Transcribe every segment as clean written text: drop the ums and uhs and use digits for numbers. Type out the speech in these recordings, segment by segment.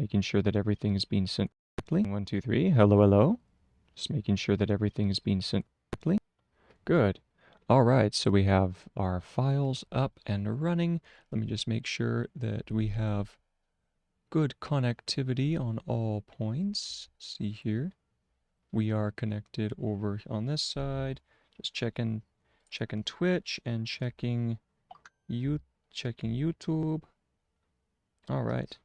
making sure that everything is being sent correctly. 1, 2, 3. Hello, hello. Just making sure that everything is being sent correctly. Good. All right, so we have our files up and running. Let me just make sure that we have good connectivity on all points. See here. We are connected over on this side. Just checking Twitch and checking YouTube. All right.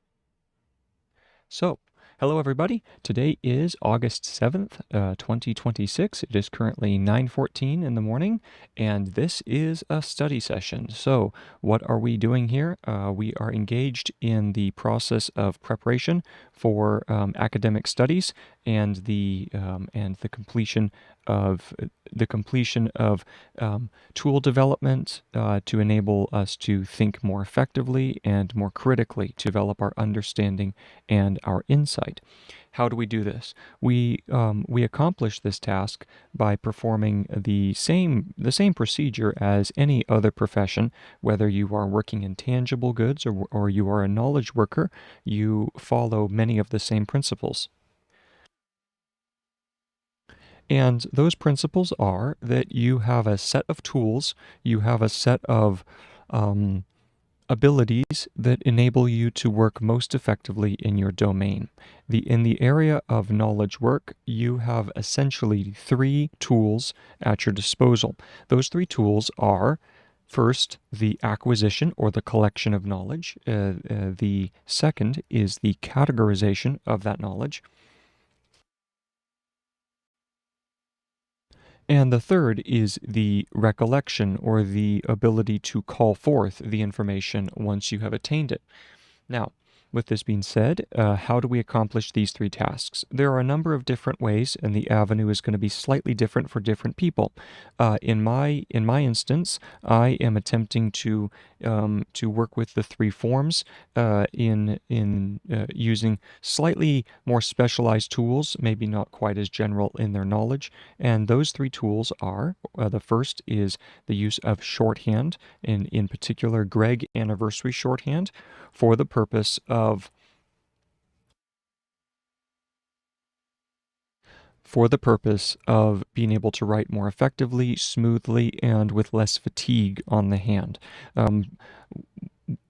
So, hello everybody. Today is August 7th, 2026. It is currently 9:14 in the morning, and this is a study session. So, what are we doing here? We are engaged in the process of preparation for academic studies and the completion of tool development to enable us to think more effectively and more critically, to develop our understanding and our insight. How do we do this? We accomplish this task by performing the same procedure as any other profession. Whether you are working in tangible goods or you are a knowledge worker, you follow many of the same principles. And those principles are that you have a set of tools, you have a set of abilities that enable you to work most effectively in your domain. In the area of knowledge work, you have essentially 3 tools at your disposal. Those 3 tools are, first, the acquisition or the collection of knowledge. The second is the categorization of that knowledge. And the third is the recollection, or the ability to call forth the information once you have attained it. Now, with this being said, how do we accomplish these 3 tasks? There are a number of different ways, and the avenue is going to be slightly different for different people. In my instance, I am attempting to work with the 3 forms in using slightly more specialized tools, maybe not quite as general in their knowledge. And those 3 tools are, the first is the use of shorthand, in particular Gregg Anniversary Shorthand, for the purpose of being able to write more effectively, smoothly, and with less fatigue on the hand.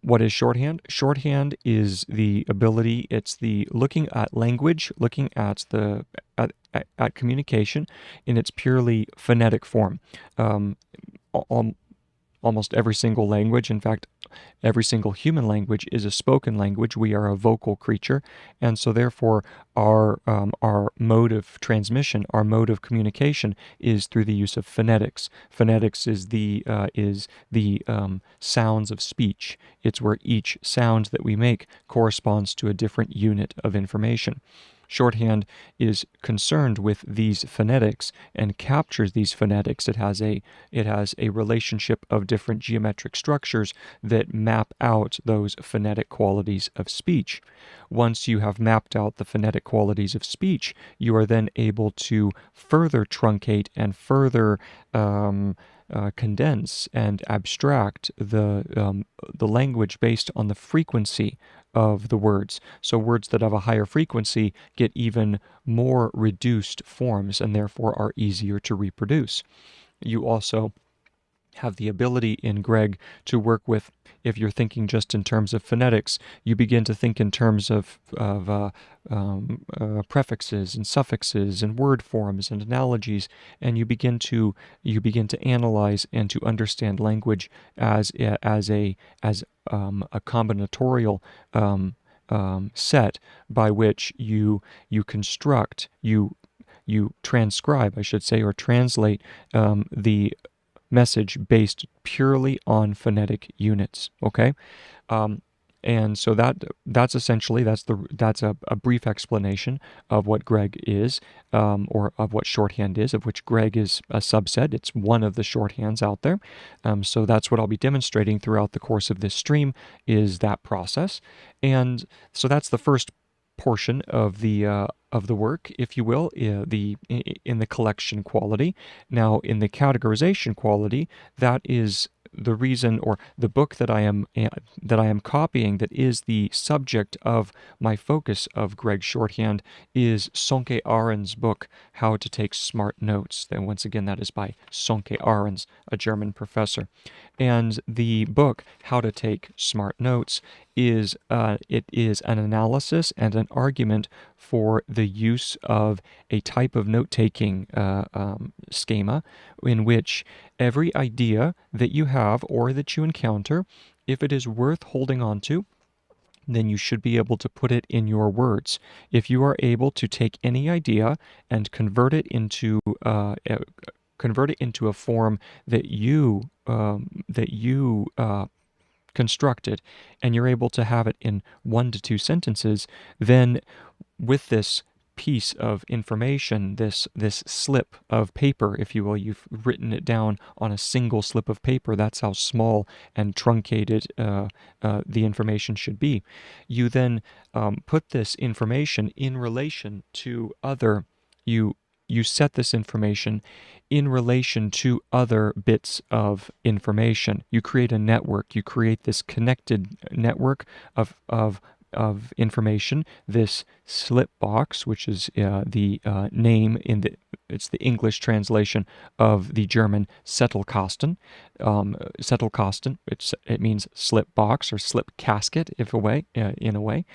What is shorthand? Shorthand is the ability, it's the looking at language, looking at at communication in its purely phonetic form. Almost every single language, in fact, every single human language is a spoken language. We are a vocal creature, and so therefore our mode of transmission, our mode of communication, is through the use of phonetics. Phonetics is the sounds of speech. It's where each sound that we make corresponds to a different unit of information. Shorthand is concerned with these phonetics and captures these phonetics. It has a relationship of different geometric structures that map out those phonetic qualities of speech. Once you have mapped out the phonetic qualities of speech, you are then able to further truncate and further condense and abstract the language based on the frequency of the words. So words that have a higher frequency get even more reduced forms and therefore are easier to reproduce. You also have the ability in Gregg to work with, if you're thinking just in terms of phonetics, you begin to think in terms of prefixes and suffixes and word forms and analogies, and you begin to analyze and to understand language as a combinatorial set by which you construct, you transcribe, I should say, or translate the message based purely on phonetic units. Okay, and so that's essentially that's a brief explanation of what Gregg is, or of what shorthand is, of which Gregg is a subset. It's one of the shorthands out there. So that's what I'll be demonstrating throughout the course of this stream, is that process. And so that's the first portion of the work, if you will, in the collection quality. Now, in the categorization quality, that is the reason, or the book that I am copying, that is the subject of my focus of Gregg Shorthand, is Sonke Ahrens' book, How to Take Smart Notes. And once again, that is by Sonke Ahrens, a German professor. And the book, How to Take Smart Notes, is it is an analysis and an argument for the use of a type of note-taking schema in which every idea that you have or that you encounter, if it is worth holding on to, then you should be able to put it in your words. If you are able to take any idea and convert it into a form that you constructed, and you're able to have it in 1 to 2 sentences, then with this piece of information, this slip of paper, if you will, you've written it down on a single slip of paper. That's how small and truncated the information should be. You then put this information in relation to other. You set this information in relation to other bits of information. You create a network. You create this connected network of information. This slip box, which is the name it's the English translation of the German Zettelkasten. Zettelkasten. It means slip box or slip casket, in a way.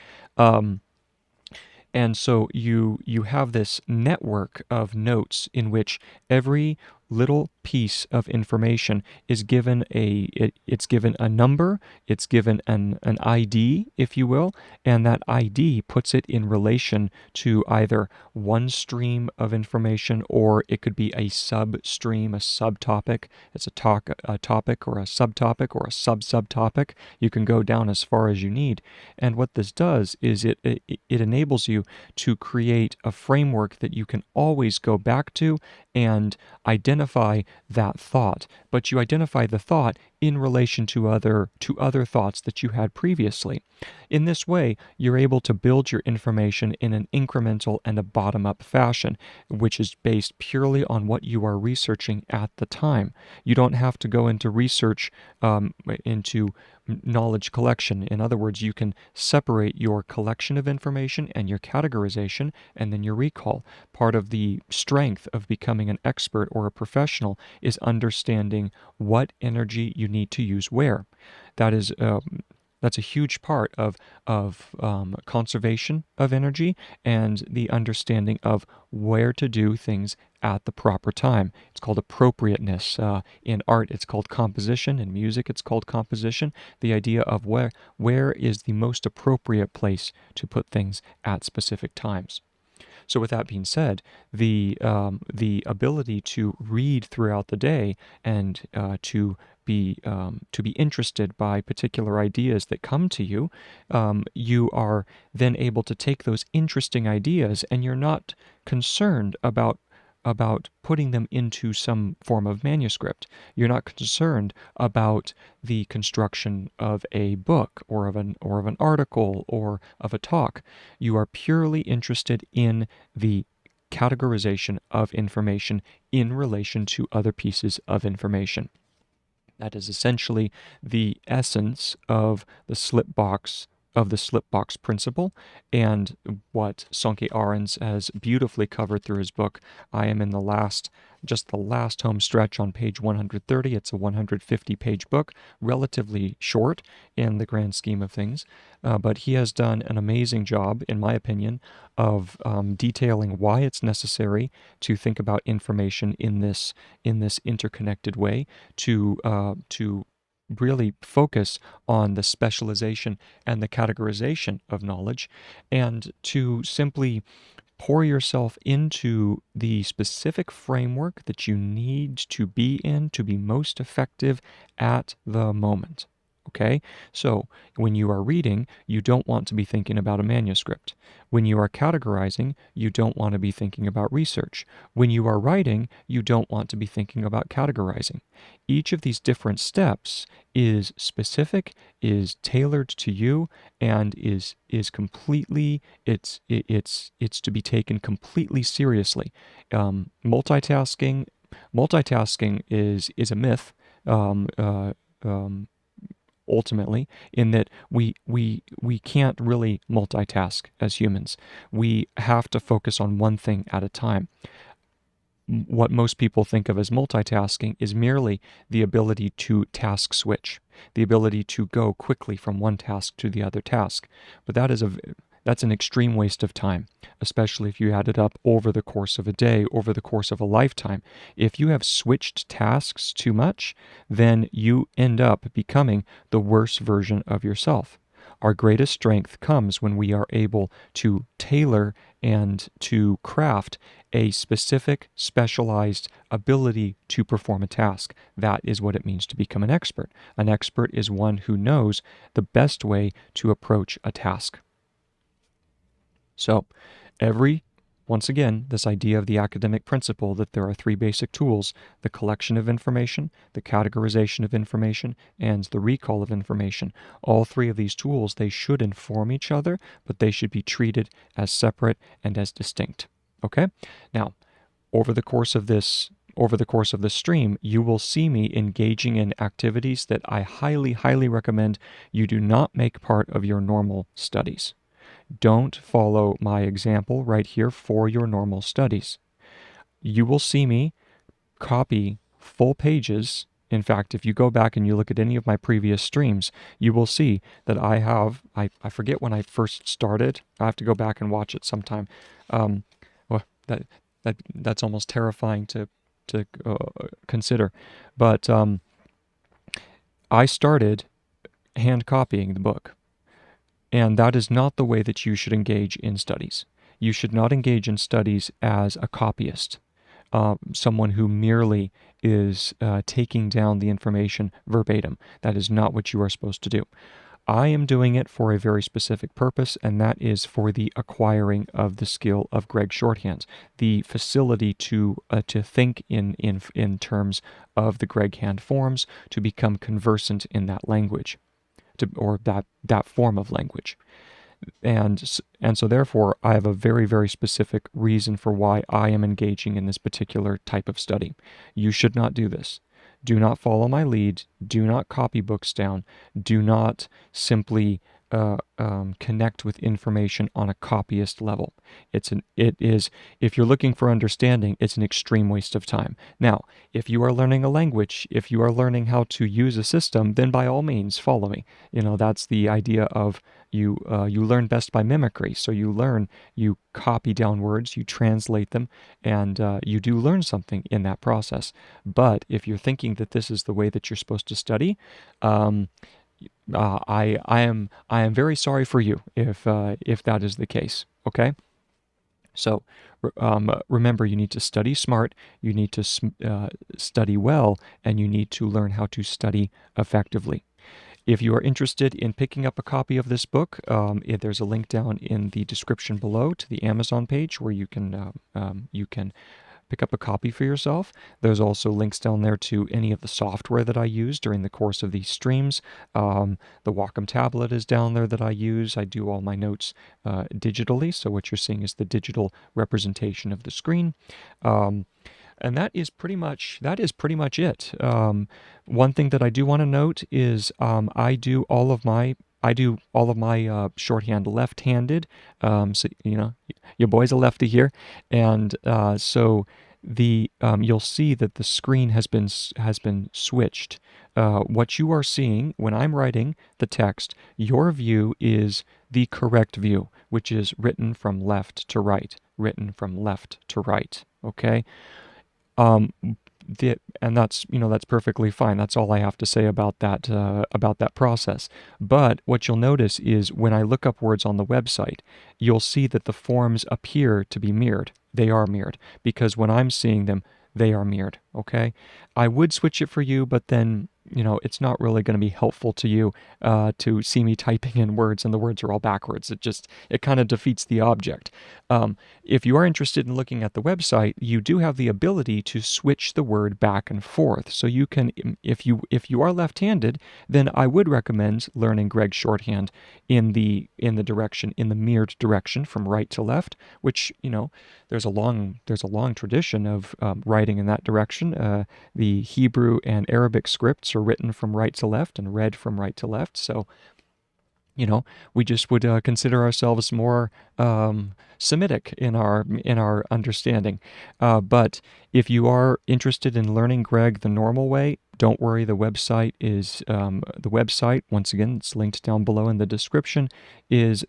And so you have this network of notes in which every little piece of information is given it's given a number, it's given an ID, if you will, and that ID puts it in relation to either one stream of information, or it could be a substream, a subtopic. It's a topic or a subtopic or a sub-subtopic. You can go down as far as you need. And what this does is it enables you to create a framework that you can always go back to and identify that thought, but you identify the thought in relation to other thoughts that you had previously. In this way, you're able to build your information in an incremental and a bottom-up fashion, which is based purely on what you are researching at the time. You don't have to go into research into knowledge collection. In other words, you can separate your collection of information and your categorization and then your recall. Part of the strength of becoming an expert or a professional is understanding what energy you need to use where. That's a huge part of conservation of energy and the understanding of where to do things at the proper time. It's called appropriateness. In art, it's called composition. In music, it's called composition. The idea of where is the most appropriate place to put things at specific times. So with that being said, the ability to read throughout the day and to be interested by particular ideas that come to you, you are then able to take those interesting ideas, and you're not concerned about putting them into some form of manuscript. You're not concerned about the construction of a book or of an article or of a talk. You are purely interested in the categorization of information in relation to other pieces of information. That is essentially the essence of the slip box principle, and what Sonke Ahrens has beautifully covered through his book. I am in the last home stretch on page 130. It's a 150-page book, relatively short in the grand scheme of things, but he has done an amazing job, in my opinion, of detailing why it's necessary to think about information in this interconnected way, to really focus on the specialization and the categorization of knowledge, and to simply pour yourself into the specific framework that you need to be in to be most effective at the moment. Okay? So when you are reading, you don't want to be thinking about a manuscript. When you are categorizing, you don't want to be thinking about research. When you are writing, you don't want to be thinking about categorizing. Each of these different steps is specific, is tailored to you, and is completely, it's to be taken completely seriously. Multitasking is a myth. ultimately, in that we can't really multitask as humans. We have to focus on one thing at a time. What most people think of as multitasking is merely the ability to task switch, the ability to go quickly from one task to the other task. But that's an extreme waste of time, especially if you add it up over the course of a day, over the course of a lifetime. If you have switched tasks too much, then you end up becoming the worst version of yourself. Our greatest strength comes when we are able to tailor and to craft a specific, specialized ability to perform a task. That is what it means to become an expert. An expert is one who knows the best way to approach a task. So, once again, this idea of the academic principle that there are three basic tools: the collection of information, the categorization of information, and the recall of information. All three of these tools, they should inform each other, but they should be treated as separate and as distinct. Okay? Now, over the course of this stream, you will see me engaging in activities that I highly, highly recommend you do not make part of your normal studies. Don't follow my example right here for your normal studies. You will see me copy full pages. In fact, if you go back and you look at any of my previous streams, you will see that I forget when I first started. I have to go back and watch it sometime. Well, that's almost terrifying to consider. But I started hand copying the book. And that is not the way that you should engage in studies. You should not engage in studies as a copyist, someone who merely is taking down the information verbatim. That is not what you are supposed to do. I am doing it for a very specific purpose, and that is for the acquiring of the skill of Gregg Shorthand, the facility to think in terms of the Gregg hand forms, to become conversant in that language. Or that form of language. And so therefore, I have a very, very specific reason for why I am engaging in this particular type of study. You should not do this. Do not follow my lead. Do not copy books down. Do not simply connect with information on a copyist level. If you're looking for understanding, it's an extreme waste of time. Now, if you are learning a language, if you are learning how to use a system, then by all means follow me. That's the idea of you learn best by mimicry. So you copy down words, you translate them, and you do learn something in that process. But if you're thinking that this is the way that you're supposed to study, I am very sorry for you if that is the case. Okay. So remember, you need to study smart, you need to study well, and you need to learn how to study effectively. If you are interested in picking up a copy of this book, there's a link down in the description below to the Amazon page where you can pick up a copy for yourself. There's also links down there to any of the software that I use during the course of these streams. The Wacom Tablet is down there that I use. I do all my notes digitally, so what you're seeing is the digital representation of the screen. And that is pretty much it. One thing that I do want to note is I do all of my shorthand left-handed. So your boy's a lefty here, and so you'll see that the screen has been switched. What you are seeing when I'm writing the text, your view is the correct view, which is written from left to right. Written from left to right. Okay. And that's perfectly fine. That's all I have to say about that process. But what you'll notice is when I look up words on the website, you'll see that the forms appear to be mirrored. They are mirrored because when I'm seeing them, they are mirrored. Okay, I would switch it for you, but then it's not really going to be helpful to you to see me typing in words and the words are all backwards. It kind of defeats the object. If you are interested in looking at the website, you do have the ability to switch the word back and forth. So you can, if you are left-handed, then I would recommend learning Gregg's shorthand in the mirrored direction from right to left, which, there's a long tradition of writing in that direction. The Hebrew and Arabic scripts are written from right to left and read from right to left. So, we just would consider ourselves more Semitic in our understanding. But if you are interested in learning Gregg the normal way, don't worry. The website, once again, it's linked down below in the description, is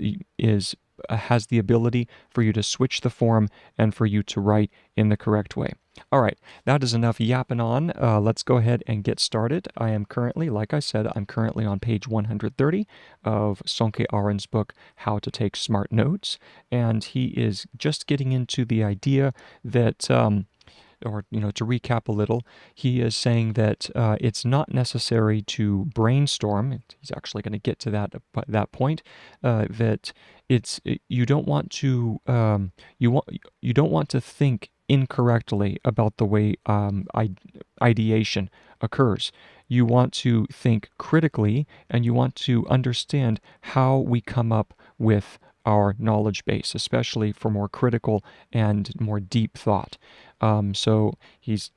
has the ability for you to switch the form and for you to write in the correct way. All right, that is enough yapping on. Let's go ahead and get started. Like I said, I'm currently on page 130 of Sonke Ahrens' book, How to Take Smart Notes. And he is just getting into the idea that, to recap a little, he is saying that it's not necessary to brainstorm. He's actually going to get to that point. That you don't want to you don't want to think incorrectly about the way ideation occurs. You want to think critically, and you want to understand how we come up with our knowledge base, especially for more critical and more deep thought. So he's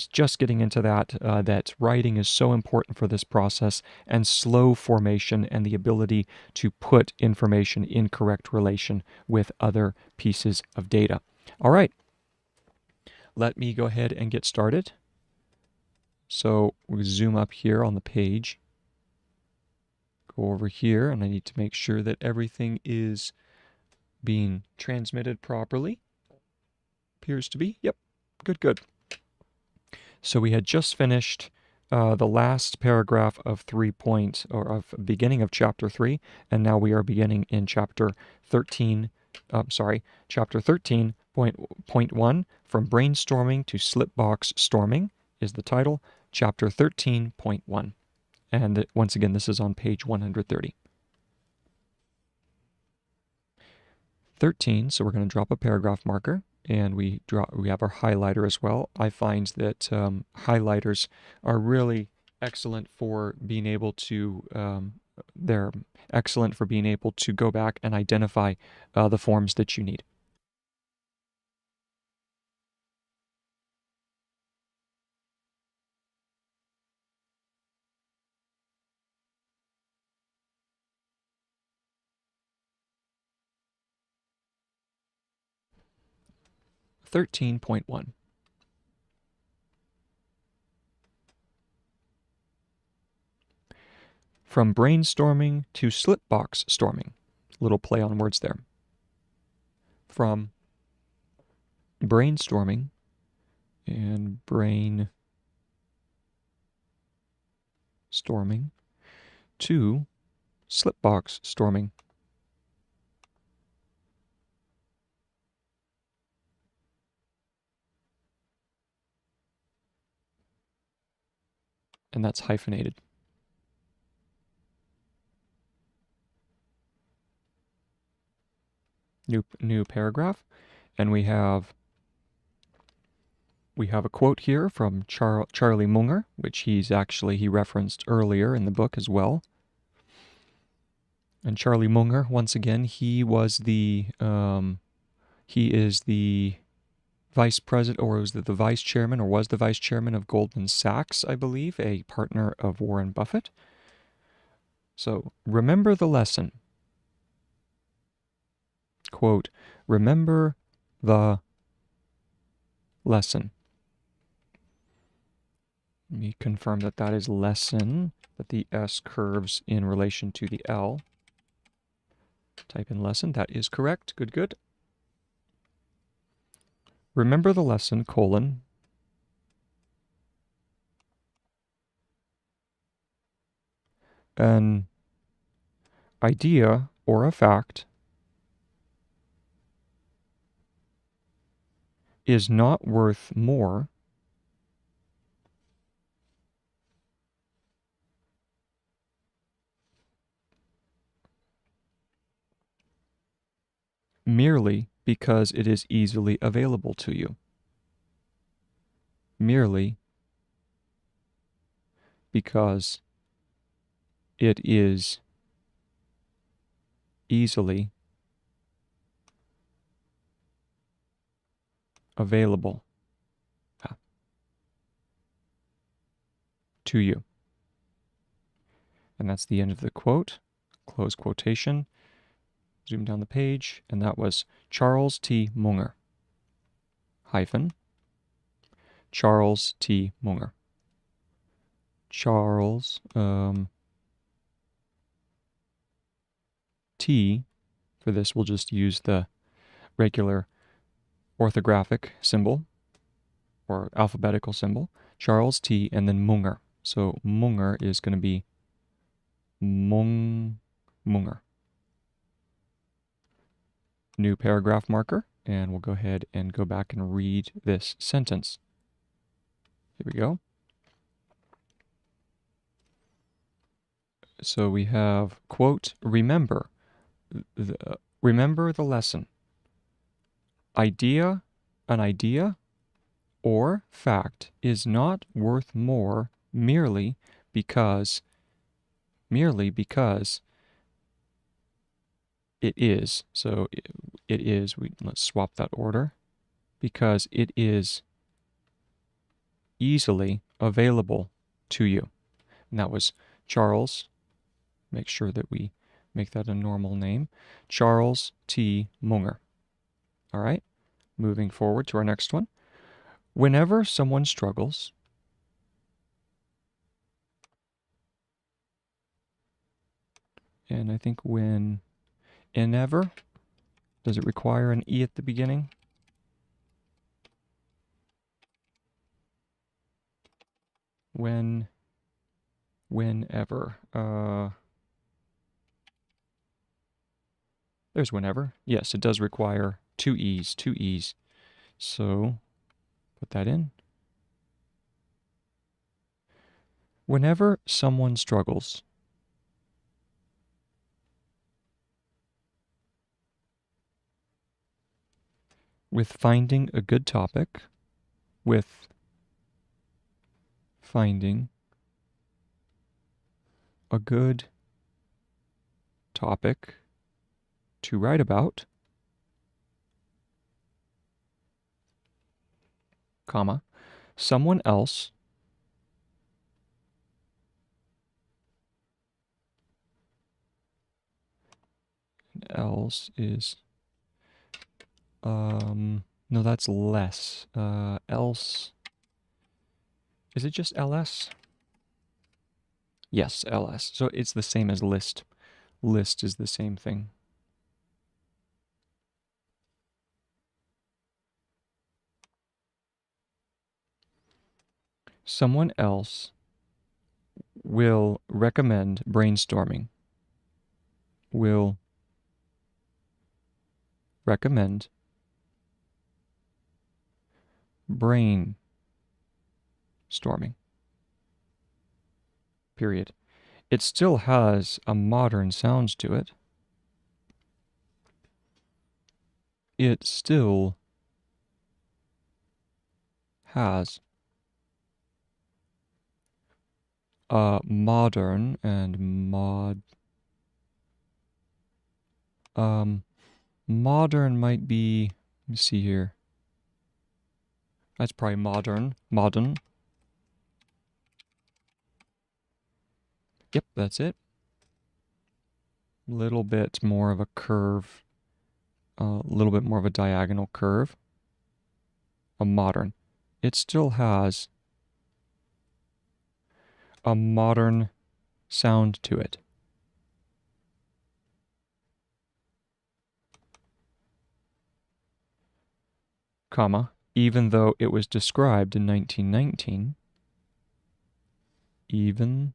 just getting into that writing is so important for this process, and slow formation and the ability to put information in correct relation with other pieces of data. All right, let me go ahead and get started. So we zoom up here on the page, go over here, and I need to make sure that everything is being transmitted properly. Appears to be. Yep. Good. So we had just finished the last paragraph of beginning of chapter 3, and now we are beginning in chapter 13. Chapter 13.1, From Brainstorming to Slipbox Storming is the title. Chapter 13.1, and once again, this is on page 130. 13. So we're going to drop a paragraph marker. And we have our highlighter as well. I find that highlighters are really excellent for being able to go back and identify the forms that you need. Thirteen point one. From brainstorming to slipbox storming. Little play on words there. From brainstorming and storming to slipbox storming. And that's hyphenated. New paragraph, and we have a quote here from Charlie Munger, which he referenced earlier in the book as well. And Charlie Munger, once again, he is the vice president, or was the vice chairman, or was the vice chairman of Goldman Sachs, I believe, a partner of Warren Buffett. So remember the lesson. Quote, remember the lesson. Let me confirm that is lesson, that the S curves in relation to the L. Type in lesson. That is correct. Good. Remember the lesson, colon. An idea or a fact is not worth more merely because it is easily available to you. Merely because it is easily available to you. And that's the end of the quote. Close quotation. Zoom down the page, and that was Charles T. Munger. Hyphen. Charles T. Munger. Charles T. For this, we'll just use the regular orthographic symbol or alphabetical symbol. Charles T. and then Munger. So Munger is going to be Munger. New paragraph marker, and we'll go ahead and go back and read this sentence. Here we go. So we have, quote, remember the lesson. An idea or fact is not worth more merely because it is. So it is, let's swap that order, because it is easily available to you. And that was Charles, make sure that we make that a normal name, Charles T. Munger. All right, moving forward to our next one. Whenever someone struggles, and I think whenever, does it require an E at the beginning? Whenever. There's whenever. Yes, it does require two E's. So put that in. Whenever someone struggles, with finding a good topic, with finding a good topic to write about, comma, someone else is, no, that's less. Else, is it just ls? Yes, ls. So it's the same as list. List is the same thing. Someone else will recommend brainstorming. Will recommend brainstorming. Period. It still has a modern sound to it. It still has a modern and modern might be, let me see here. That's probably modern. Yep, that's it. Little bit more of a curve, a little bit more of a diagonal curve. A modern. It still has a modern sound to it. Comma, even though it was described in 1919, even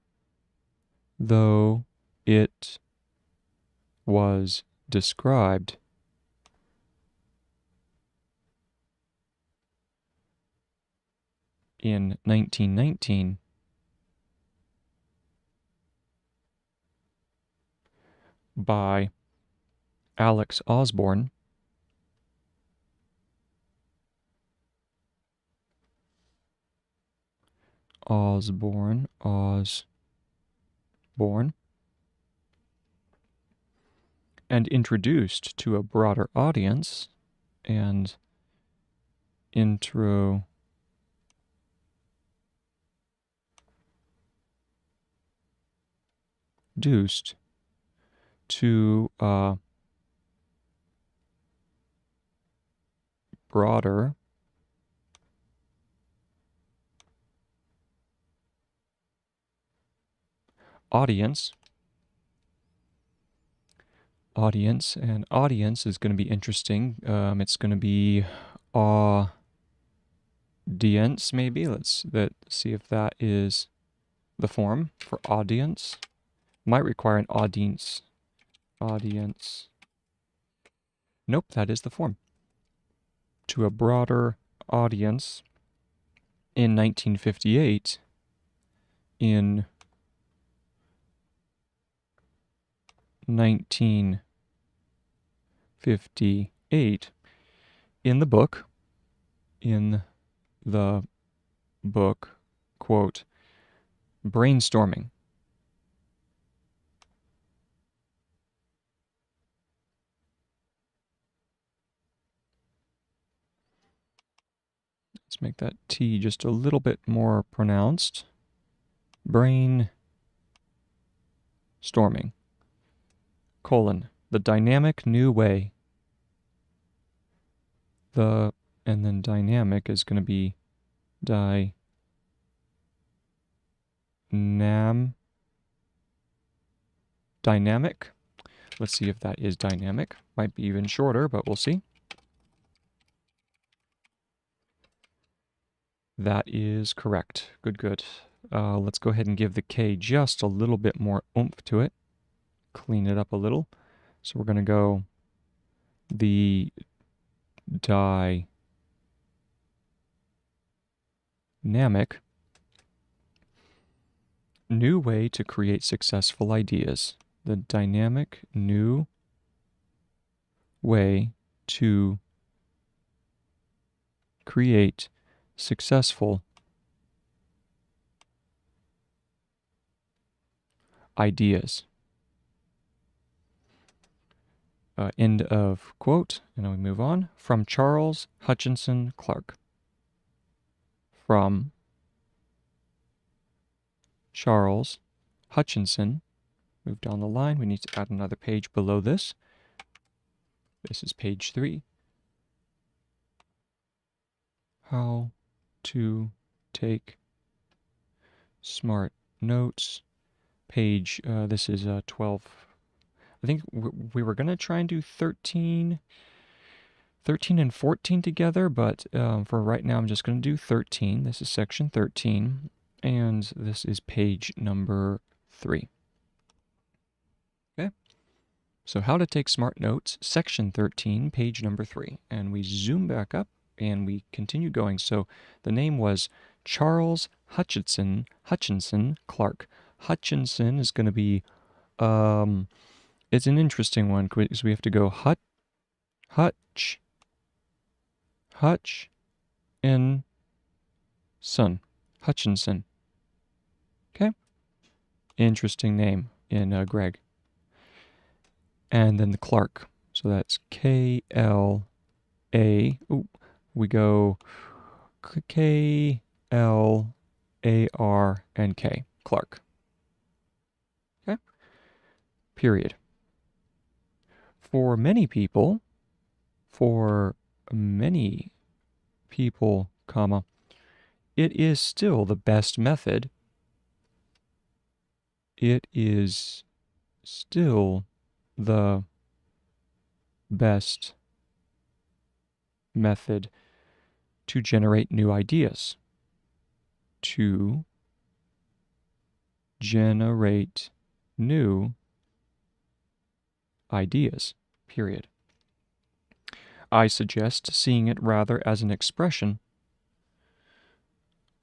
though it was described in 1919 by Alex Osborne, Osborne, and introduced to a broader audience, and introduced to a broader audience. And audience is going to be interesting. It's going to be audience, maybe. Let's see if that is the form for audience. Might require an audience. Audience. Nope, that is the form. To a broader audience in 1958. In 1958, in the book, quote, brainstorming. Let's make that T just a little bit more pronounced. Brainstorming, colon, the dynamic new way. And then dynamic is going to be dynamic. Let's see if that is dynamic. Might be even shorter, but we'll see. That is correct. Good. Let's go ahead and give the K just a little bit more oomph to it. Clean it up a little. So we're going to go the dynamic new way to create successful ideas. The dynamic new way to create successful ideas. End of quote. And then we move on. From Charles Hutchinson Clark. From Charles Hutchinson. Move down the line. We need to add another page below this. This is page 3. How to take smart notes. Page, this is 12. I think we were going to try and do 13 and 14 together, but for right now I'm just going to do 13. This is section 13, and this is page number 3. Okay, so how to take smart notes, section 13, page number 3. And we zoom back up and we continue going. So the name was Charles Hutchinson Clark. Hutchinson is going to be, it's an interesting one because we have to go Hutchinson. Okay? Interesting name in Gregg. And then the Clark. So that's K-L-A. We go K-L-A-R-N-K. Clark. Okay? Period. For many people, comma, it is still the best method. It is still the best method to generate new ideas. To generate new ideas, period. I suggest seeing it rather as an expression.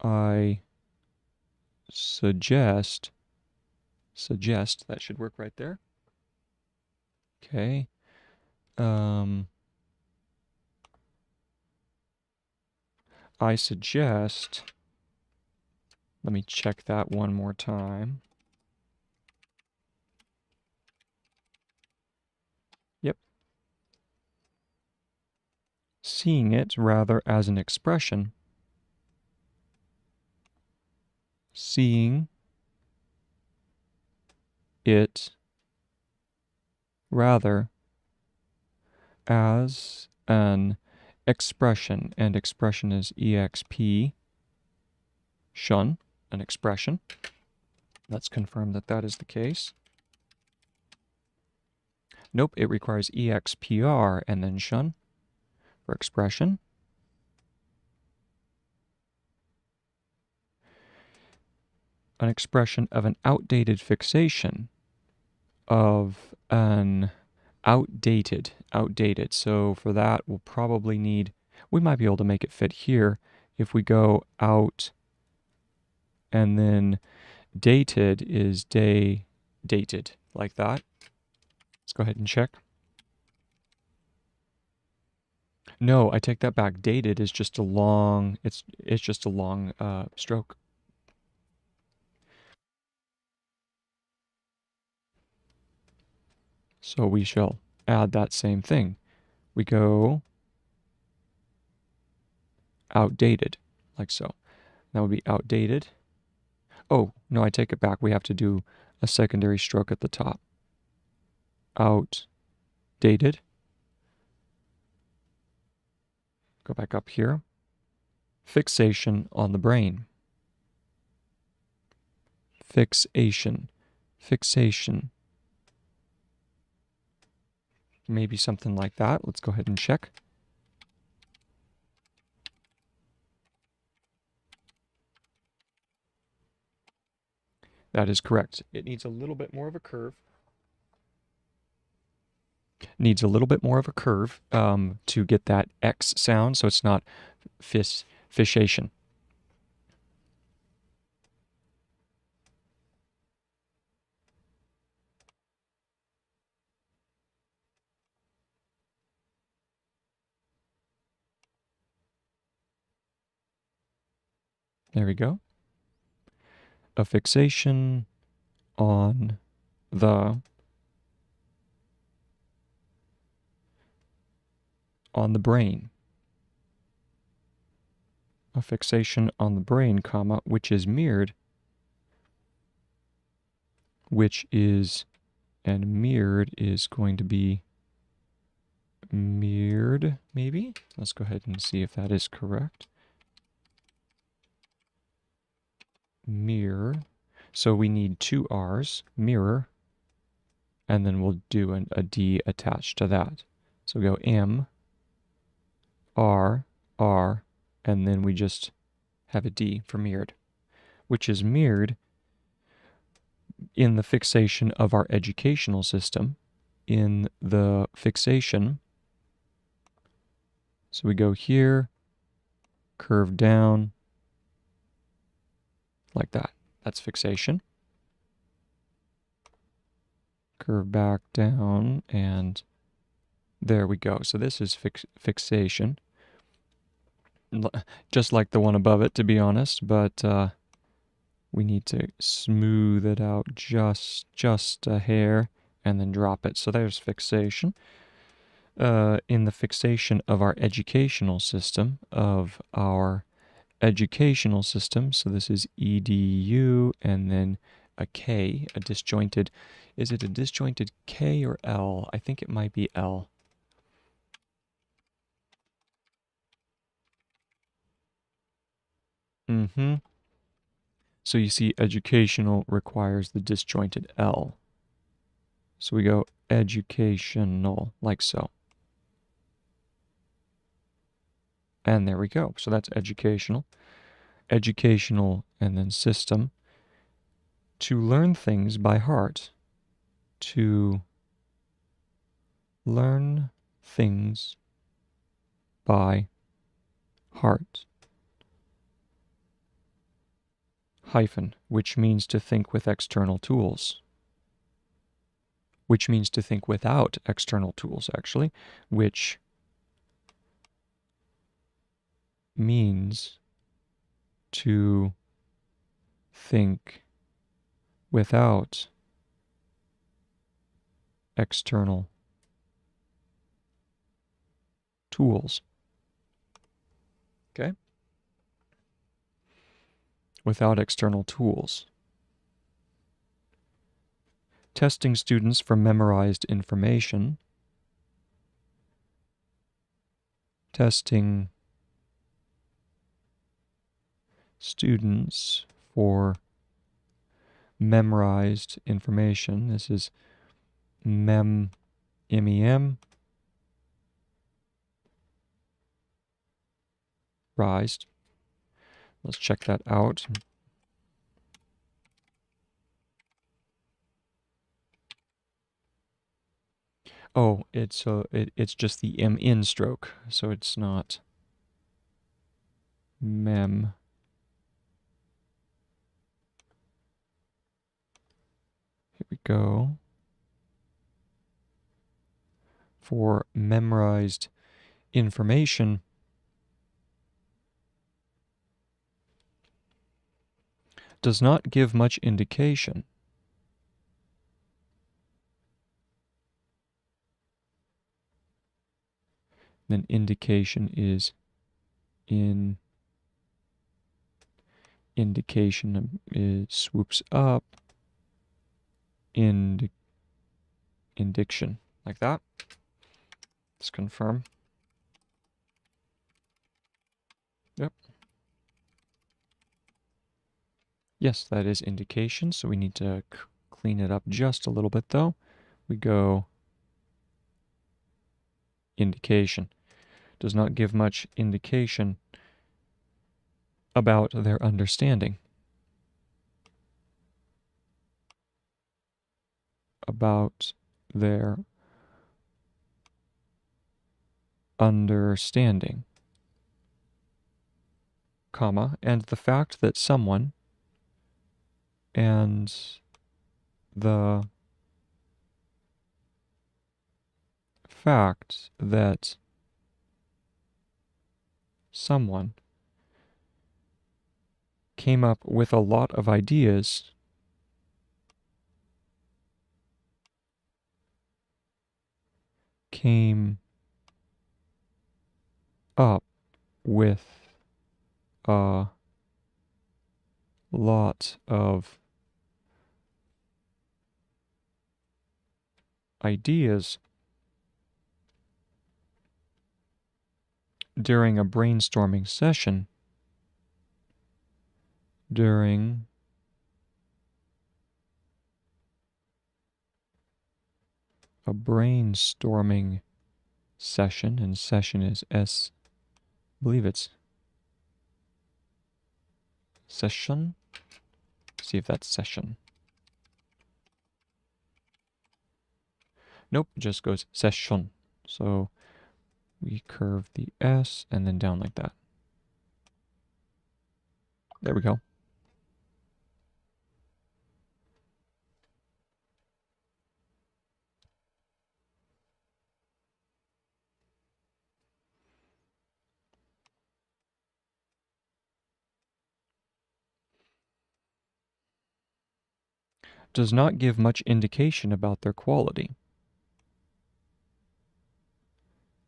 I suggest, that should work right there. Okay. I suggest Let me check that one more time. Yep. Seeing it rather as an expression. Seeing it rather as an expression, and expression is exp shun, an expression. Let's confirm that that is the case. Nope, it requires expr and then shun for expression. An expression of an outdated fixation of an outdated. So for that, we'll probably need, we might be able to make it fit here if we go out and then dated is day dated, like that. Let's go ahead and check. No, I take that back. Dated is just a long, it's just a long stroke. So we shall add that same thing. We go outdated, like so. That would be outdated. Oh, no, I take it back. We have to do a secondary stroke at the top. Outdated. Go back up here. Fixation on the brain. Fixation. Fixation. Maybe something like that. Let's go ahead and check. That is correct. It needs a little bit more of a curve. Needs a little bit more of a curve to get that X sound, so it's not fishation. There we go. A fixation on the brain. A fixation on the brain, comma, which is mirrored, and mirrored is going to be mirrored, maybe? Let's go ahead and see if that is correct. Mirror. So we need two R's, mirror, and then we'll do a D attached to that. So we go M, R, R, and then we just have a D for mirrored, which is mirrored in the fixation of our educational system, in the fixation. So we go here, curve down, like that. That's fixation. Curve back down, and there we go. So this is fixation. Just like the one above it, to be honest, but we need to smooth it out just a hair and then drop it. So there's fixation. In the fixation of our educational system, so this is EDU and then a K, a disjointed. Is it a disjointed K or L? I think it might be L. So you see educational requires the disjointed L. So we go educational, like so. And there we go. So that's educational. Educational and then system. To learn things by heart. To learn things by heart. Hyphen, which means to think with external tools. Which means to think without external tools, actually. Which means to think without external tools. Okay? Without external tools. Testing students for memorized information. Testing students for memorized information. This is MEM, memorized. Let's check that out. Oh, it's just the M-in stroke, so it's not mem. Here we go. For memorized information, does not give much indication. Then indication is indication is swoops up indiction, like that. Let's confirm. Yep. Yes, that is indication, so we need to clean it up just a little bit though. We go indication. Does not give much indication about their understanding. About their understanding, comma, and the fact that someone and the fact that someone came up with a lot of ideas came up with a lot of ideas during a brainstorming session. During a brainstorming session, and session is S, I believe it's session. See if that's session. Nope, it just goes session. So we curve the S and then down like that. There we go. Does not give much indication about their quality.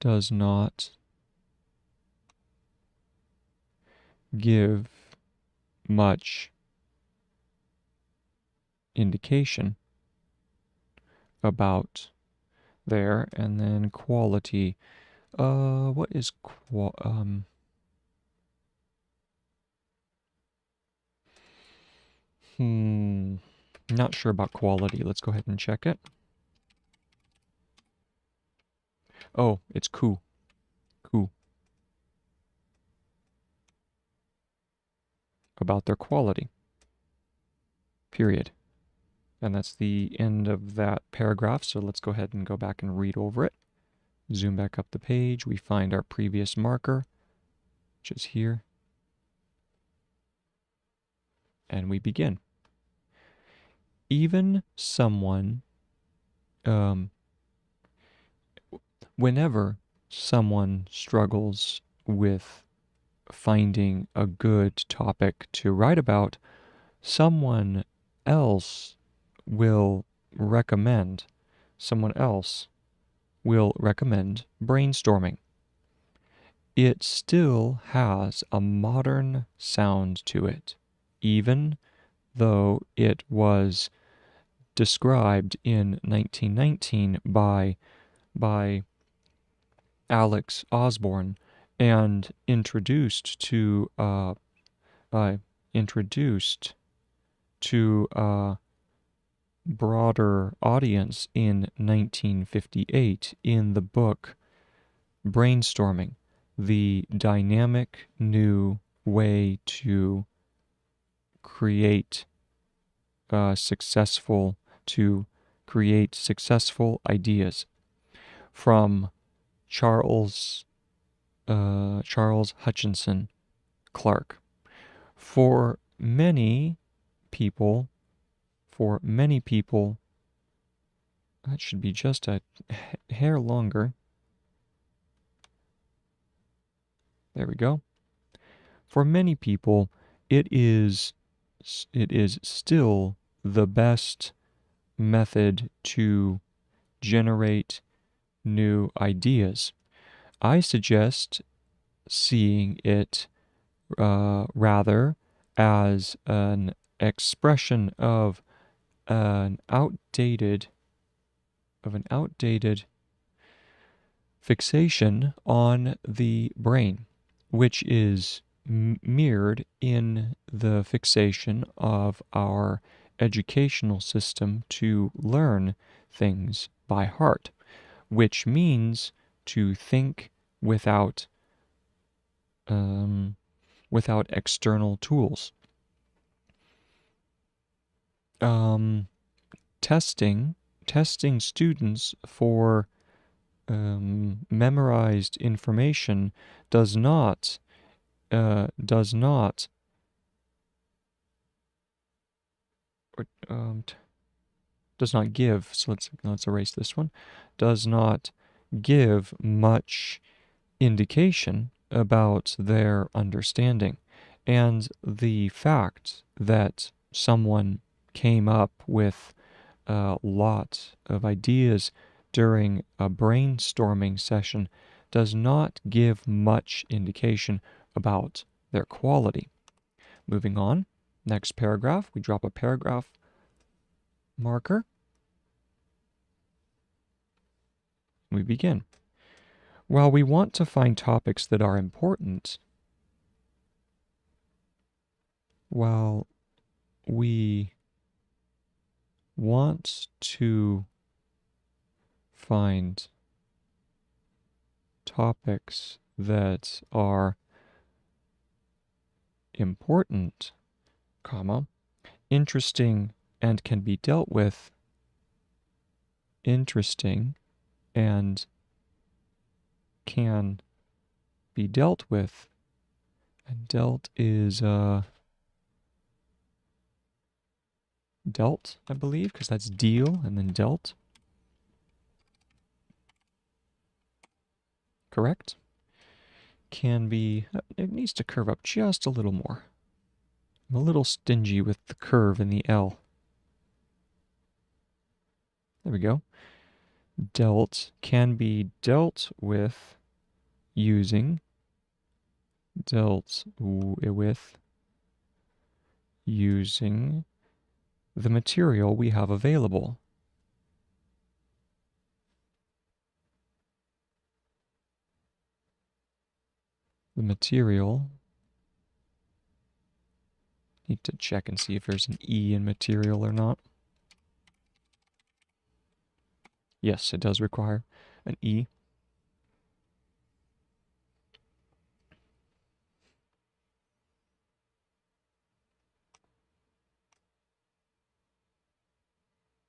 Does not give much indication about their, and then quality. What is not sure about quality. Let's go ahead and check it. Oh, it's ku. Ku. About their quality. Period. And that's the end of that paragraph, so let's go ahead and go back and read over it. Zoom back up the page. We find our previous marker, which is here. And we begin. Even someone, whenever someone struggles with finding a good topic to write about, someone else will recommend, someone else will recommend brainstorming. It still has a modern sound to it, even though it was described in 1919 by Alex Osborne and introduced to introduced to a broader audience in 1958 in the book Brainstorming, the dynamic new way to create successful ideas, from Charles Hutchinson Clark. For many people, that should be just a hair longer. There we go. For many people, it is still the best method to generate new ideas. I suggest seeing it rather as an expression of an outdated fixation on the brain, which is mirrored in the fixation of our educational system to learn things by heart, which means to think without external tools. Testing students for memorized information does not give, so let's erase this one, does not give much indication about their understanding. And the fact that someone came up with a lot of ideas during a brainstorming session does not give much indication about their quality. Moving on, next paragraph, we drop a paragraph marker. We begin. While we want to find topics that are important, while we want to find topics that are important, comma, interesting and can be dealt with, interesting and can be dealt with, and dealt is dealt, I believe, because that's deal and then dealt. Correct? Can be, it needs to curve up just a little more. I'm a little stingy with the curve in the L. There we go. Dealt can be dealt with using, using the material we have available. The material, need to check and see if there's an E in material or not. Yes, it does require an E.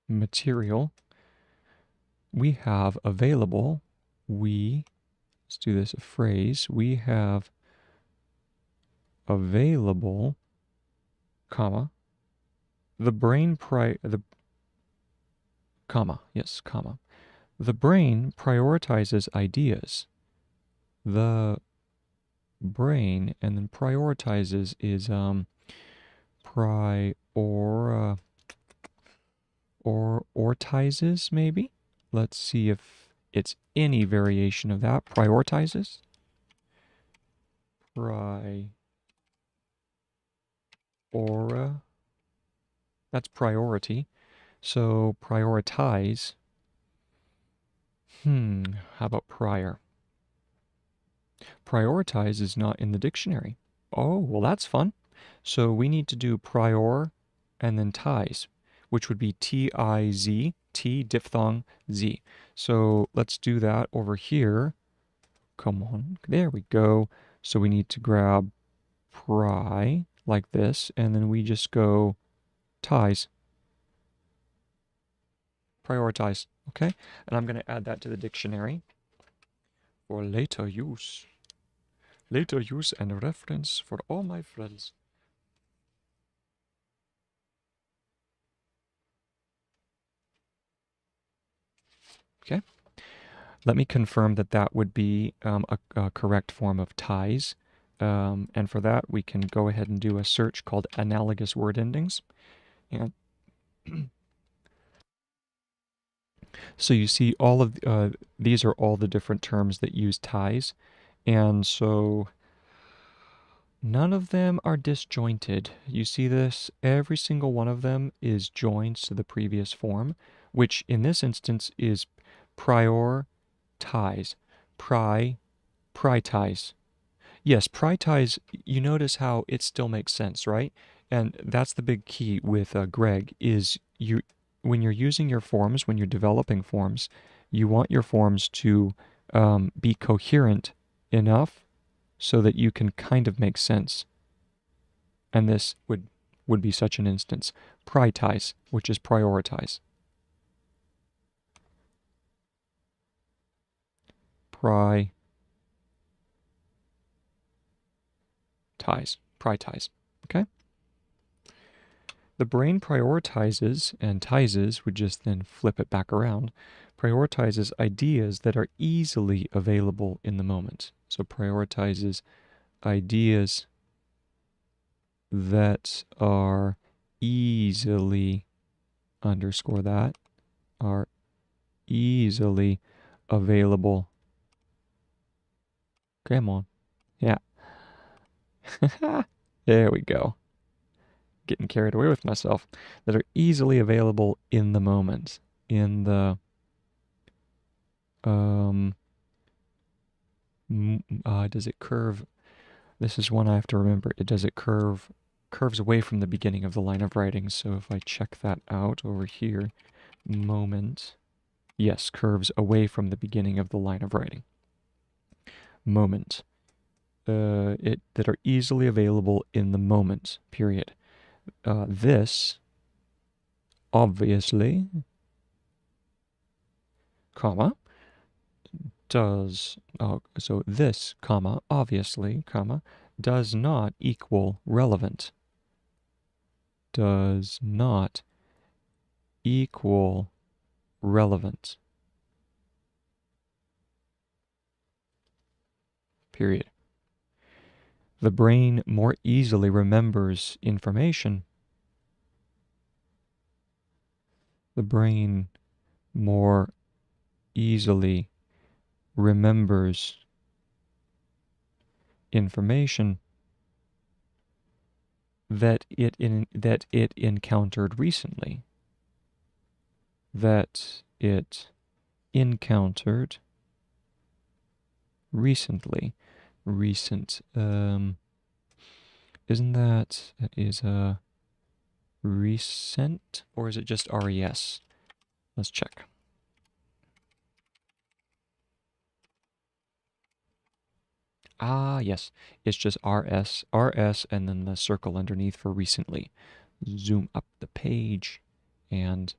Material we have available, let's do this a phrase, we have available, comma, the brain the brain prioritizes ideas. The brain, and then prioritizes is Prioritizes, maybe? Let's see if it's any variation of that. Prioritizes. That's priority. So prioritize. How about prior? Prioritize is not in the dictionary. Oh, well, that's fun. So we need to do prior and then ties, which would be T-I-Z, T diphthong Z. So let's do that over here. Come on, there we go. So we need to grab like this, and then we just go ties. Prioritize, okay? And I'm going to add that to the dictionary for later use. Later use and reference for all my friends. Okay. Let me confirm that that would be a correct form of ties. And for that, we can go ahead and do a search called analogous word endings. And so you see all of these are all the different terms that use ties. And so none of them are disjointed. You see this? Every single one of them is joined to the previous form, which in this instance is prior ties. Prioritize. Yes, prioritize, you notice how it still makes sense, right? And that's the big key with Gregg is when you're using your forms, when you're developing forms, you want your forms to be coherent enough so that you can kind of make sense. And this would be such an instance. Prioritize, which is prioritize. Prioritize. Prioritize. Okay? The brain prioritizes, and tizes would just then flip it back around, prioritizes ideas that are easily available in the moment. So prioritizes ideas that are easily, underscore that, are easily available. Come on. Yeah. There we go. Getting carried away with myself. That are easily available in the moment. In the does it curve? This is one I have to remember. Does it curves away from the beginning of the line of writing? So if I check that out over here, moment, yes, curves away from the beginning of the line of writing. Moment, that are easily available in the moment. Period. This, obviously, comma, does, so this, comma, obviously, comma, does not equal relevant. Does not equal relevant. Period. The brain more easily remembers information. The brain more easily remembers information that it encountered recently. That it encountered recently. Recent. Isn't that is a recent, or is it just res? Let's check. Ah, yes, it's just rs, and then the circle underneath for recently. Zoom up the page, and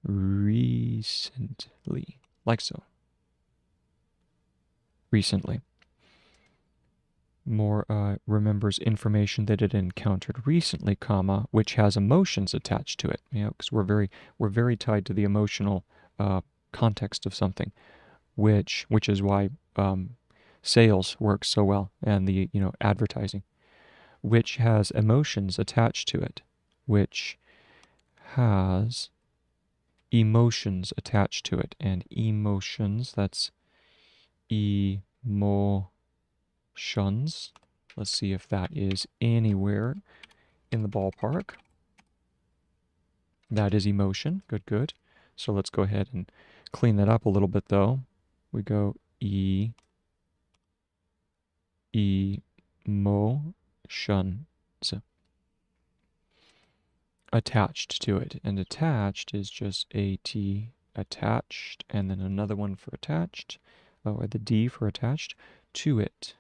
recently, like so. Recently. More remembers information that it encountered recently, comma, which has emotions attached to it. You know, because we're very tied to the emotional context of something, which is why sales works so well, and the advertising. which has emotions attached to it. Which has emotions attached to it. And emotions, that's emotions. Let's see if that is anywhere in the ballpark. That is emotion. Good, good. So let's go ahead and clean that up a little bit, though. We go emotions attached to it. And attached is just AT, attached, and then another one for attached, or the D for attached, to it.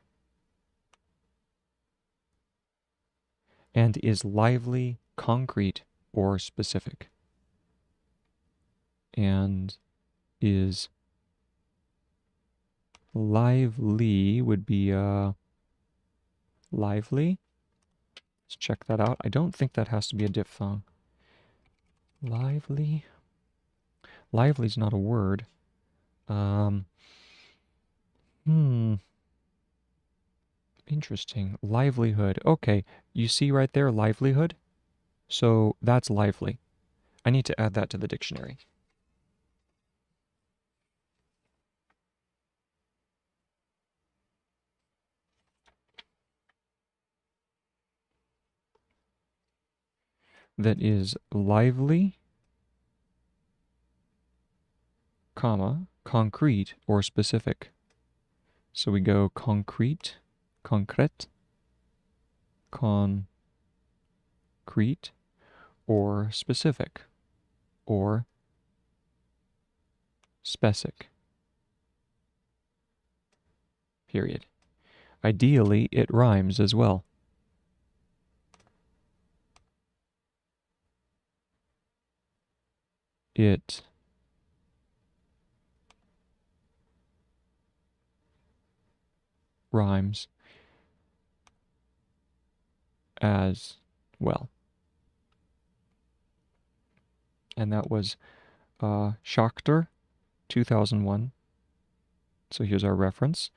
And is lively, concrete, or specific. And is lively would be lively. Let's check that out. I don't think that has to be a diphthong. Lively. Lively is not a word. Interesting. Livelihood. Okay, you see right there, livelihood? So that's lively. I need to add that to the dictionary. That is lively, comma, concrete or specific. So we go concrete, concrete, concrete, or specific, or specific. Period. Ideally, it rhymes as well. It rhymes as well. And that was Schachter, 2001. So here's our reference.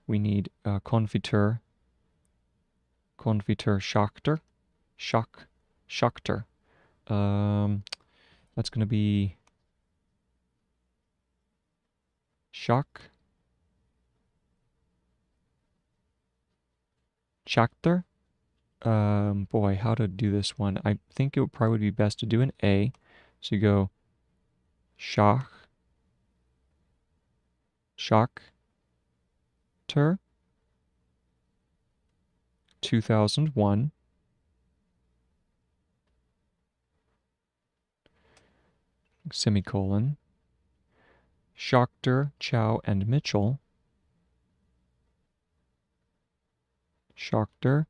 We need Konfitur Schachter. Schachter. That's going to be Schachter. Boy, how to do this one. I think it would probably be best to do an A. So you go Schachter, 2001. Semicolon. Schachter, Chow, and Mitchell. Schachter,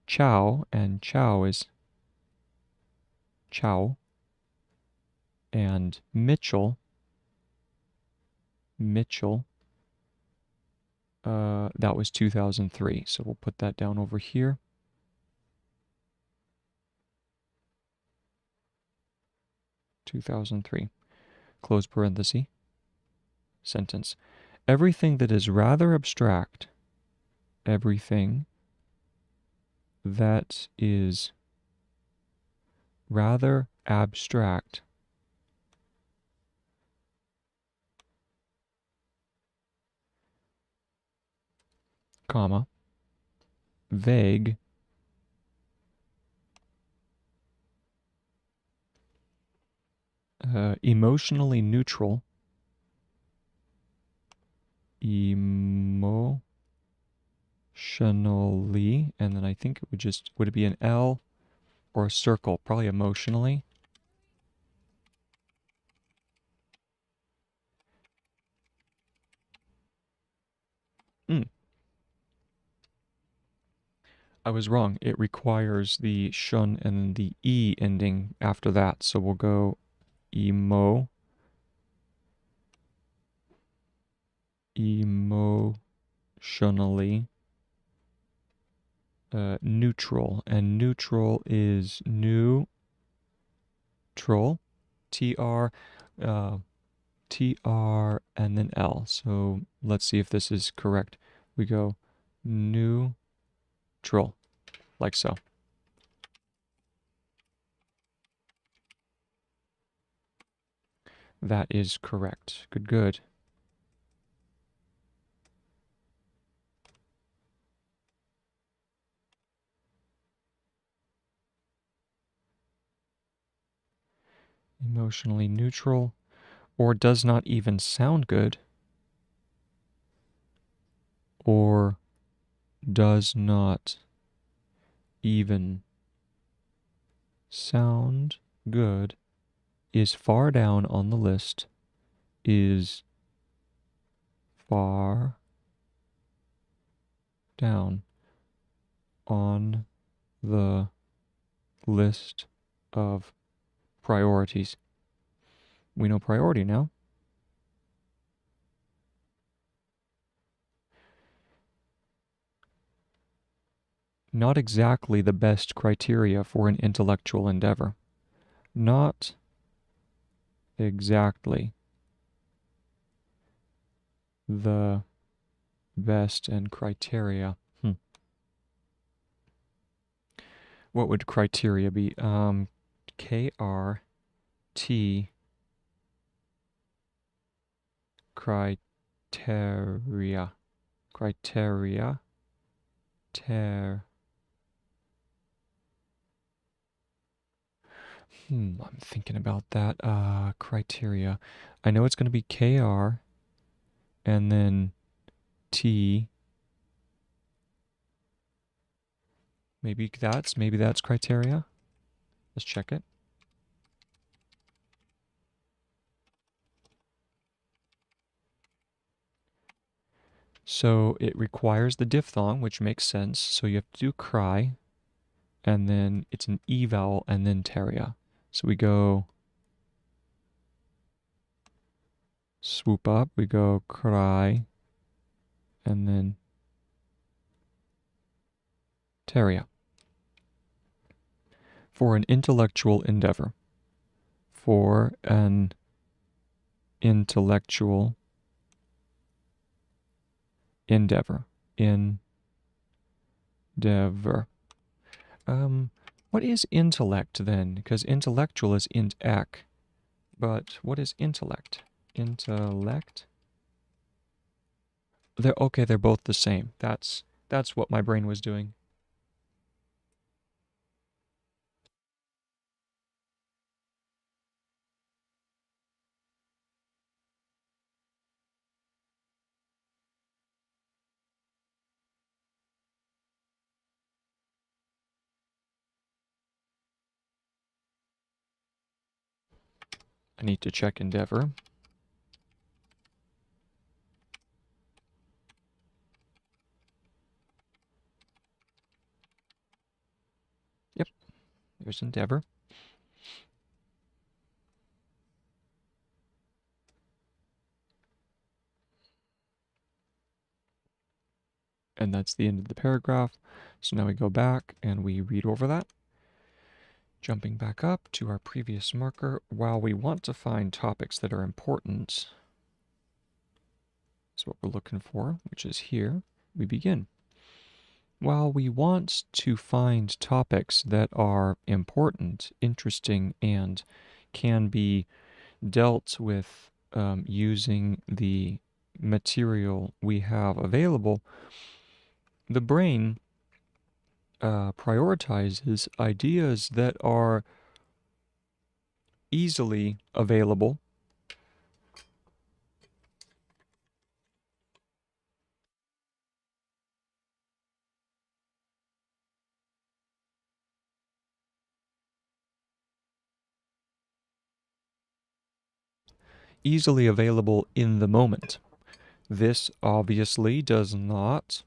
Chow, and Chow is Chow. And Mitchell, that was 2003. So we'll put that down over here. (2003). Close parenthesis. Sentence. Everything that is rather abstract, everything that is rather abstract, comma, vague, emotionally neutral, emotionally, and then I think it would it be an L or a circle? Probably emotionally. I was wrong. It requires the shun and then the E ending after that. So we'll go emotionally, neutral. And neutral is neutral. TR, TR, and then L. So let's see if this is correct. We go neutral. like so. That is correct. Good, good. Emotionally neutral, or does not even sound good, or does not even sound good, is far down on the list, is far down on the list of priorities. We know priority now. Not exactly the best criteria for an intellectual endeavor. Not exactly the best and criteria. What would criteria be? KRT criteria. Criteria. I'm thinking about that. Criteria. I know it's going to be KR and then T. Maybe that's criteria. Let's check it. So it requires the diphthong, which makes sense. So you have to do cry, and then it's an E vowel, and then teria. So we go swoop up, we go cry, and then teria. For an intellectual endeavor. For an intellectual endeavor. Endeavor. What is intellect then? Because intellectual is int-ec. But what is intellect? Intellect? They're both the same. That's what my brain was doing. I need to check endeavor. Yep, there's endeavor. And that's the end of the paragraph. So now we go back and we read over that. Jumping back up to our previous marker, while we want to find topics that are important, that's what we're looking for, which is here, we begin. While we want to find topics that are important, interesting, and can be dealt with using the material we have available, the brain prioritizes ideas that are easily available in the moment. This obviously does not,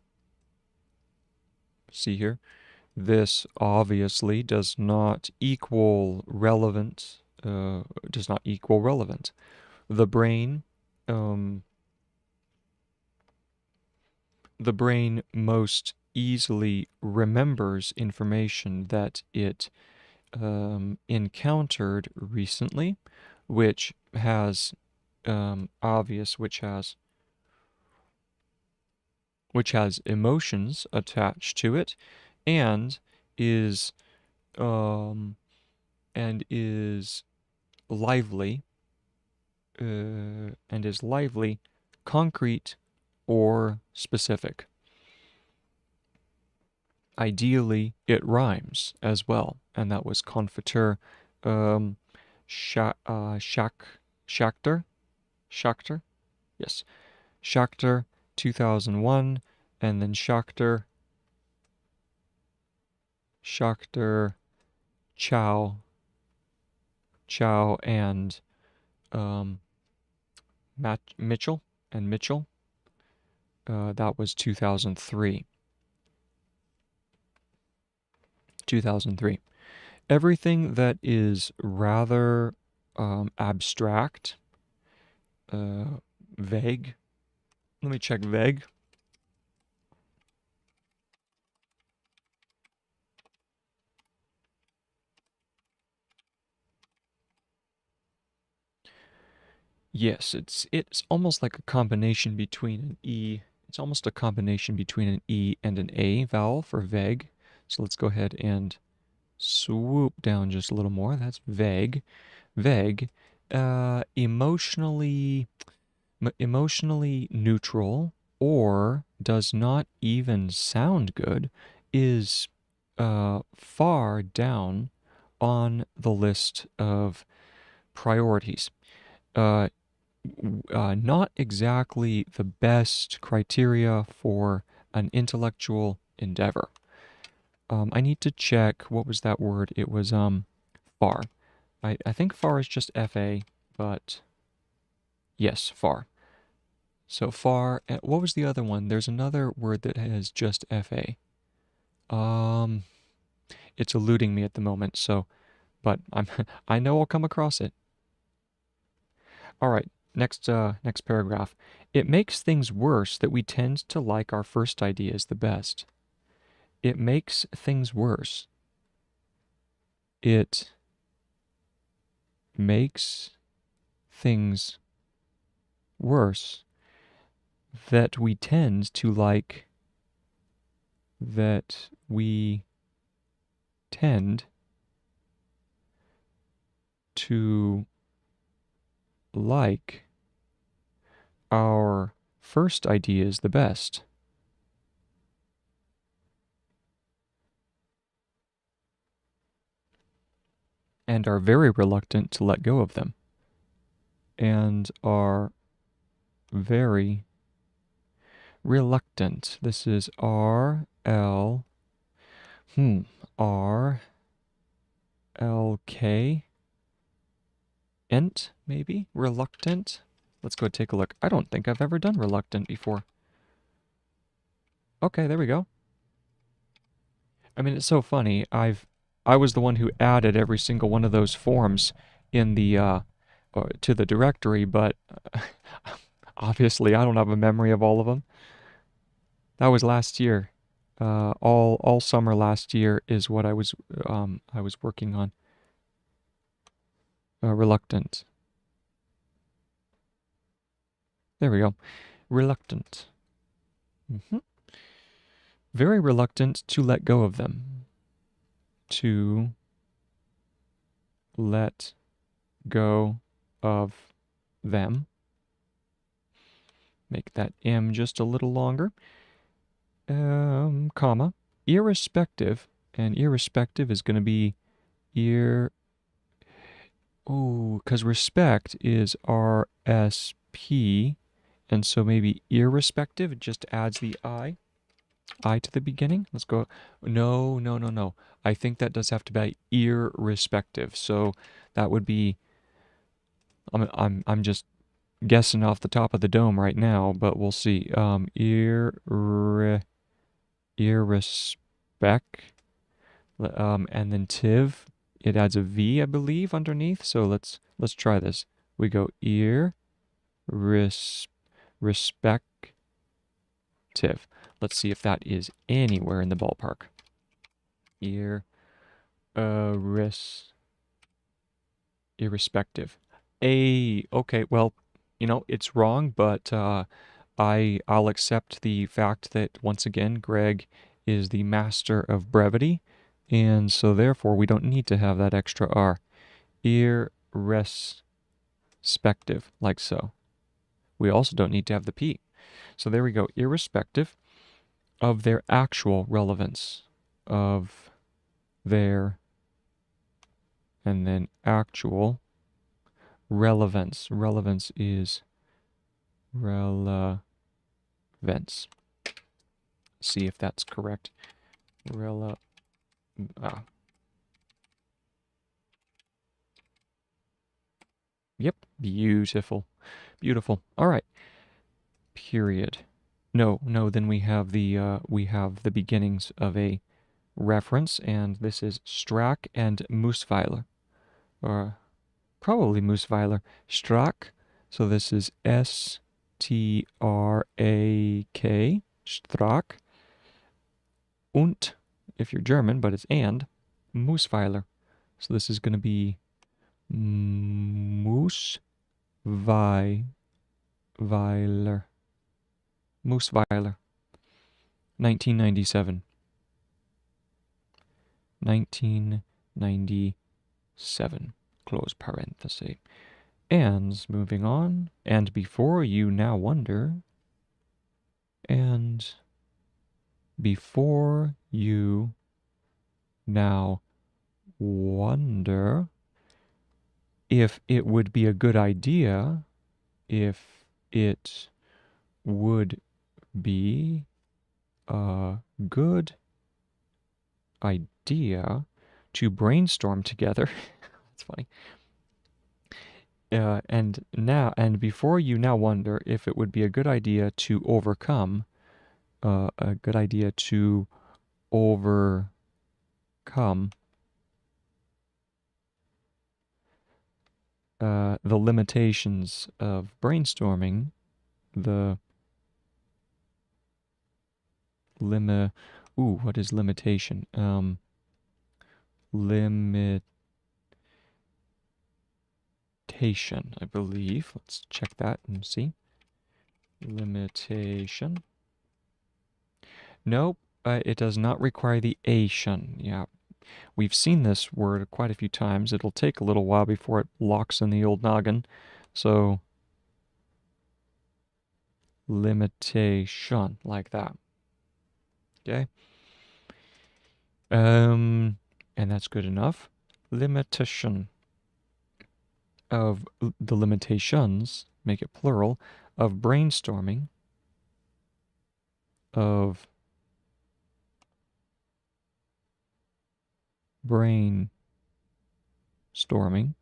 see here, this obviously does not equal relevant, The brain, the brain most easily remembers information that it encountered recently, which has which has emotions attached to it, and is and is lively concrete or specific. Ideally, it rhymes as well, and that was Konfitur, Schachter, yes, Schachter 2001, and then Schachter, Chow, and Mitchell, that was 2003. 2003. Everything that is rather abstract, vague. Let me check vague. Yes, it's almost like a combination between an E. It's almost a combination between an E and an A vowel for vague. So let's go ahead and swoop down just a little more. That's vague. Vague. Emotionally neutral, or does not even sound good, is far down on the list of priorities. Not exactly the best criteria for an intellectual endeavor. I need to check, what was that word? It was far. I think far is just FA, but yes, far. So far, what was the other one? There's another word that has just FA. It's eluding me at the moment, so, but I know I'll come across it. All right, next paragraph. It makes things worse that we tend to like our first ideas the best. It makes things worse. It makes things worse that we tend to like our first ideas the best. And are very reluctant to let go of them. And are very reluctant. This is R-L-K, ent, maybe? Reluctant? Let's go take a look. I don't think I've ever done reluctant before. Okay, there we go. I mean, it's so funny. I was the one who added every single one of those forms in the to the directory, but obviously I don't have a memory of all of them. That was last year. All summer last year is what I was working on. Reluctant. There we go. Reluctant. Very reluctant to let go of them. To let go of them. Make that M just a little longer. Comma. Irrespective. And irrespective is going to be because respect is RSP. And so maybe irrespective, it just adds the I to the beginning. Let's go. No. I think that does have to be irrespective. So that would be, I'm just guessing off the top of the dome right now, but we'll see. Irrespect, and then tiv, it adds a V, I believe, underneath. So let's try this. We go respective. Let's see if that is anywhere in the ballpark. Irrespective. Okay, well, it's wrong, but I'll accept the fact that, once again, Gregg is the master of brevity, And so therefore we don't need to have that extra R. Irrespective, like so. We also don't need to have the P. So there we go, irrespective of their actual relevance, of their, and then actual relevance. Relevance is relevance. See if that's correct. Yep, beautiful. Beautiful. All right. Period. No, then we have the beginnings of a reference, and this is Strack and Moosweiler, or probably Moosweiler. Strack. So this is S-T-R-A-K, Strack. Und, if you're German, but it's and, Moosweiler. So this is going to be Moosweiler. Moosweiler. 1997. 1997. Close parenthesis. And moving on. And before you now wonder. And before you now wonder if it would be a good idea, if it would be a good idea to brainstorm together. That's funny. And before you now wonder if it would be a good idea to overcome, a good idea to overcome the limitations of brainstorming, what is limitation? Limitation, I believe. Let's check that and see. Limitation. Nope, it does not require the ation. Yeah, we've seen this word quite a few times. It'll take a little while before it locks in the old noggin. So, limitation, like that. Okay? And that's good enough. Limitation of the limitations, make it plural, of brainstorming, of brainstorming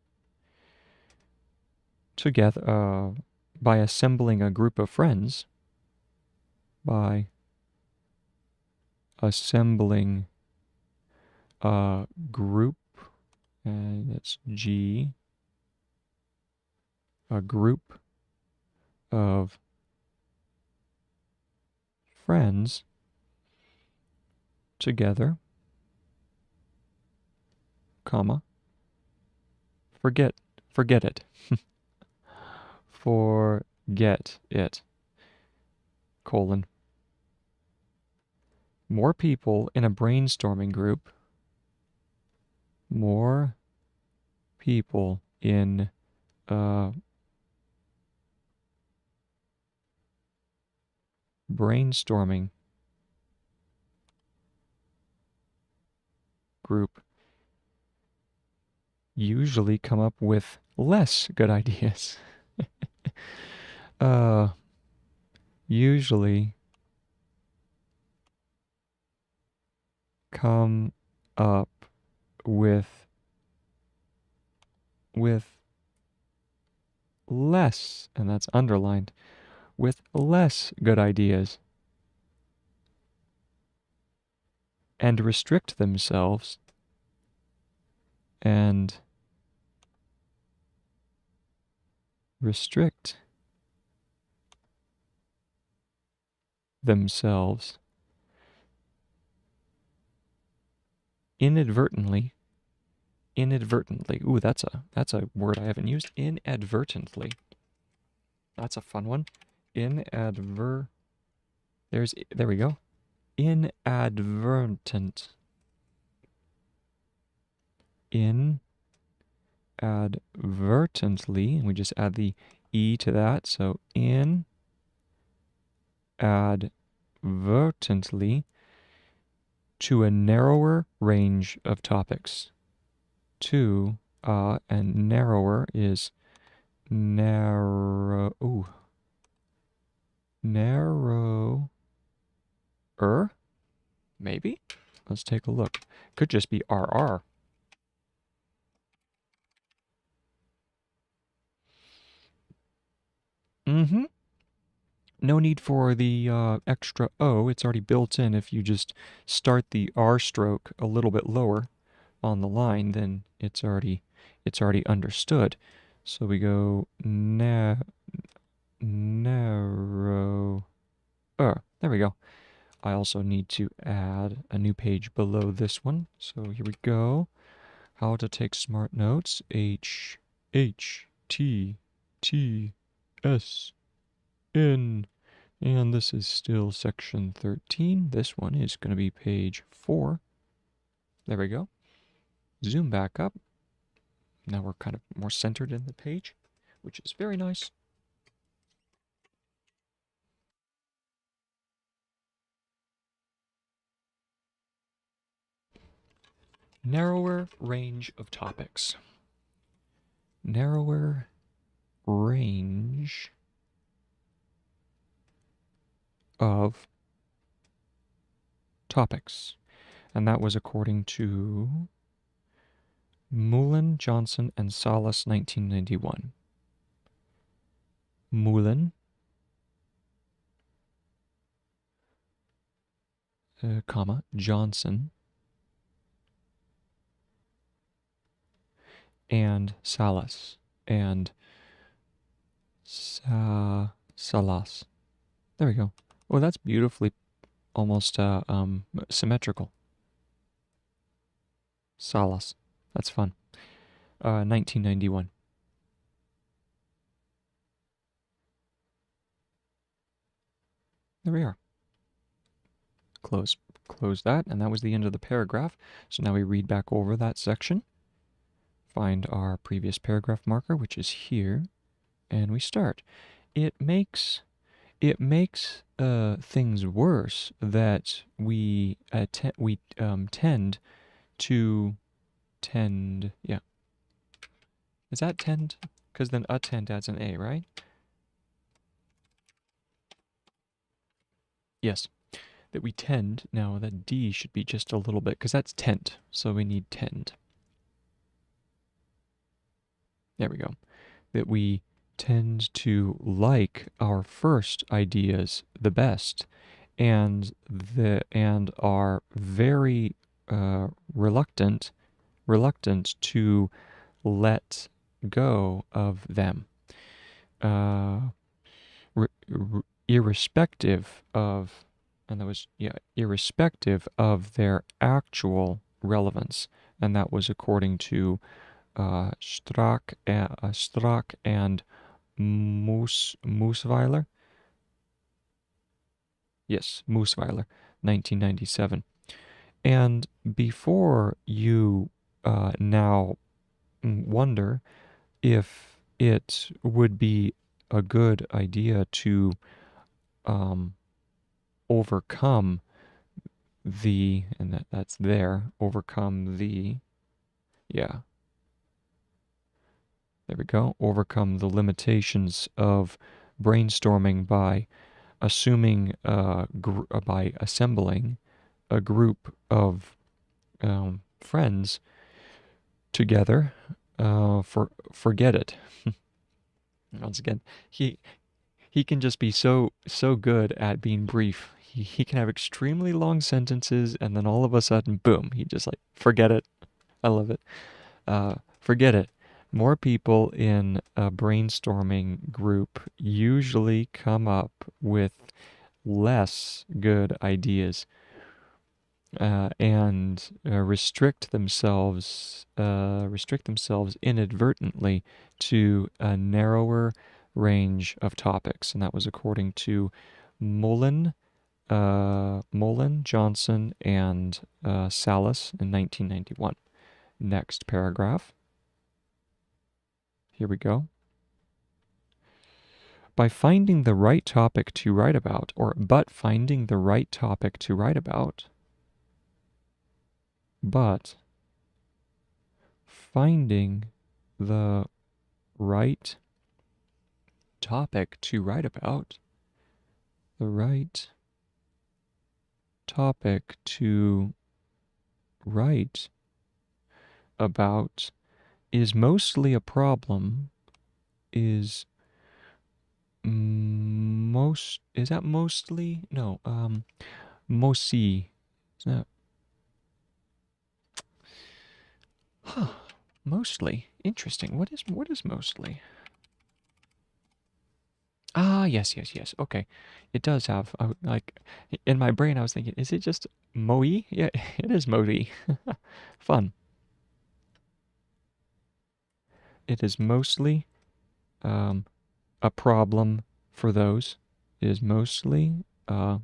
together by assembling a group of friends, by assembling a group, and that's G, a group of friends together, comma, forget it. Forget it, colon. More people in a brainstorming group, more people in a brainstorming group usually come up with less good ideas. Usually come up with less, and that's underlined, with less good ideas, and restrict themselves inadvertently. Ooh, that's a word I haven't used. Inadvertently. That's a fun one. There we go. Inadvertent. inadvertently, and we just add the E to that, so inadvertently to a narrower range of topics. And narrower is narrower, maybe? Let's take a look. Could just be RR. Mm-hmm. No need for the extra O. It's already built in. If you just start the R stroke a little bit lower on the line, then it's already understood. So we go narrow. There we go. I also need to add a new page below this one. So here we go. How to take smart notes. HHTTSN. And this is still section 13. This one is going to be page 4. There we go. Zoom back up. Now we're kind of more centered in the page, which is very nice. Narrower range of topics. Narrower range of topics. And that was according to Mullen, Johnson, and Salas, 1991. Mullen, Johnson, and Salas, and Salas. There we go. Oh, that's beautifully, almost symmetrical. Salas. That's fun. 1991. There we are. Close that, and that was the end of the paragraph. So now we read back over that section, find our previous paragraph marker, which is here, and we start. It makes things worse that we tend to tend. Yeah, is that tend? Because then attend adds an A, right? Yes. That we tend, now that D should be just a little bit, because that's tent, so we need tend. There we go. That we tend to like our first ideas the best, and are very reluctant to let go of them, irrespective of. And that was, irrespective of their actual relevance. And that was according to Strack and Moosweiler. Yes, Moosweiler, 1997. And before you now wonder if it would be a good idea to overcome the, and that's there, overcome the, there we go, overcome the limitations of brainstorming by assuming, by assembling a group of friends together, forget it. Once again, he can just be so good at being brief. He can have extremely long sentences, and then all of a sudden, boom, he just like, forget it. I love it. Forget it. More people in a brainstorming group usually come up with less good ideas, and restrict themselves inadvertently to a narrower range of topics. And that was according to Mullen, Johnson, and Salas in 1991. Next paragraph. Here we go. By finding the right topic to write about, but finding the right topic to write about, but finding the right topic to write about, the right topic to write about is mostly a problem, is is that mostly? No, mosi. Is that? Huh. Mostly. Interesting. What is mostly? Ah, yes, yes, yes. Okay. It does have, like, in my brain I was thinking, is it just moi? Yeah, it is moi. Fun. It is mostly um, a problem for those. It is mostly a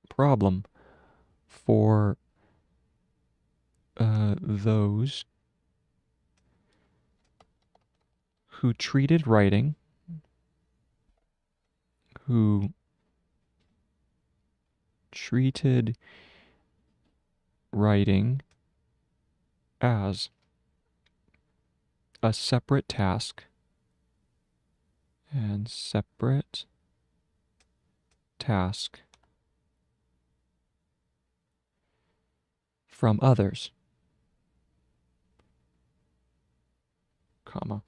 problem for those who treated writing, who treated writing as a separate task and separate task from others, comma,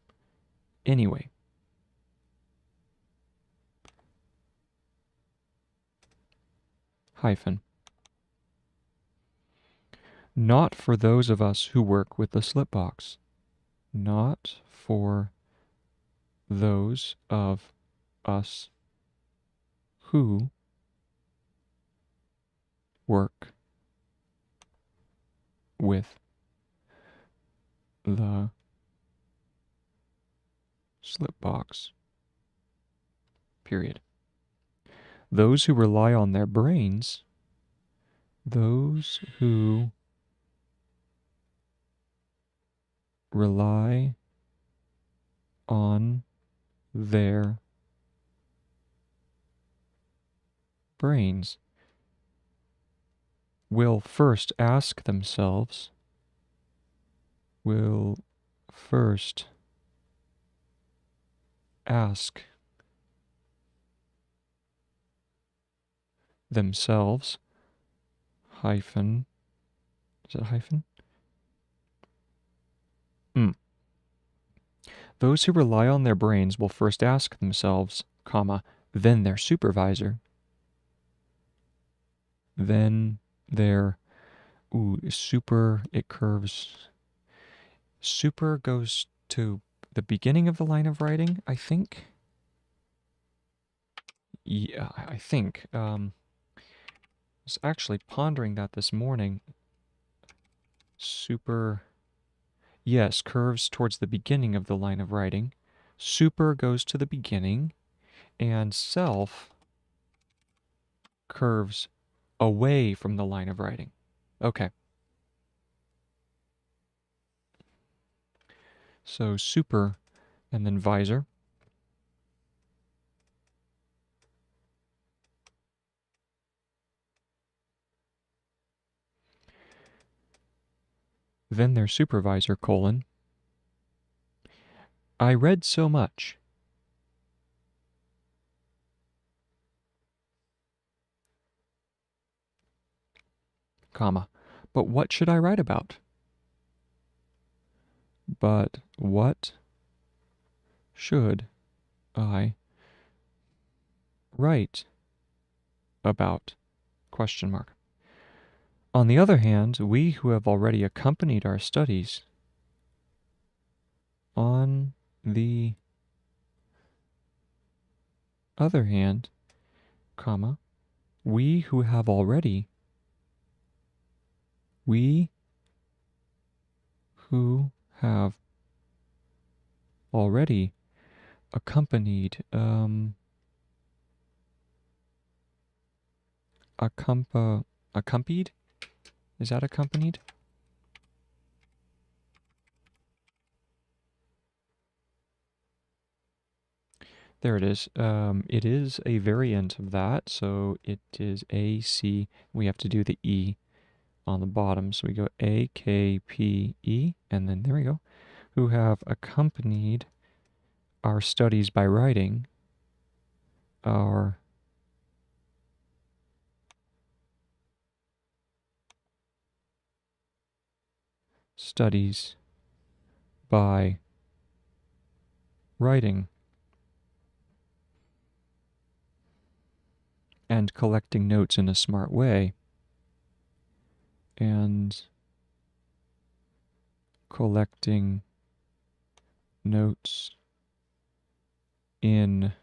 anyway. Hyphen. Not for those of us who work with the slipbox. Not for those of us who work with the slipbox. Period. Those who rely on their brains, those who rely on their brains will first ask themselves, will first ask themselves, hyphen, is it hyphen? Those who rely on their brains will first ask themselves, comma, then their supervisor, then their, super, it curves. Super goes to the beginning of the line of writing, I think. Yeah, I think. I was actually pondering that this morning. Super, yes, curves towards the beginning of the line of writing. Super goes to the beginning, and self curves away from the line of writing. Okay. So super and then visor. Then their supervisor, colon. I read so much. Comma. But what should I write about? But what should I write about? Question mark. On the other hand, we who have already accompanied our studies, on the other hand, comma, we who have already accompanied, accompanied? Is that accompanied? There it is. It is a variant of that, so it is A, C. We have to do the E on the bottom. So we go A, K, P, E, and then there we go. Who have accompanied our studies by writing our studies by writing and collecting notes in a smart way and collecting notes in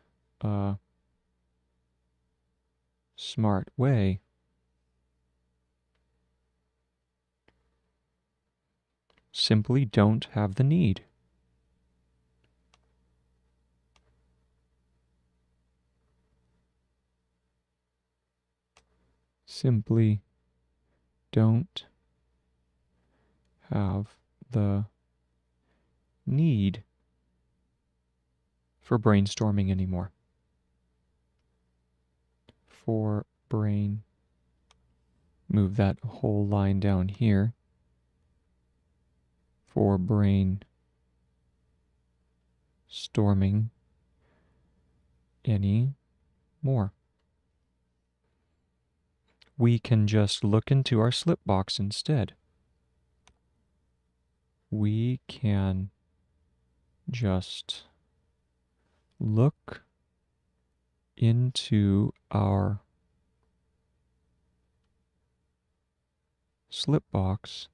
a smart way simply don't have the need. Simply don't have the need for brainstorming anymore. For brain, move that whole line down here. For brain storming any more. We can just look into our slip box instead. We can just look into our slip box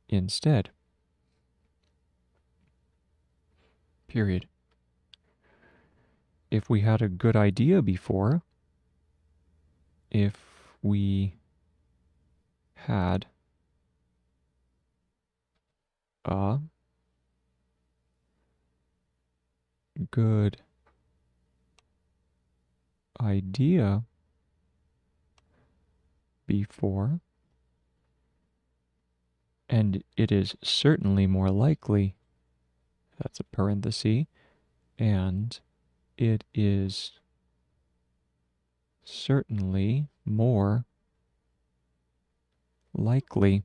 instead. Period. If we had a good idea before, if we had a good idea before, and it is certainly more likely, that's a parenthesis, and it is certainly more likely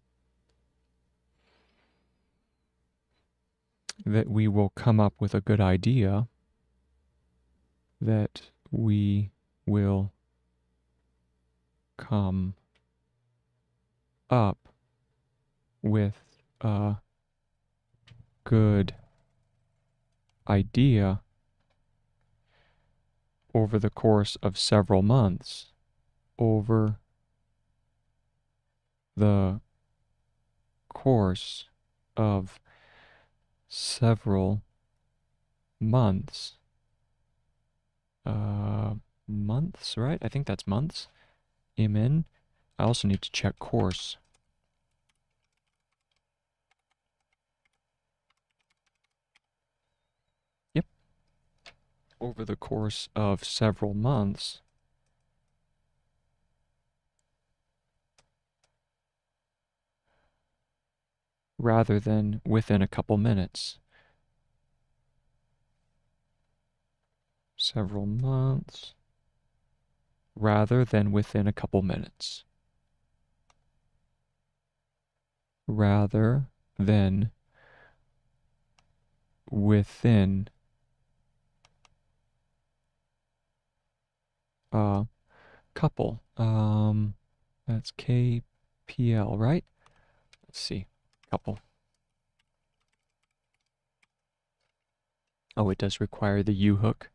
that we will come up with a good idea, that we will come up with a good idea over the course of several months, over the course of several months. Months, right? I think that's months. Amen. I also need to check course. Yep. Over the course of several months. Rather than within a couple minutes. Several months. Rather than within a couple minutes. Rather than within a couple. That's KPL, right? Let's see. Couple. Oh, it does require the U hook.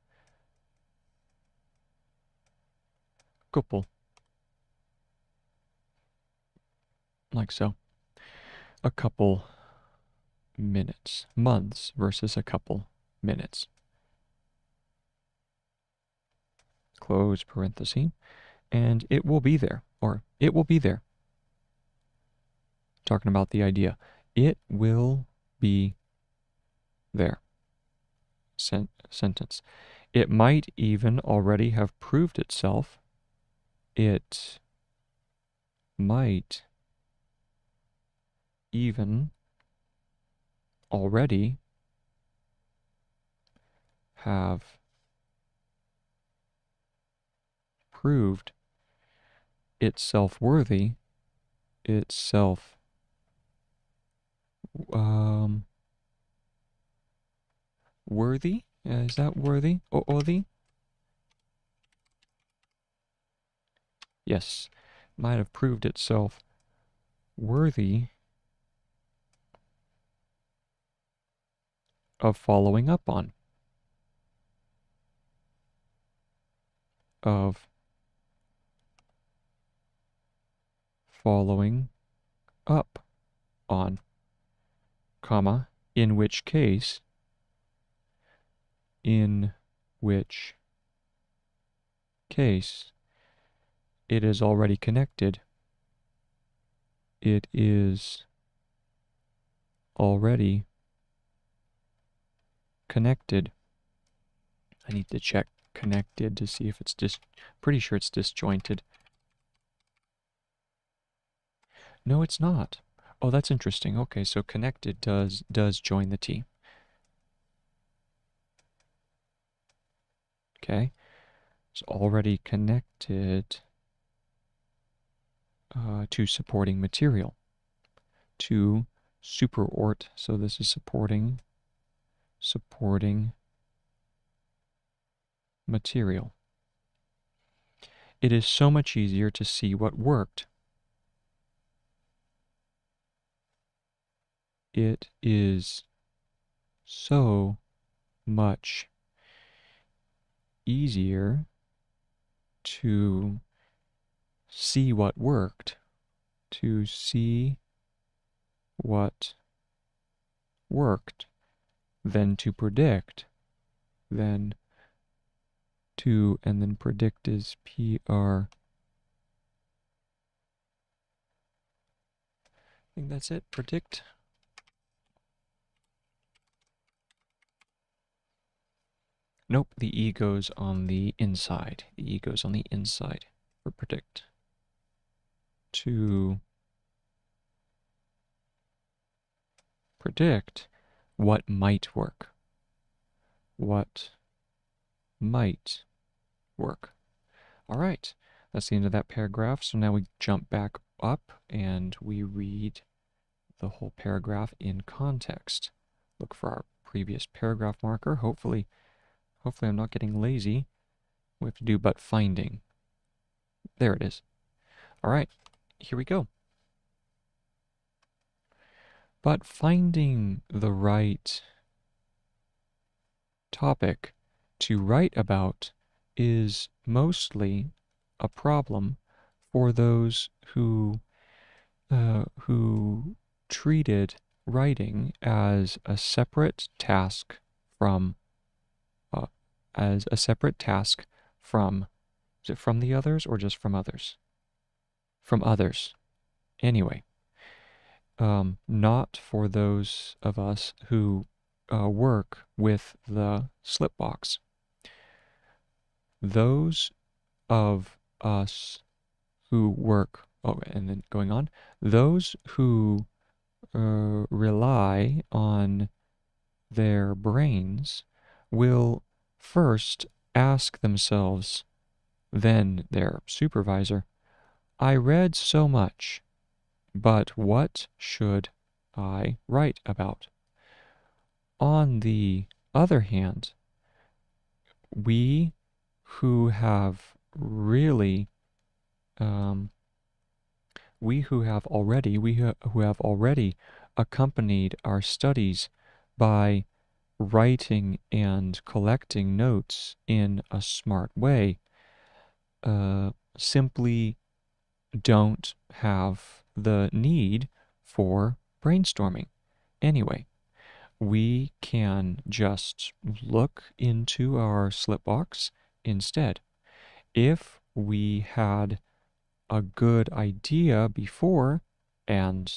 Couple. Like so. A couple minutes. Months versus a couple minutes. Close parenthesis. And it will be there. Or it will be there. Talking about the idea. It will be there. Sentence. It might even already have proved itself. It might even already have proved itself worthy, itself worthy? Is that worthy? Worthy? Yes, might have proved itself worthy of following up on. Of following up on, comma, in which case, it is already connected. It is already connected. I need to check connected to see if it's pretty sure it's disjointed. No, it's not. Oh, that's interesting. Okay, so connected does join the T. Okay, it's already connected to supporting material, to superort. So this is supporting material. It is so much easier to see what worked. It is so much easier to see what worked, than to predict, and then predict is PR. I think that's it, predict. Nope, the E goes on the inside. The E goes on the inside for predict. To predict what might work. What might work. All right, that's the end of that paragraph. So now we jump back up and we read the whole paragraph in context. Look for our previous paragraph marker. Hopefully I'm not getting lazy. We have to do but finding. There it is. All right, here we go. But finding the right topic to write about is mostly a problem for those who treated writing as a separate task from is it from the others or just from others? From others. Anyway, not for those of us who work with the slipbox. Those of us who work, and then going on, those who rely on their brains will first ask themselves, then their supervisor, I read so much, but what should I write about? On the other hand, we who have really we who have already accompanied our studies by writing and collecting notes in a smart way, simply don't have the need for brainstorming. Anyway, we can just look into our slipbox instead. If we had a good idea before, and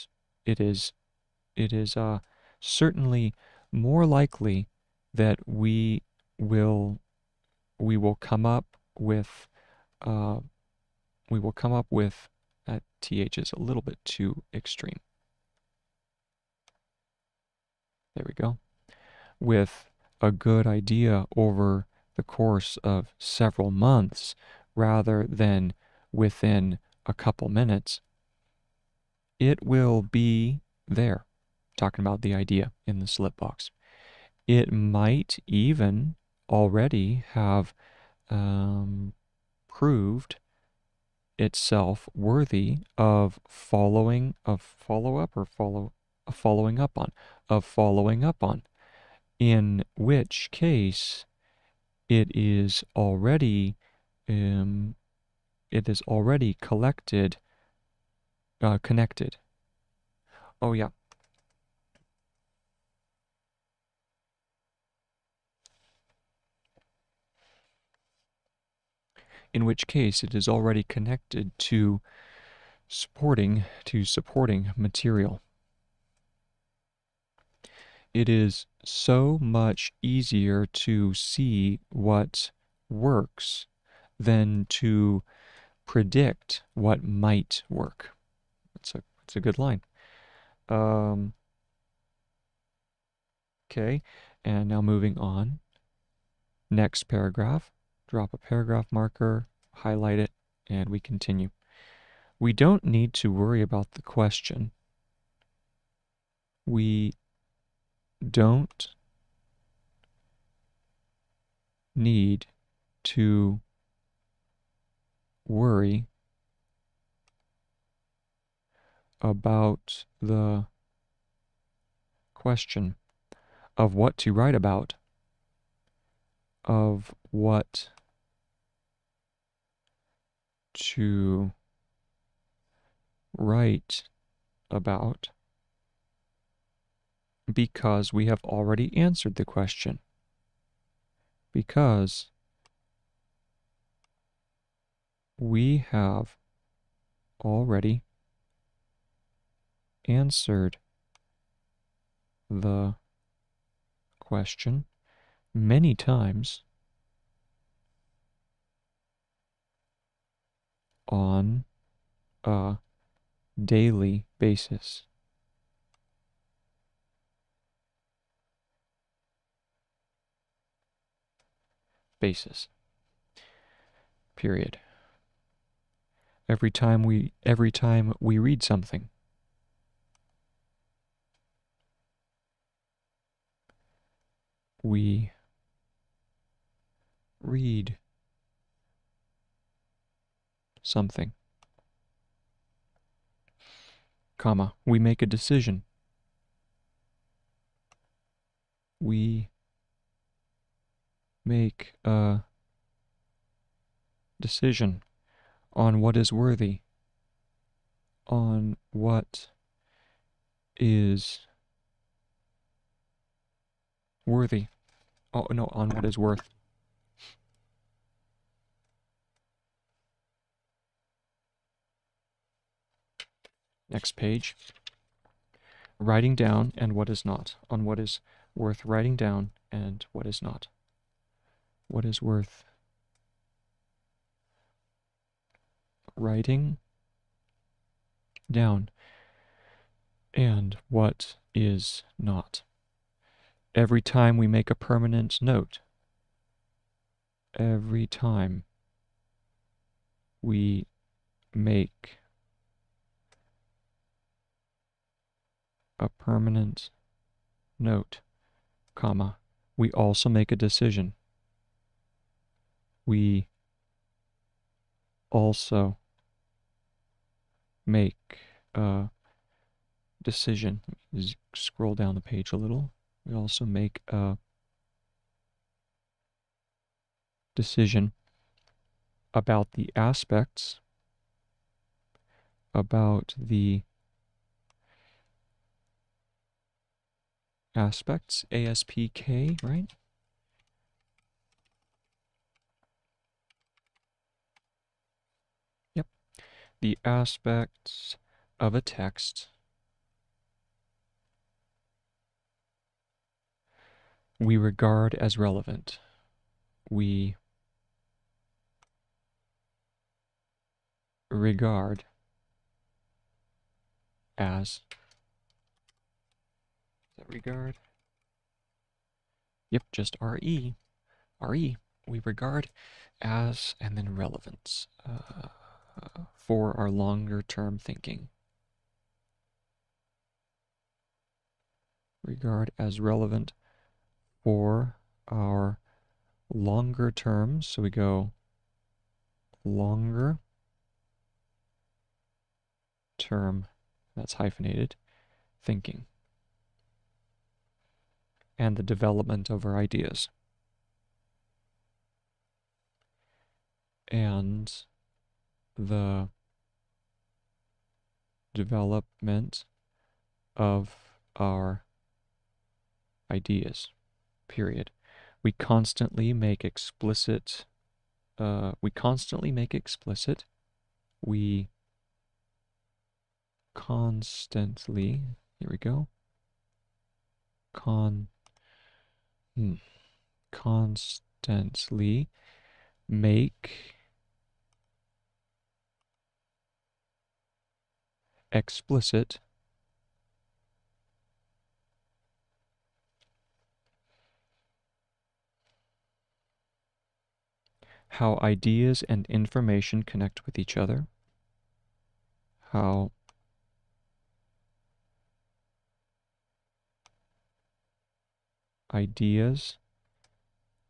it is certainly more likely that we will come up with that TH is a little bit too extreme. There we go. With a good idea over the course of several months rather than within a couple minutes, it will be there, talking about the idea in the slip box. It might even already have proved itself worthy of following up on, in which case it is already connected. Oh yeah. In which case it is already connected to supporting material. It is so much easier to see what works than to predict what might work. It's a good line. Okay, and now moving on. Next paragraph. Drop a paragraph marker, highlight it, and we continue. We don't need to worry about the question. We don't need to worry about the question of what to write about, of what to write about, because we have already answered the question. Because we have already answered the question many times on a daily basis. Period. Every time we read something, we read something, comma, we make a decision. We make a decision on what is worthy, on what is worthy. Oh, no, on what is worth. Next page. Writing down and what is not. On what is worth writing down and what is not. What is worth writing down and what is not. Every time we make a permanent note, every time we make a permanent note, comma, we also make a decision. We also make a decision. Scroll down the page a little. We also make a decision about the aspects, ASPK, right? Yep. The aspects of a text we regard as relevant. We regard as, regard? Yep, just RE. RE, we regard as, and then relevance for our longer term thinking. Regard as relevant for our longer terms. So we go longer term, that's hyphenated, thinking, and the development of our ideas. And the development of our ideas, period. We constantly make explicit, we constantly, here we go, constantly make explicit how ideas and information connect with each other, how ideas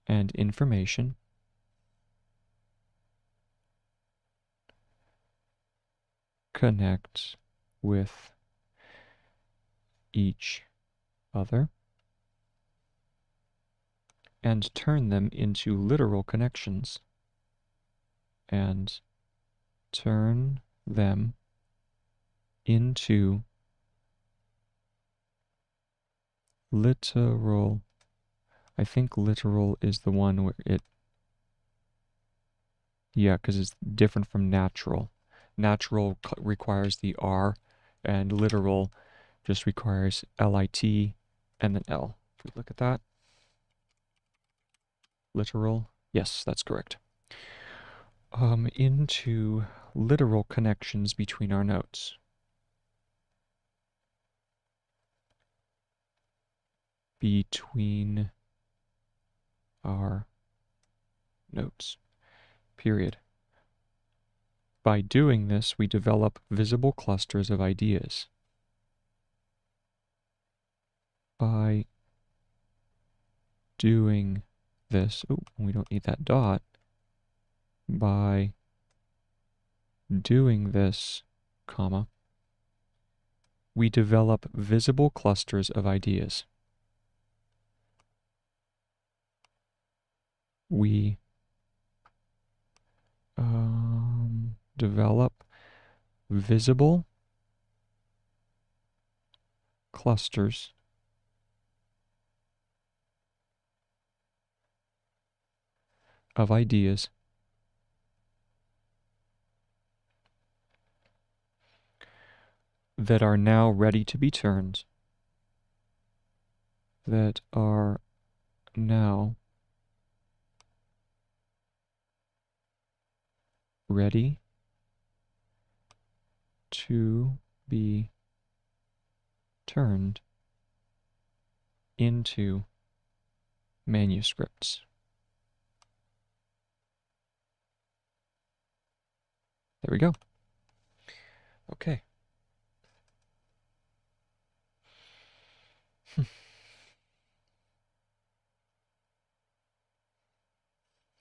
and information connect with each other, and turn them into literal connections, and turn them into literal. I think literal is the one where it, yeah, because it's different from natural. Natural requires the R, and literal just requires LIT and then L. If we look at that, literal, yes, that's correct. Into literal connections between our notes. Between our notes, period. By doing this, we develop visible clusters of ideas. By doing this, oh, we don't need that dot. By doing this, comma, we develop visible clusters of ideas. We develop visible clusters of ideas that are now ready to be turned, that are now ready to be turned into manuscripts. There we go. Okay.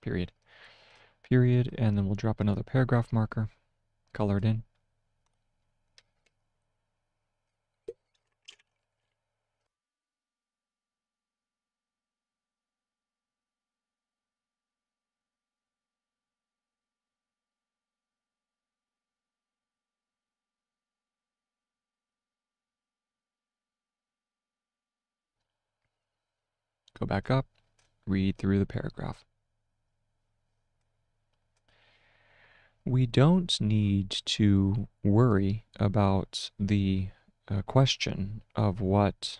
Period. Period, and then we'll drop another paragraph marker, color it in. Go back up, read through the paragraph. We don't need to worry about the question of what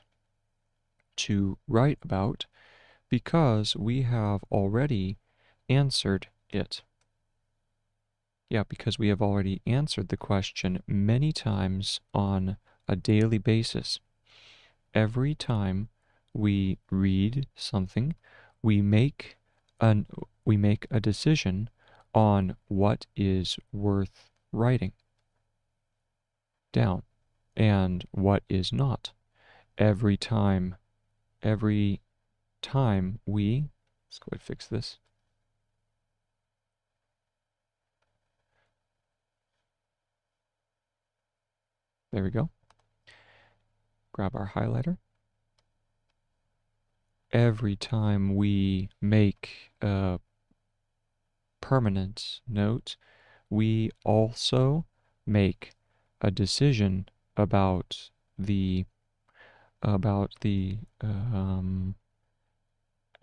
to write about because we have already answered it. Yeah, because we have already answered the question many times on a daily basis. Every time we read something, we make a decision on what is worth writing down and what is not. Every time we, let's go ahead and fix this. There we go. Grab our highlighter. Every time we make a permanent note, we also make a decision about the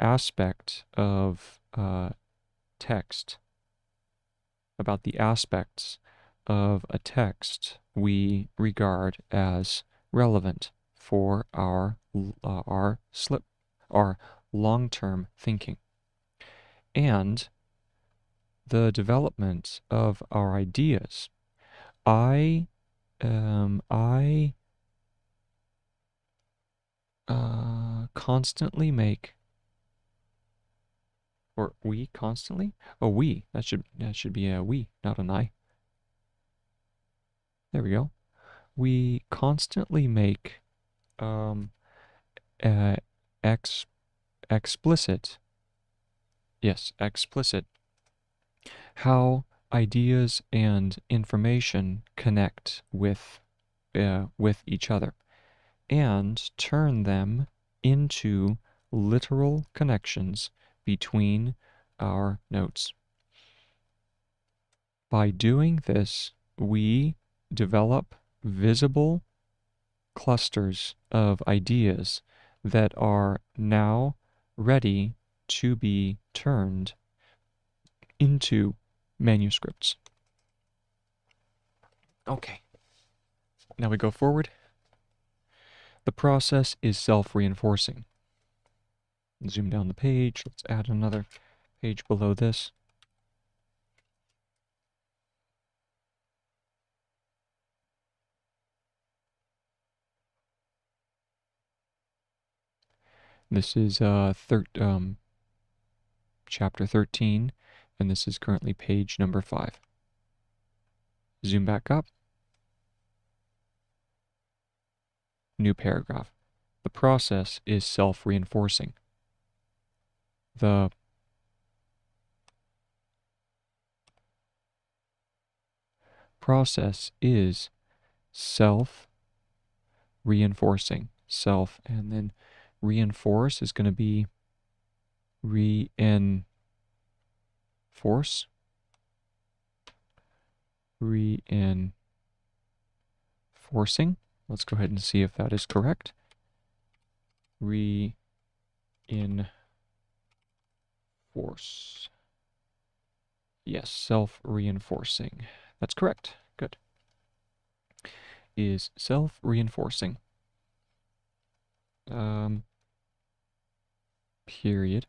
aspect of text, about the aspects of a text we regard as relevant for our long-term thinking and the development of our ideas. I constantly make, or we constantly? Oh, we. That should be a we, not an I. There we go. We constantly make explicit. Yes, explicit. How ideas and information connect with each other, and turn them into literal connections between our notes. By doing this, we develop visible clusters of ideas that are now ready to be turned into manuscripts. Okay. Now we go forward. The process is self-reinforcing. Zoom down the page. Let's add another page below this. This is chapter 13, and this is currently page number 5. Zoom back up. New paragraph. The process is self-reinforcing. The process is self-reinforcing. Self, and then reinforce is going to be reinforce. Reinforcing. Let's go ahead and see if that is correct. Reinforce. Yes, self-reinforcing. That's correct. Good. Is self-reinforcing. Period.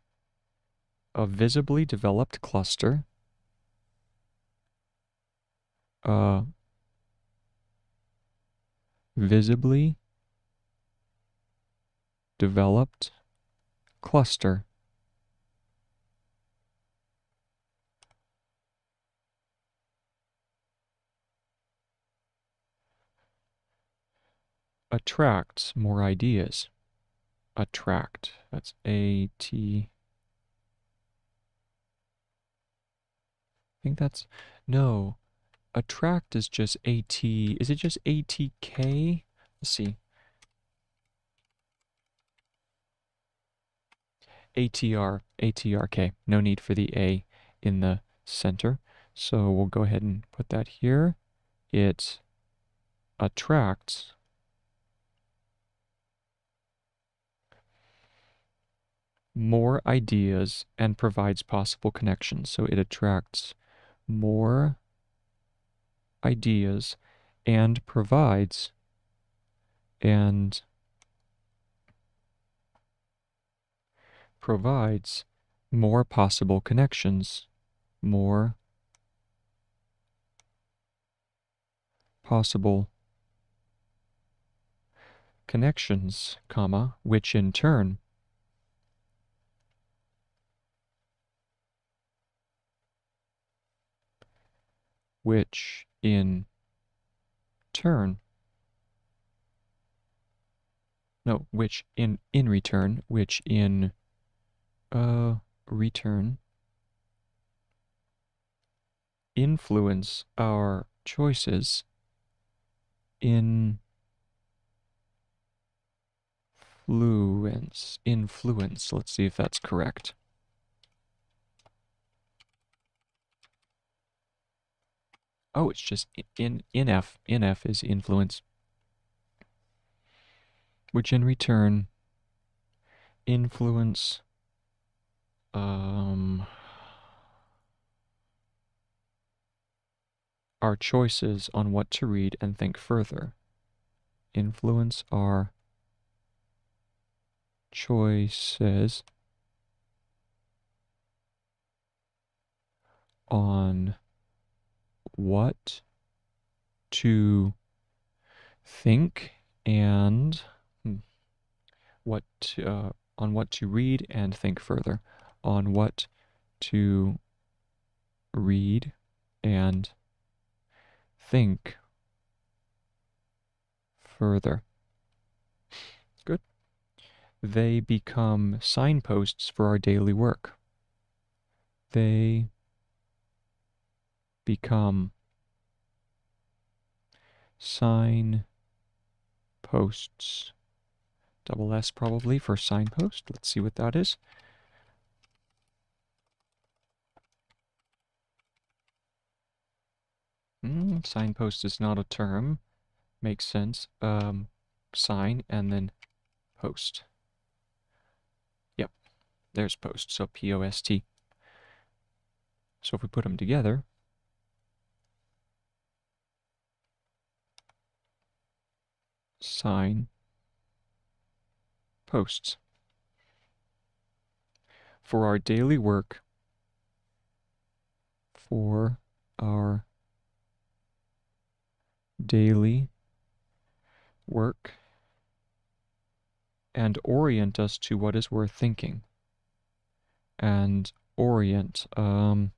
A visibly developed cluster. Visibly developed cluster attracts more ideas. Attract. That's A-T. I think that's, no. Attract is just A-T. Is it just A-T-K? Let's see. A-T-R. A-T-R-K. No need for the A in the center. So we'll go ahead and put that here. It attracts more ideas and provides possible connections. So it attracts more ideas and provides more possible connections. More possible connections, comma, which in turn which in turn no, which in return, which in return influence our choices influence. Let's see if that's correct. Oh, it's just inf. Inf is influence, which in return influence our choices on what to read and think further. Influence our choices on what to think and on what to read and think further. On what to read and think further. Good. They become signposts for our daily work. They become signposts. Double S probably for signpost. Let's see what that is. Signpost is not a term. Makes sense. Sign and then post. Yep, there's post, so P-O-S-T. So if we put them together, sign posts. For our daily work, for our daily work, and orient us to what is worth thinking. And orient, I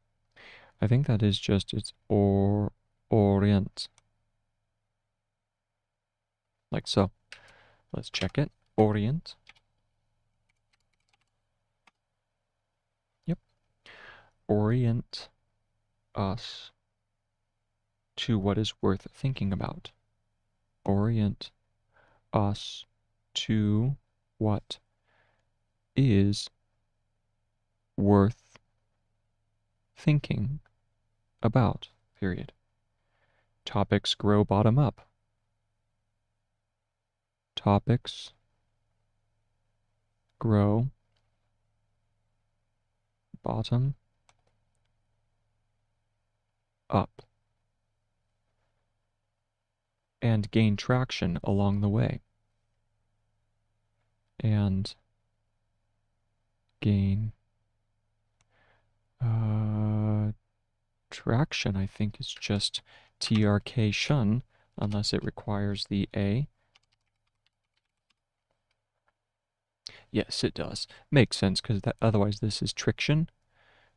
think that is just, it's orient. Like so. Let's check it. Orient. Yep. Orient us to what is worth thinking about. Orient us to what is worth thinking about, period. Topics grow bottom up. Topics grow bottom up and gain traction along the way. And gain traction, I think, is just TRK-shun, unless it requires the A. Yes, it does. Makes sense, because otherwise this is triction.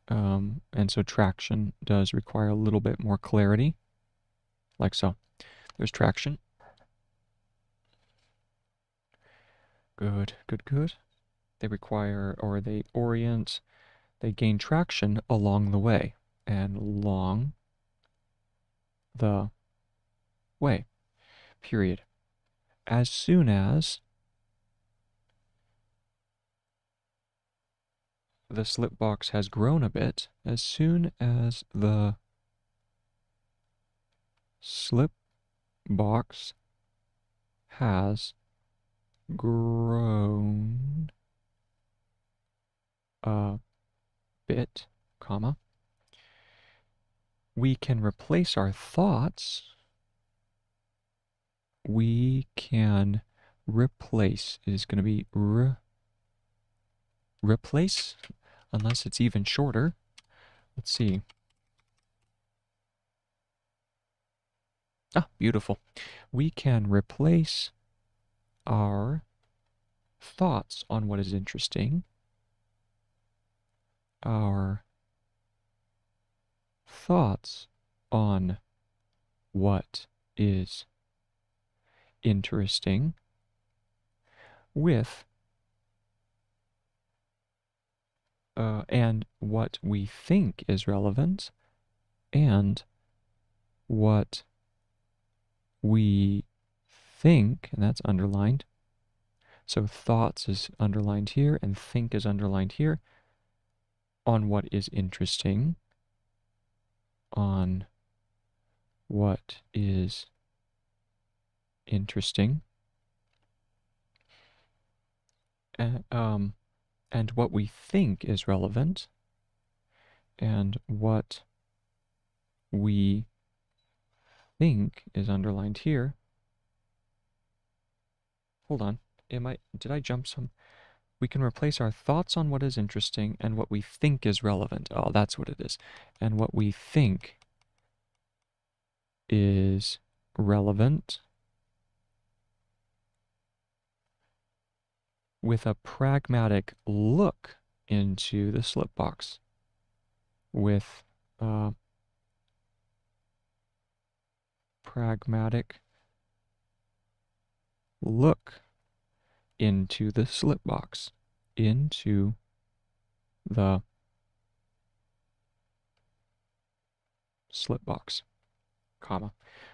And so traction does require a little bit more clarity. Like so. There's traction. Good, good, good. They require, or they orient, they gain traction along the way. And along the way. Period. As soon as the slip box has grown a bit, as soon as the slip box has grown a bit, comma, we can replace our thoughts. We can replace, it is going to be replace, unless it's even shorter. Let's see. Ah, beautiful. We can replace our thoughts on what is interesting, our thoughts on what is interesting with and what we think is relevant and what we think, and that's underlined. So thoughts is underlined here and think is underlined here, on what is interesting, on what is interesting, and what we think is relevant, and what we think is underlined here. Hold on, did I jump some? We can replace our thoughts on what is interesting and what we think is relevant. Oh, that's what it is. And what we think is relevant with a pragmatic look into the slip box. With pragmatic look into the slip box, into the slip box, comma,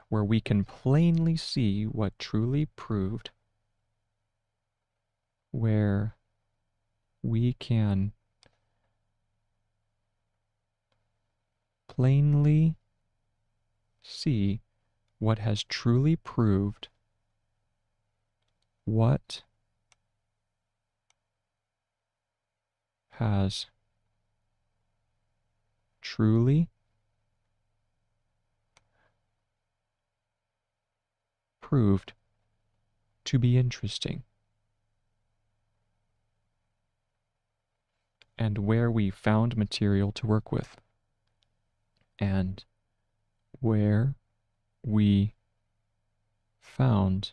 where we can plainly see what truly proved, where we can plainly see what has truly proved, what has truly proved to be interesting, and where we found material to work with, and where we found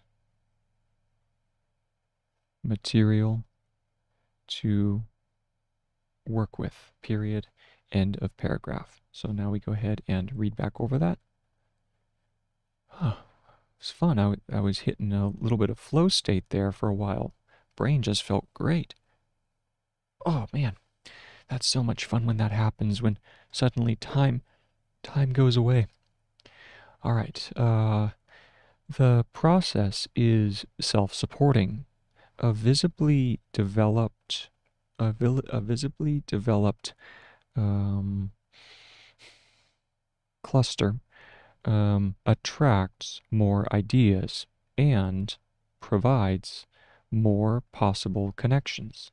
material to work with, period, end of paragraph. So now we go ahead and read back over that. It's fun. I was hitting a little bit of flow state there for a while. Brain just felt great. Oh man, that's so much fun when that happens, when suddenly time goes away. All right, the process is self-supporting. A visibly developed cluster attracts more ideas and provides more possible connections,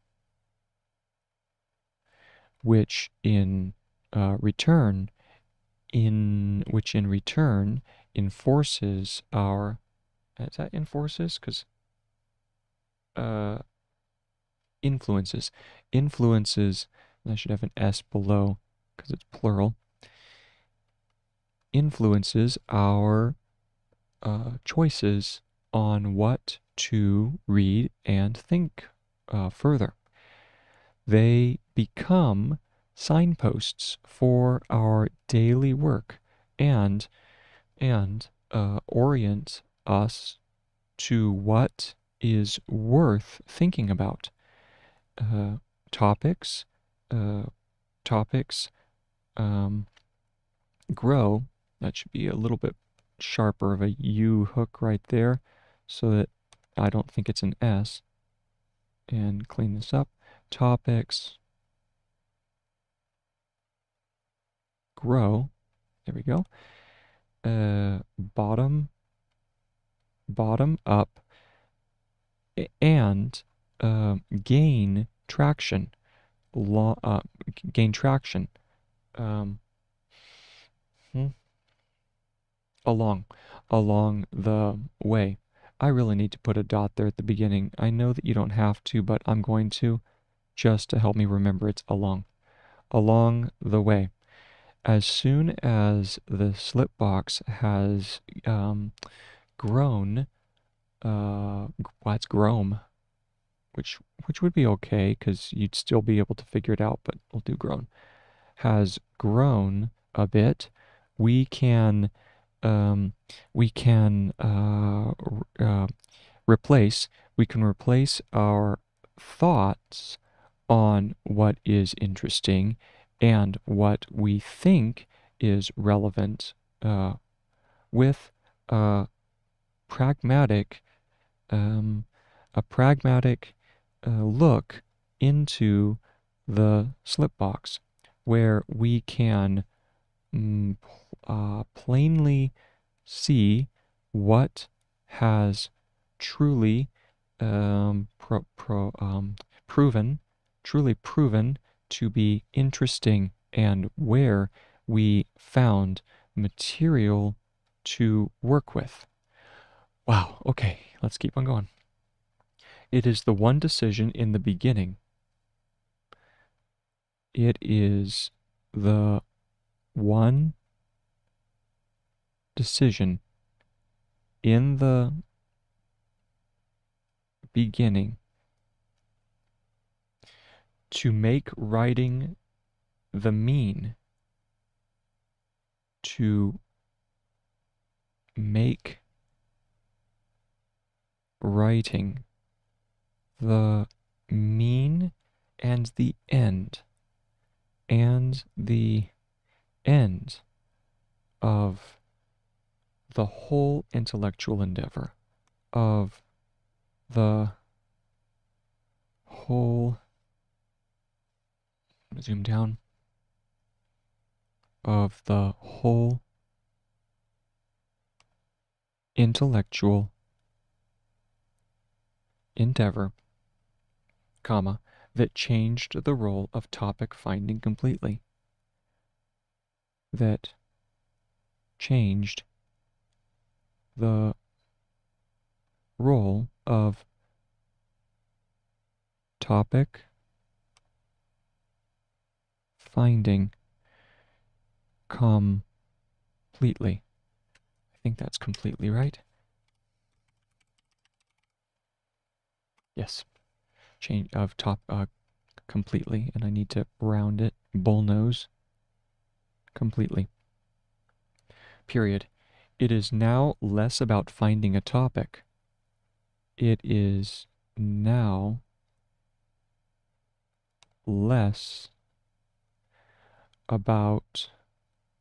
which in return enforces our, is that enforces? Because influences, I should have an S below because it's plural, influences our choices on what to read and think further. They become signposts for our daily work and orient us to what is worth thinking about. Topics grow. That should be a little bit sharper of a U hook right there so that I don't think it's an S. And clean this up. Topics grow. There we go. Bottom up and gain traction. Gain traction. Along the way. I really need to put a dot there at the beginning. I know that you don't have to, but I'm going to, just to help me remember it's along the way. As soon as the slip box has grown well, it's grown, which would be okay because you'd still be able to figure it out, but we'll do grown. Has grown a bit. We can um, we can replace our thoughts on what is interesting and what we think is relevant with a pragmatic um, look into the slip box where we can plainly see what has truly proven, to be interesting and where we found material to work with. Wow, okay, let's keep on going. It is the one decision in the beginning. It is the one decision in the beginning to make writing the mean, to make writing the mean and the end of the whole intellectual endeavor, of the whole, zoom down, of the whole intellectual endeavor, comma, that changed the role of topic finding completely, that changed the role of topic finding completely. I think that's completely right. Yes. Change of top completely, and I need to round it. Bullnose. Completely. Period. It is now less about finding a topic. It is now less about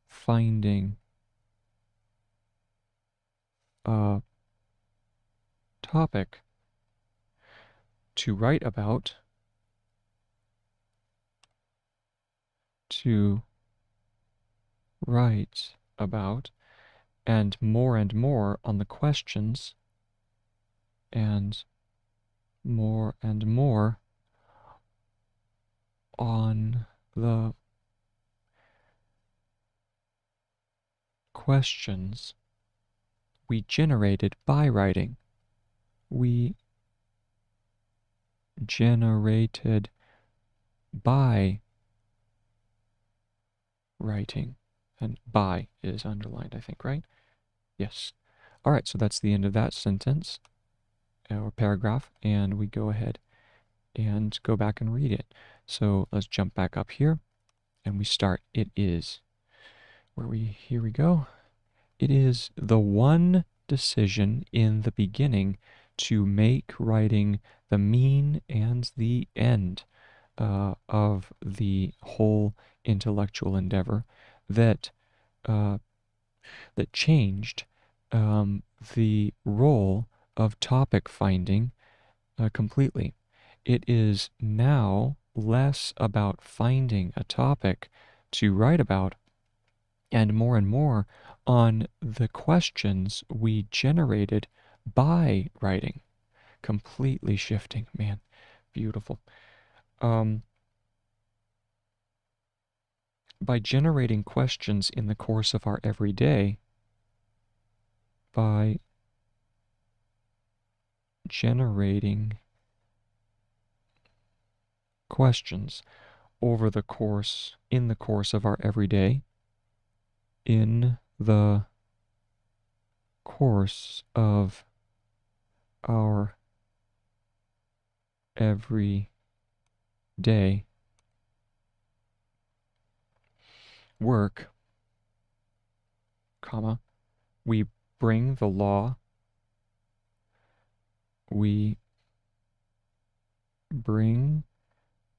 finding a topic to write about, and more on the questions, and more on the questions we generated by writing. We generated by writing. And by is underlined, I think, right? Yes. All right, so that's the end of that sentence or paragraph, and we go ahead and go back and read it. So let's jump back up here, and we start. It is, here we go. It is the one decision in the beginning to make writing the mean and the end of the whole intellectual endeavor that changed the role of topic finding completely. It is now less about finding a topic to write about and more on the questions we generated by writing. Completely shifting, man. Beautiful. By generating questions in the course of our everyday, by generating questions in the course of our everyday, in the course of our everyday work, comma, we bring the law we bring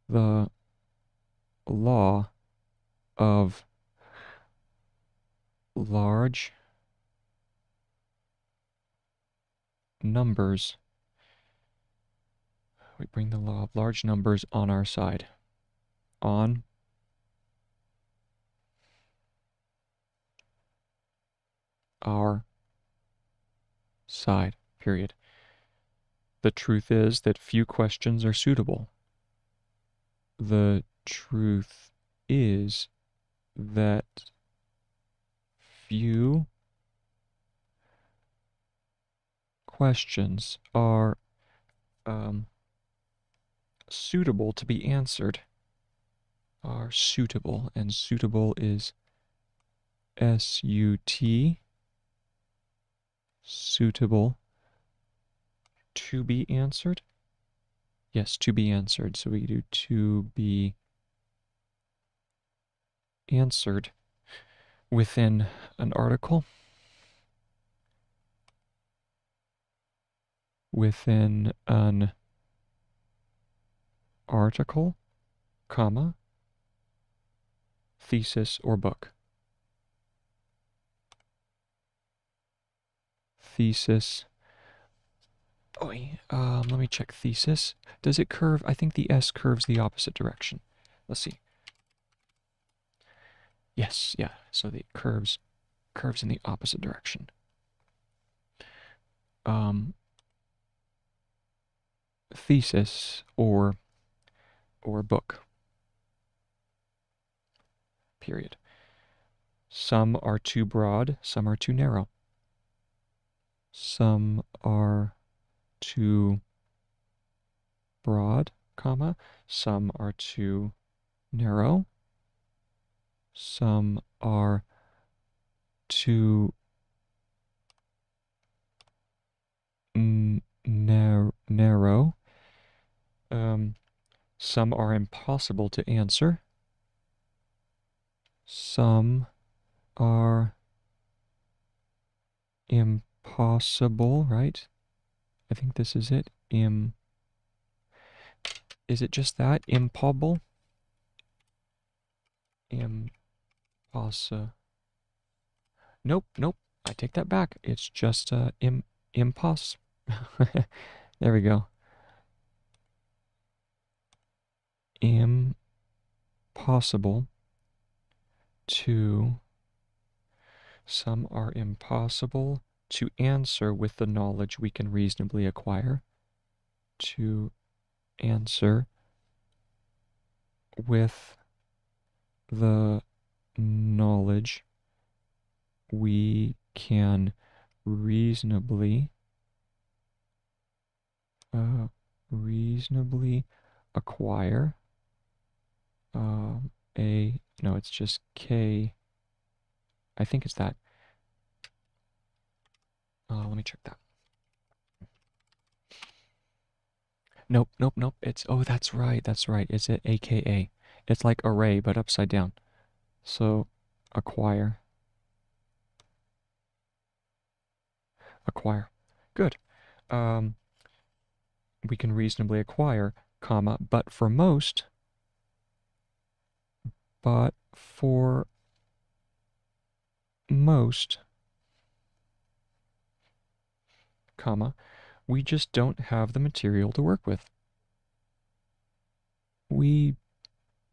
the law of large numbers. We bring the law of large numbers on our side. On our side, period. The truth is that few questions are suitable. The truth is that few questions are suitable to be answered. Are suitable, and suitable is S-U-T, suitable, to be answered. Yes, to be answered. So we do to be answered within an article, within an article, comma, thesis or book. Thesis. Oh, let me check thesis. Does it curve? I think the S curves the opposite direction. Let's see. Yes, yeah. So the curves in the opposite direction. Thesis or book. Period. Some are too broad, some are too narrow. Some are too broad, comma, some are too narrow. Some are too narrow. Some are impossible to answer. Some are impossible, right? I think this is it. Is it just that? Impossible? Impossible. Nope, nope. I take that back. It's just impos. There we go. Impossible to. Some are impossible to answer with the knowledge we can reasonably acquire. To answer with the knowledge we can reasonably acquire. No, it's just K. I think it's that. Let me check that. Nope, nope, nope. It's, oh, that's right, that's right. It's an AKA. It's like array, but upside down. So, acquire. Acquire. Good. We can reasonably acquire, comma, but for most, comma, we just don't have the material to work with. We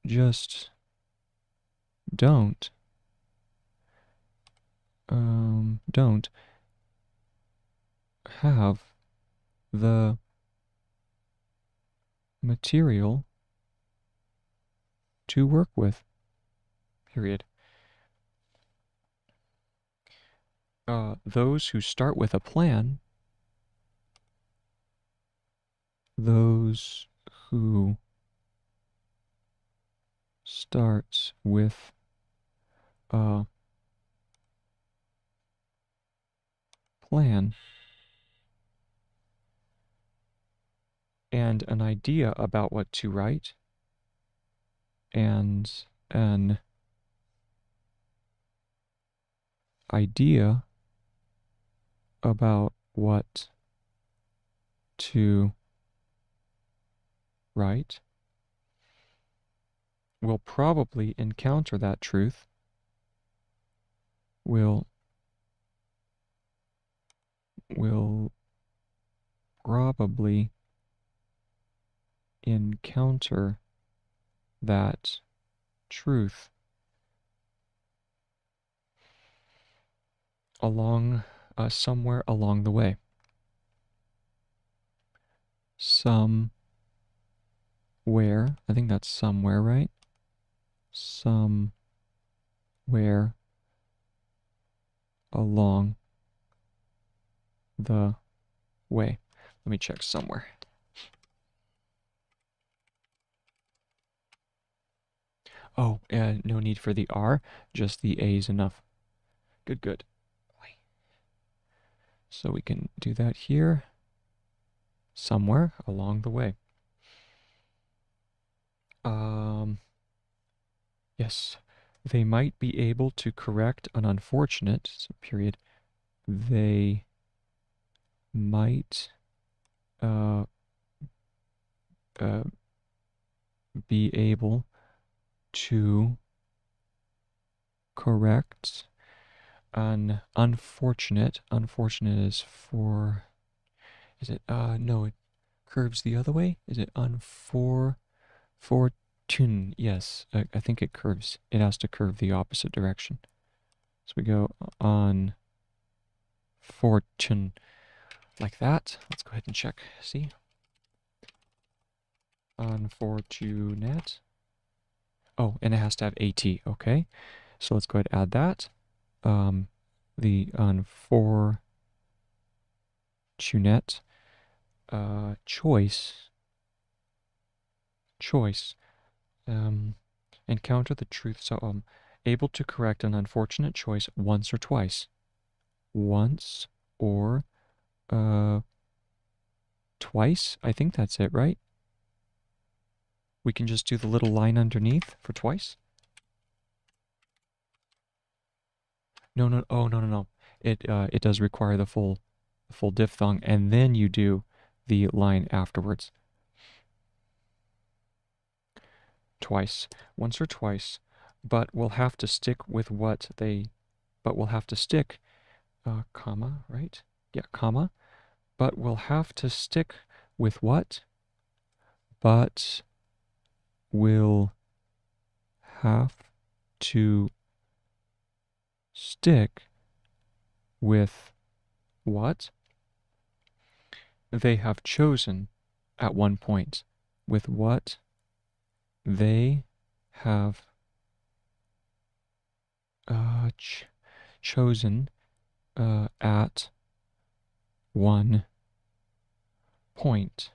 just don't have the material to work with, period. Those who start with a plan, those who starts with a plan and an idea about what to write, and an idea about what to write will probably encounter that truth, will probably encounter that truth along somewhere along the way. Somewhere, I think that's somewhere, right? Somewhere along the way. Let me check somewhere. Oh, no need for the R, just the A is enough. Good, good. So we can do that here, somewhere along the way. Yes, they might be able to correct an unfortunate, so period, they might be able to correct an unfortunate is for, is it, no, it curves the other way? Is it fortune? Yes, I think it curves. It has to curve the opposite direction. So we go on fortune like that. Let's go ahead and check. See? Unfortunate. Oh, and it has to have AT. Okay. So let's go ahead and add that. The unfortunate choice. Encounter the truth. So, able to correct an unfortunate choice once or twice. Once or twice. I think that's it, right? We can just do the little line underneath for twice. No, no, oh, no, no, no. It does require the full diphthong, and then you do the line afterwards. Twice, once or twice, but we'll have to stick with what they, but we'll have to stick, comma, right? Yeah, comma, but we'll have to stick with what? But we'll have to stick with what they have chosen at one point, with what they have chosen at one point,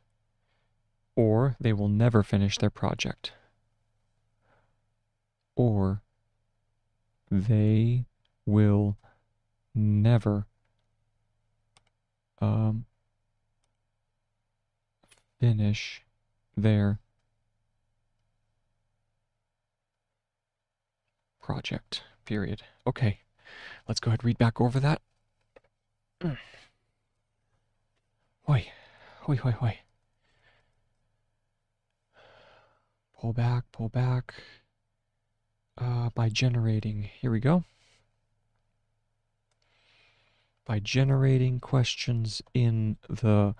or they will never finish their project, or they will never finish their project, period. Okay, let's go ahead and read back over that. Hoi, hoi, hoi, hoi. Pull back, pull back. By generating, here we go. By generating questions in the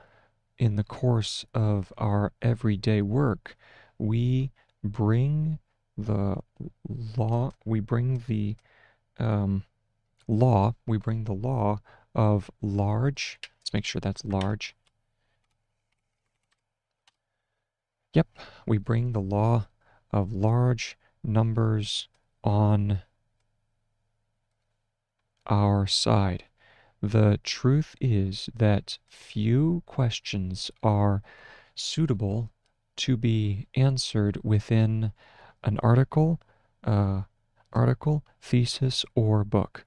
course of our everyday work, we bring the law, we bring the law of large, let's make sure that's large. Yep, we bring the law of large numbers on our side. The truth is that few questions are suitable to be answered within an article, thesis, or book.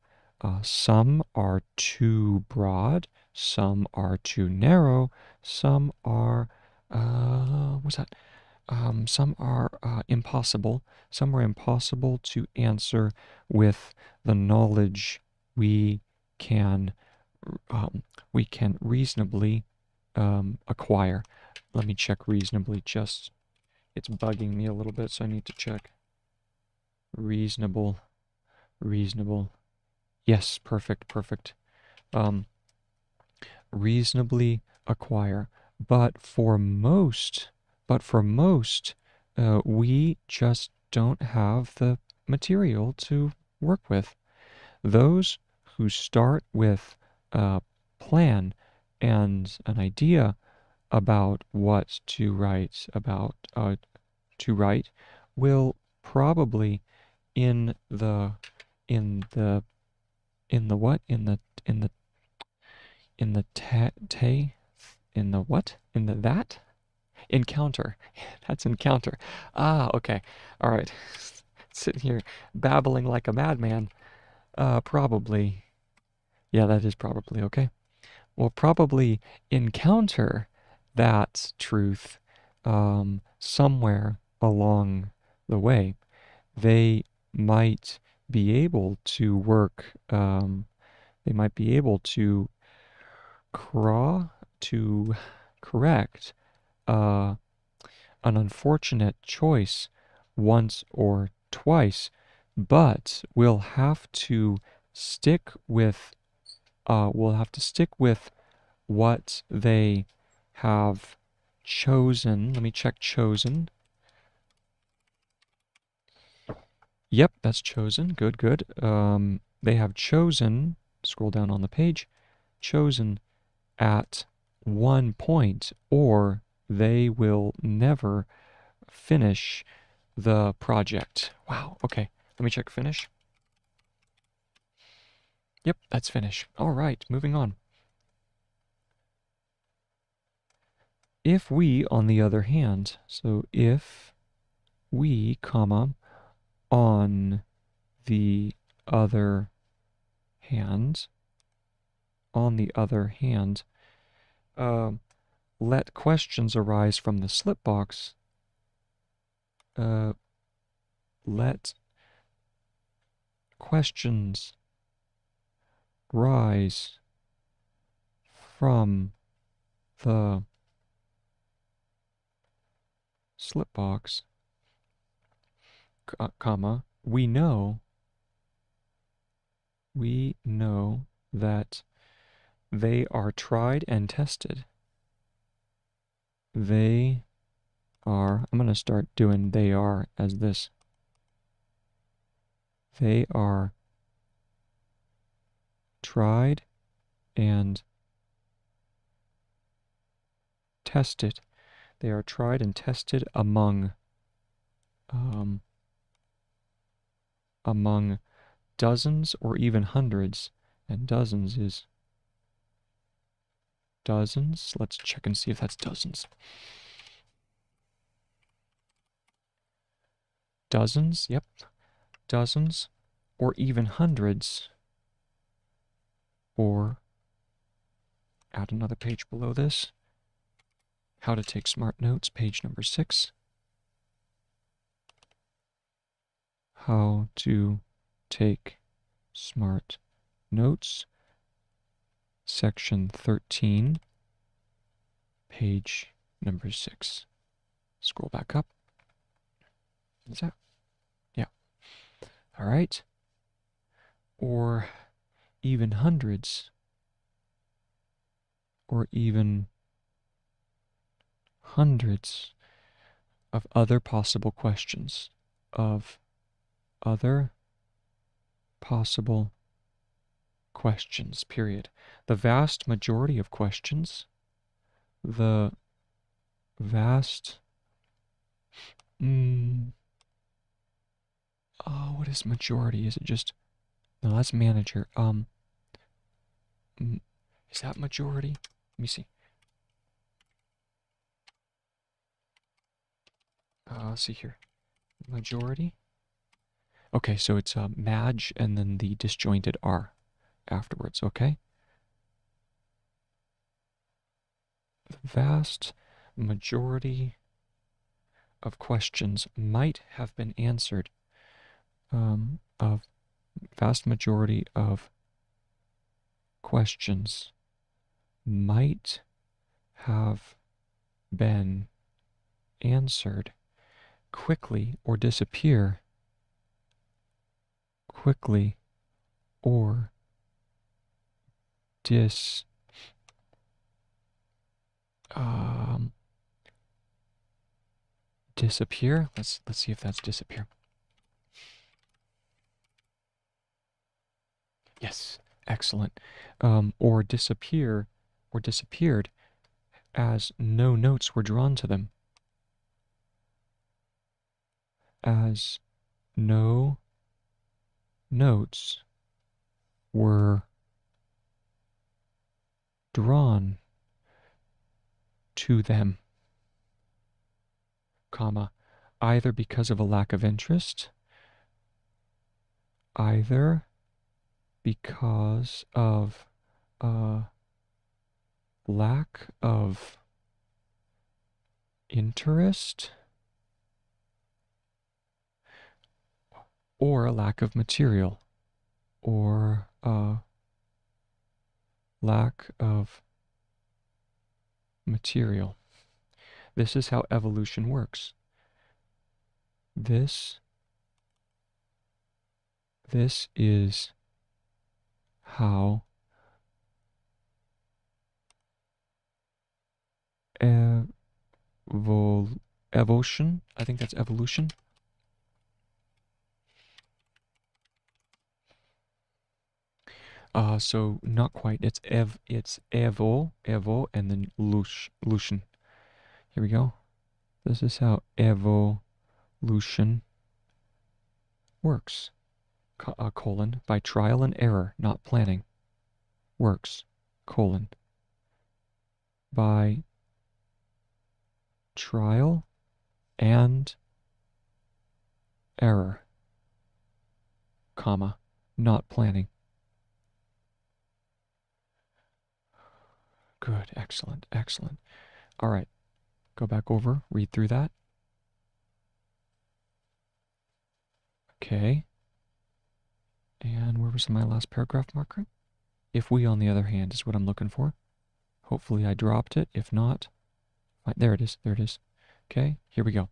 Some are too broad, some are too narrow, some are what's that? Some are impossible. Some are impossible to answer with the knowledge we can we can reasonably acquire. Let me check reasonably. Just it's bugging me a little bit, so I need to check. Reasonable, reasonable. Yes, perfect, perfect. Reasonably acquire. But for most, we just don't have the material to work with. Those who start with a plan and an idea about what to write will probably in the in the in the what in the in the what in the that encounter. That's encounter. Ah, okay. All right. Sitting here babbling like a madman. Probably. Yeah, that is probably okay. We'll probably encounter that truth somewhere along the way. They might be able to work, they might be able to to correct uh, an unfortunate choice once or twice, but we'll have to stick with what they have chosen. Let me check chosen. Yep, that's chosen. Good, good. They have chosen, scroll down on the page, chosen at one point, or they will never finish the project. Wow, okay. Let me check finish. Yep, that's finish. All right, moving on. If we, on the other hand, so if we, comma, on the other hand, let questions arise from the slip box, let questions rise from the slip box, comma, we know that they are tried and tested. They are, I'm going to start doing they are as this. They are tried and tested. They are tried and tested among dozens or even hundreds. And dozens is dozens. Let's check and see if that's dozens. Dozens, yep. Dozens or even hundreds. Or add another page below this. How to take smart notes, page number 6. How to take smart notes, section 13, page number 6. Scroll back up. Is that? Yeah. All right. Or even hundreds, or even hundreds of other possible questions, of other possible questions, period. The vast majority of questions, the vast, what is majority? Is it just, no, that's manager. Is that majority? Let me see. Let's see here. Majority. Okay, so it's Madge and then the disjointed R afterwards, okay? The vast majority of questions might have been answered. Of vast majority of questions might have been answered quickly or disappear quickly or disappear. Let's see if that's disappear. Yes, excellent. Or disappear or disappeared as no notes were drawn to them. As no notes were drawn to them, comma, either because of a lack of interest, either because of a lack of interest, or a lack of material, or a lack of material. This is how evolution works. This is how evolution, I think that's evolution. So not quite. It's evo, and then lution. Here we go. This is how evolution works. Colon, by trial and error, not planning. Works, colon. By trial and error, comma, not planning. Good, excellent, excellent. All right, go back over, read through that. Okay. And where was my last paragraph marker? If we, on the other hand, is what I'm looking for. Hopefully I dropped it. If not, there it is. There it is. Okay, here we go.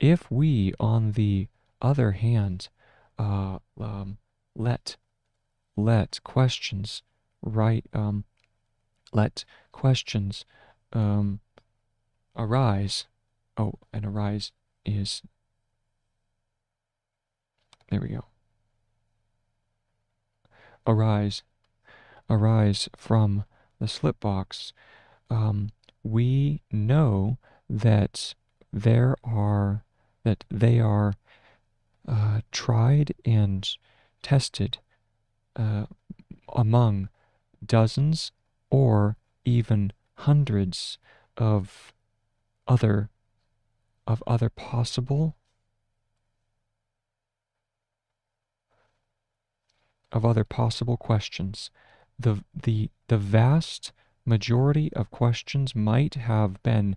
If we, on the other hand, let questions let questions arise. Oh, and arise is, there we go. Arise from the slip box. We know that they are tried and tested among dozens or even hundreds of other possible questions. The vast majority of questions might have been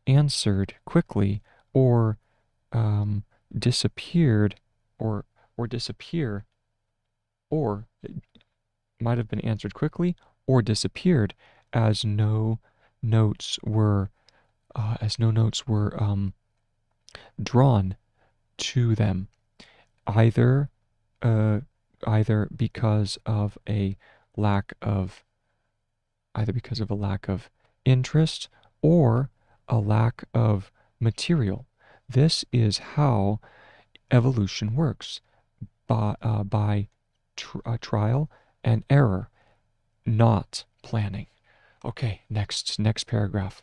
answered quickly or disappeared or disappear, or might have been answered quickly or disappeared as no notes were drawn to them, either because of a lack of interest or a lack of material. This is how evolution works, by trial and error, not planning. Okay, next paragraph.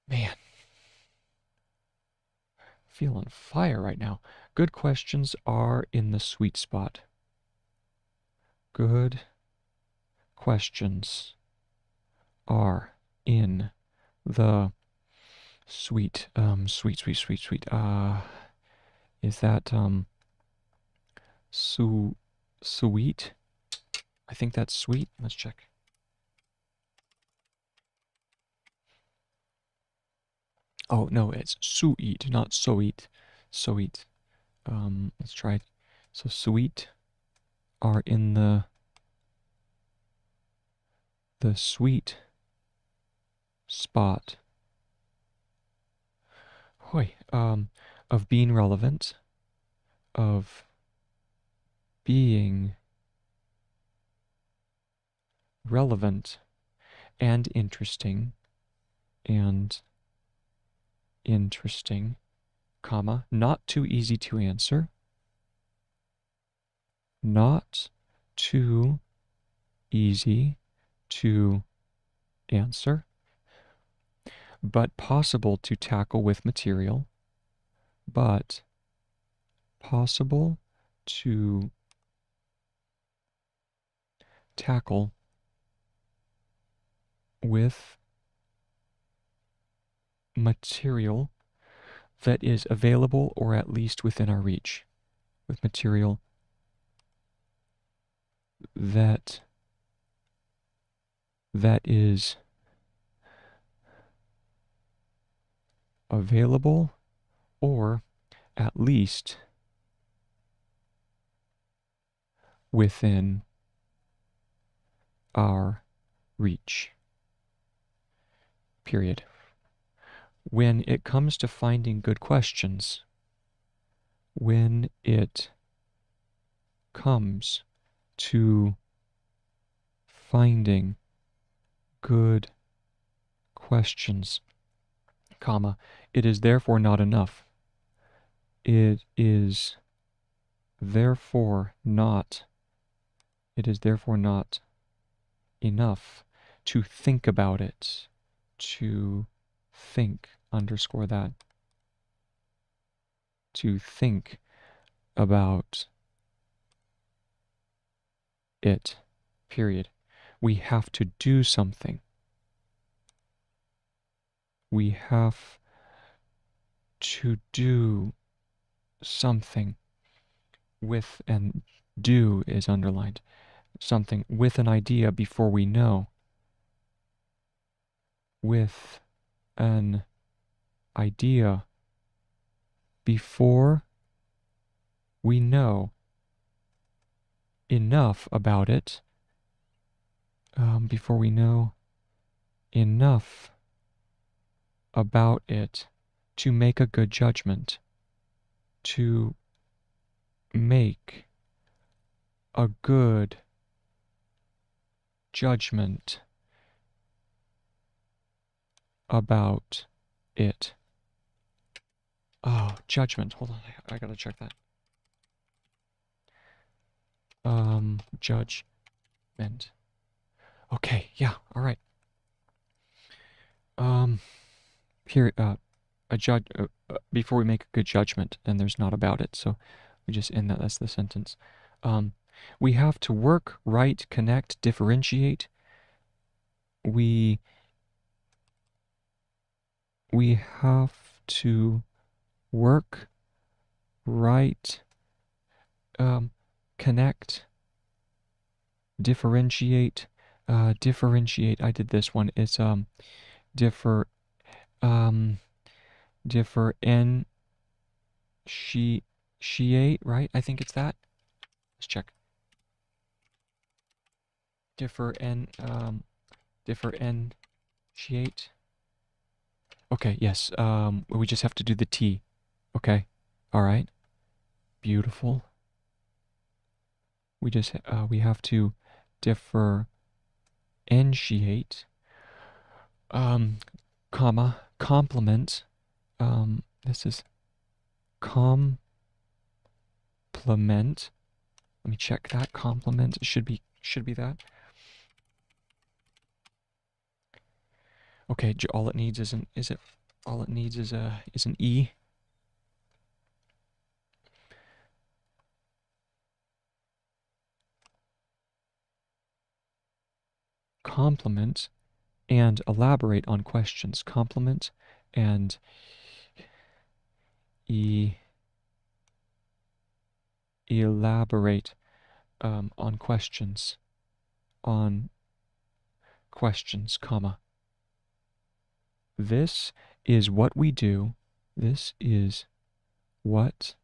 Man, feeling fire right now. Good questions are in the sweet spot. Good questions are in the sweet. Is that sweet? I think that's sweet. Let's check. Oh, no, it's sweet, not sweet. Sweet. Let's try it. So sweet are in the sweet spot. Hoy, of being relevant, of being relevant and and interesting, comma, not too easy to answer, not too easy to answer, but possible to tackle with material, but possible to tackle with material that is available or at least within our reach. With material that is available or at least within our reach. Period. When it comes to finding good questions, when it comes to finding good questions, comma, it is therefore not enough. It is therefore not enough to think about it, to think, underscore that, to think about it, period. We have to do something. We have to do something with, and do is underlined, something with an idea before we know. With an idea before we know enough about it, before we know enough about it to make a good judgment, to make a good judgment about it. Oh, judgment. Hold on, I gotta check that. Judgment. Okay, yeah, all right. Here, a judge before we make a good judgment, and there's not about it, so we just end that. That's the sentence. We have to work, write, connect, differentiate. We have to work, write, connect, differentiate. Differentiate. I did this one. It's differentiate, right? I think it's that. Let's check. Differentiate. Okay, yes. We just have to do the T. Okay. All right. Beautiful. We just we have to differentiate. Comma, complement. This is complement. Let me check that. Complement should be that. Okay, all it needs is an E. Complement and elaborate on questions. Complement and elaborate on questions. On questions, comma. This is what we do. This is what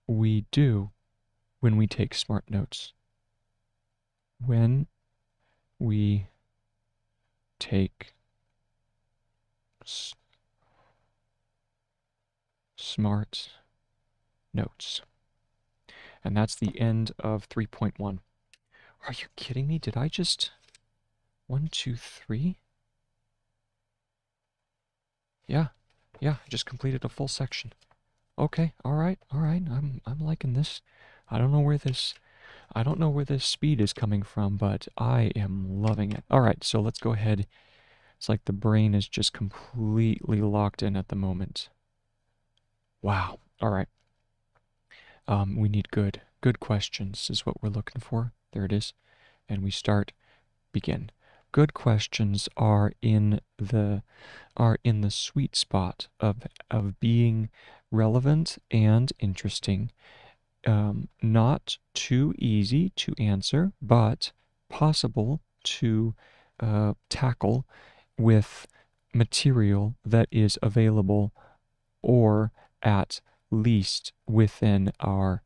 we do when we take smart notes. When we take smart notes. And that's the end of 3.1. Are you kidding me? Did I just... 1, 2, 3? Yeah, I just completed a full section. Okay, all right. I'm liking this. I don't know where this speed is coming from, but I am loving it. All right, so let's go ahead. It's like the brain is just completely locked in at the moment. Wow. All right. We need good questions is what we're looking for. There it is. And we begin. Good questions are in the sweet spot of being relevant and interesting. Not too easy to answer, but possible to tackle with material that is available or at least within our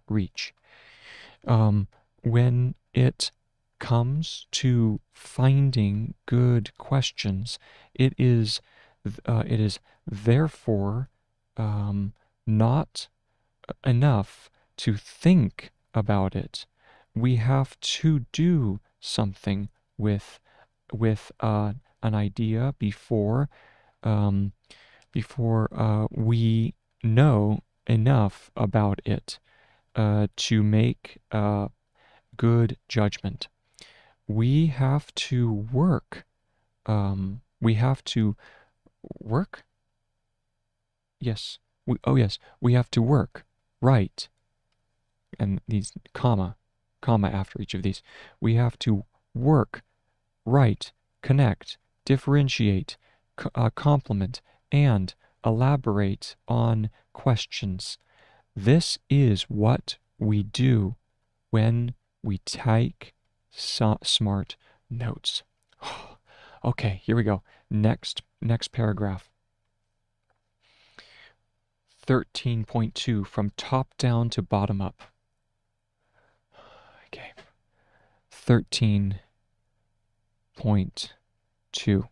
reach. When it comes to finding good questions, it is therefore not enough to think about it. We have to do something with an idea before we know enough about it to make good judgment. We have to work. We have to work? Yes. We have to work. Right. And these comma after each of these. We have to work, write, connect, differentiate, complement, and elaborate on questions. This is what we do when we take smart notes. Okay, here we go. Next paragraph. 13.2, from top down to bottom up. Okay. 13.2,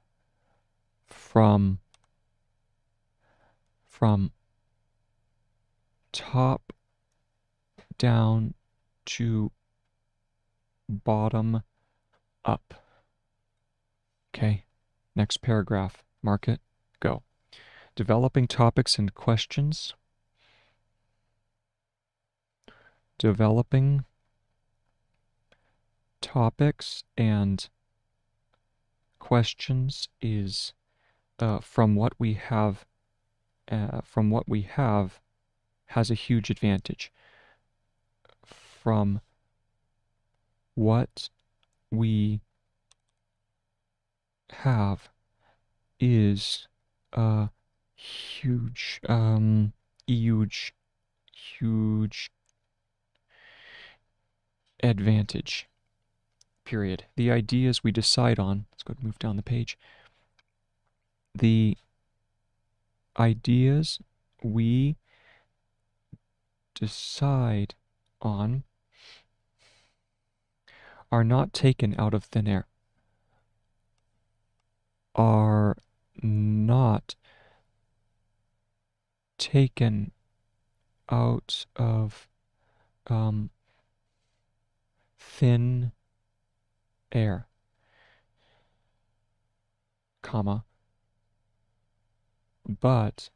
from top down to bottom up. Okay, next paragraph. Mark it. Go. Developing topics and questions. Developing topics and questions is from what we have has a huge advantage. From what we have is a huge advantage. Period. The ideas we decide on, let's go move down the page. The ideas we decide on are not taken out of thin air. Are not taken out of thin air, comma, but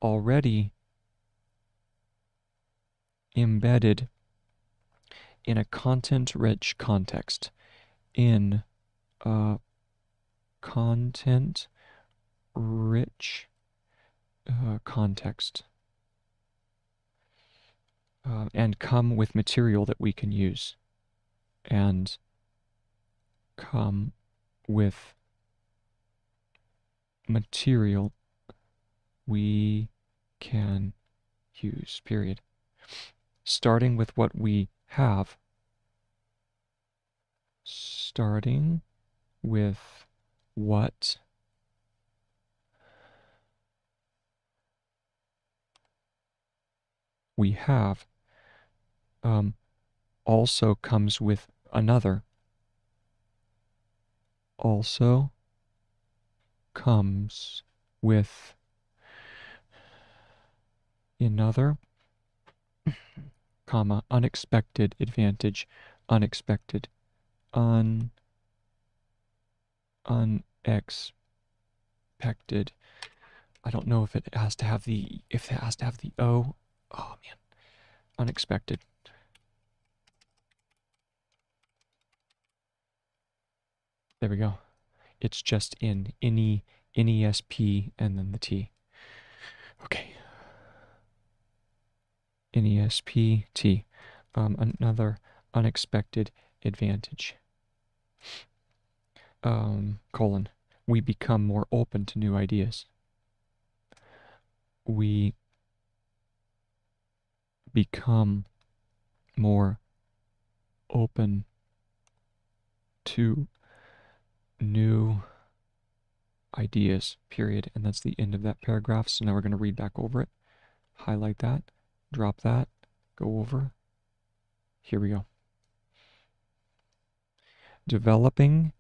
already embedded in a content-rich context, in a content-rich context, and come with material that we can use, and come with material we can use, period. Starting with what we have. Starting with what we have also comes with another. Also comes with another, comma, unexpected advantage, unexpected, unexpected. I don't know if it has to have the, O. Oh man, unexpected. There we go. It's just in NESP and then the T. Okay. NESP T. Another unexpected advantage. Colon. We become more open to new ideas. We become more open to new ideas, period. And that's the end of that paragraph. So now we're going to read back over it. Highlight that, drop that, go over. Here we go. Developing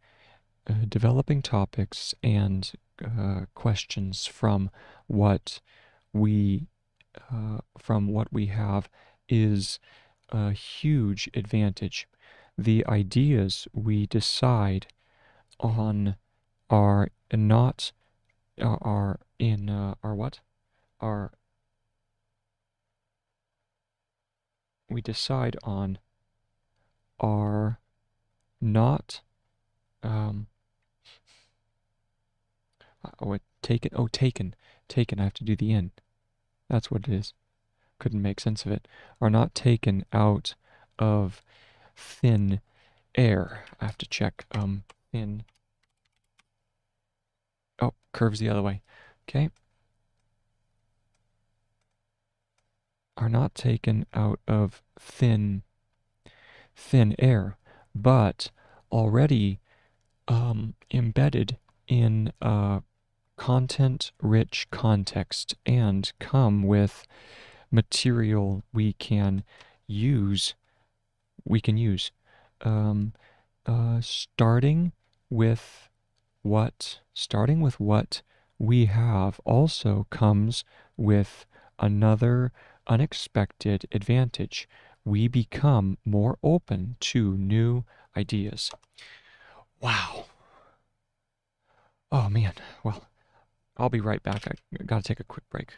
topics and questions from what we have is a huge advantage. The ideas we decide on are not are in are what are we decide on are not taken. I have to do the N. That's what it is. Couldn't make sense of it. Are not taken out of thin air. I have to check. Thin. Oh, curves the other way. Okay. Are not taken out of thin air, but already embedded in a content-rich context and come with material we can use. Starting with what we have also comes with another unexpected advantage. We become more open to new ideas. Wow. Oh man. Well, I'll be right back. I gotta take a quick break.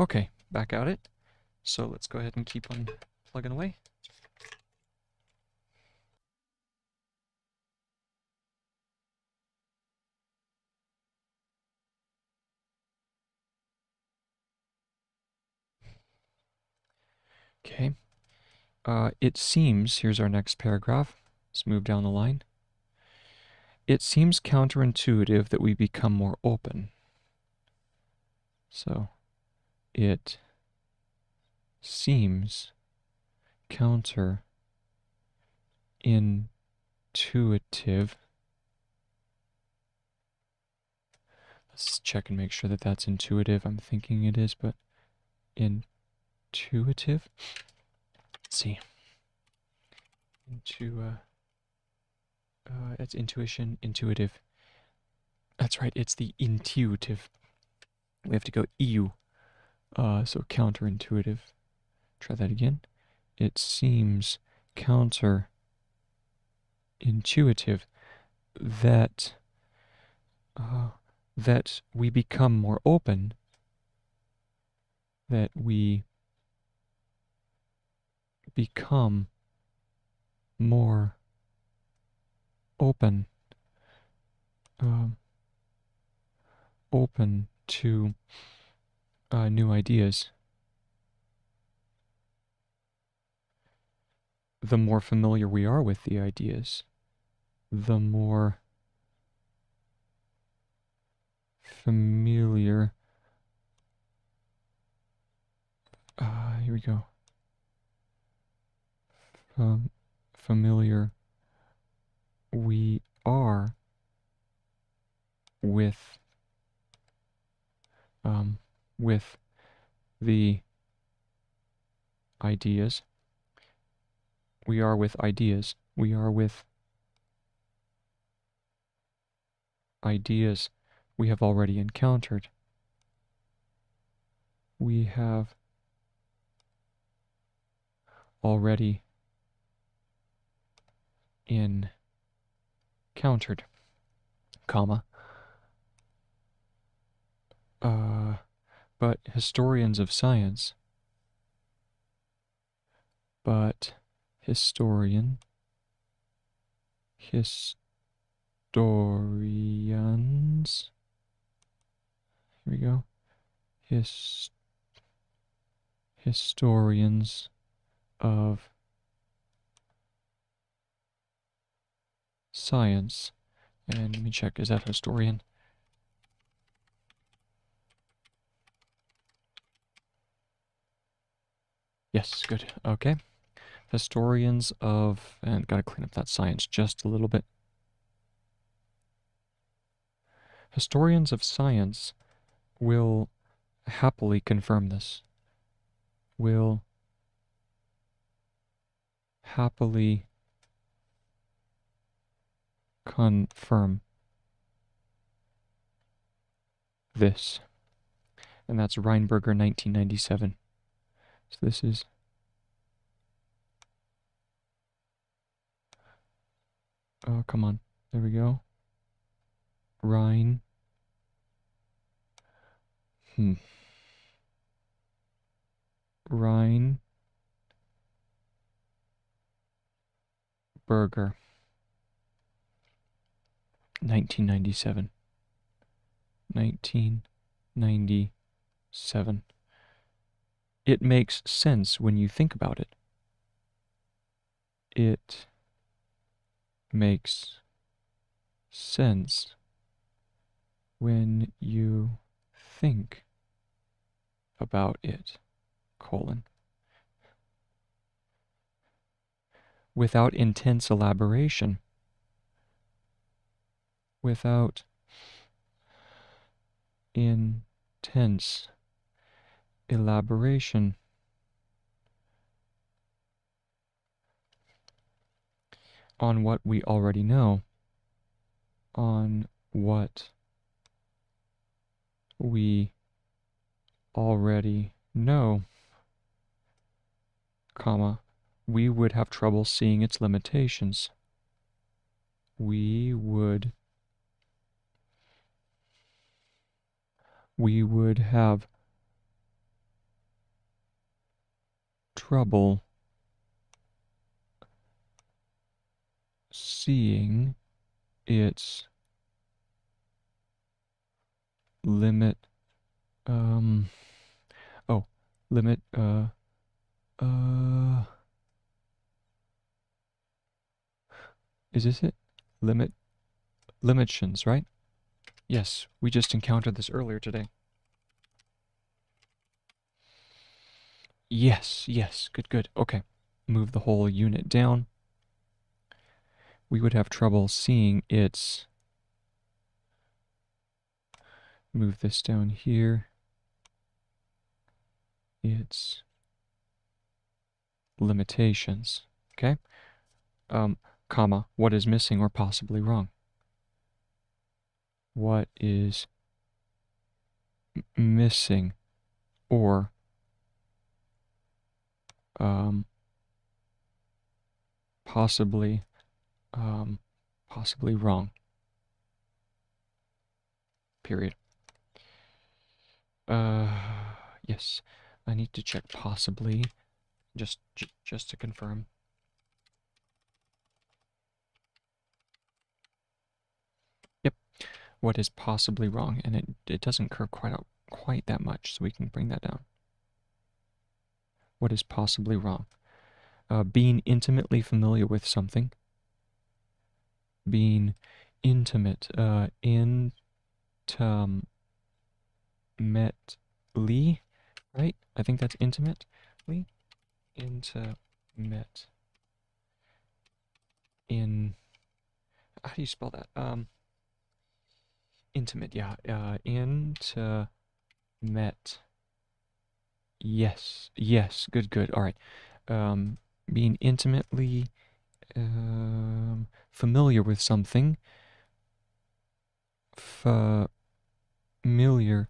Okay, back at it. So let's go ahead and keep on plugging away. Okay. It seems, here's our next paragraph. Let's move down the line. It seems counterintuitive that we become more open. So, it seems counterintuitive. Let's check and make sure that that's intuitive. I'm thinking it is, but intuitive? Let's see. It's intuition, intuitive. That's right, it's the intuitive. We have to go EU. So counterintuitive. Try that again. It seems counterintuitive that that we become more open, that we become more open, open to new ideas. The more familiar we are with the ideas, the more familiar, here we go, familiar we are with the ideas. We are with ideas. We are with ideas we have already encountered. We have already encountered, comma, but historians of science, historians, here we go, historians of science, and let me check, is that historian? Yes, good, okay. Historians of, and gotta clean up that science just a little bit. Historians of science will happily confirm this. Will happily confirm this. And that's Reinberger, 1997. So this is oh, come on. There we go. Reinberger. Burger, 1997. 1997. It makes sense when you think about it. It makes sense when you think about it, colon. Without intense elaboration. Without intense elaboration. On what we already know. On what we already know, comma, we would have trouble seeing its limitations. We would have trouble seeing its limit, limit, is this it? Limitations, right? Yes, we just encountered this earlier today. Yes, good. Okay, move the whole unit down. We would have trouble seeing its, move this down here, its limitations, okay? Comma, what is missing or possibly wrong? What is missing or possibly wrong, period. Yes, I need to check possibly, just to confirm. Yep, what is possibly wrong, and it doesn't curve quite that much, so we can bring that down. What is possibly wrong? Being intimately familiar with something. Being intimate, intimately, right? I think that's intimately. Intimate. How do you spell that? Intimate, yeah. Intimate. Yes, good. All right. Being intimately familiar with something. Familiar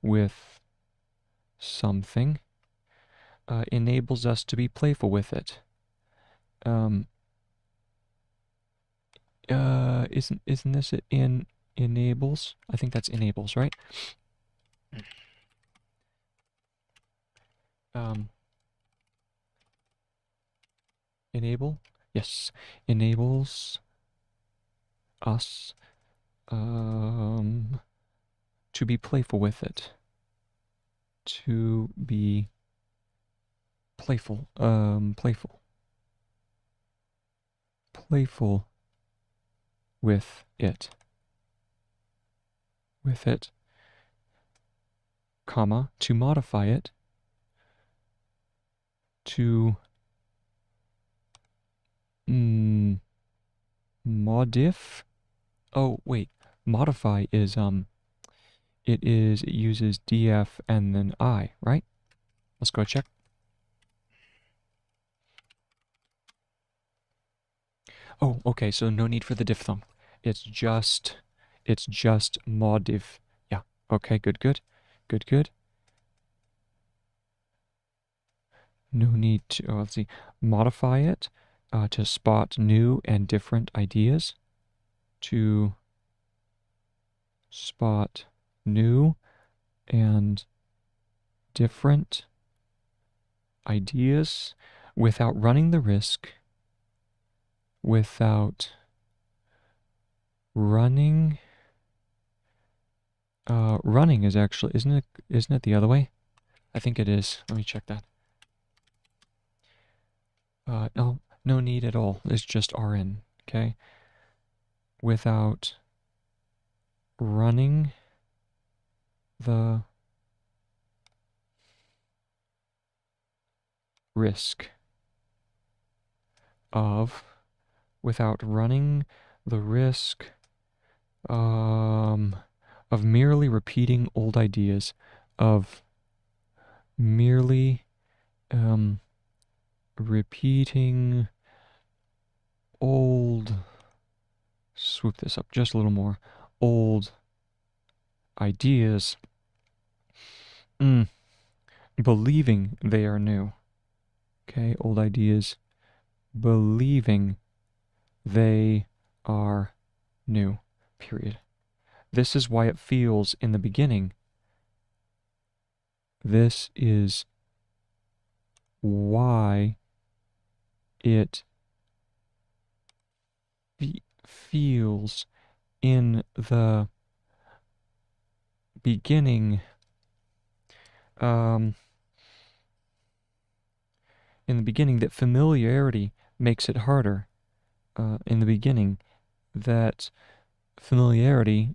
with something enables us to be playful with it. Isn't this it? Enables? I think that's enables, right? Enable? Yes. Enables us to be playful with it. To be playful. Playful with it. Comma, to modify it. To modif. Oh, wait. Modify is it uses df and then I, right? Let's go check. Oh, okay, so no need for the diphthong. It's just modif. Yeah. Okay, good. No need to, let's see, modify it to spot new and different ideas. To spot new and different ideas without running the risk. Without running. Running is actually, isn't it the other way? I think it is. Let me check that. No need at all. It's just Ahren, okay? Without running the risk of, without running the risk of merely repeating old ideas, of merely repeating old, swoop this up just a little more, old ideas, believing they are new. Okay, old ideas, believing they are new, period. This is why it feels in the beginning. This is why it feels in the beginning that familiarity makes it harder. In the beginning that familiarity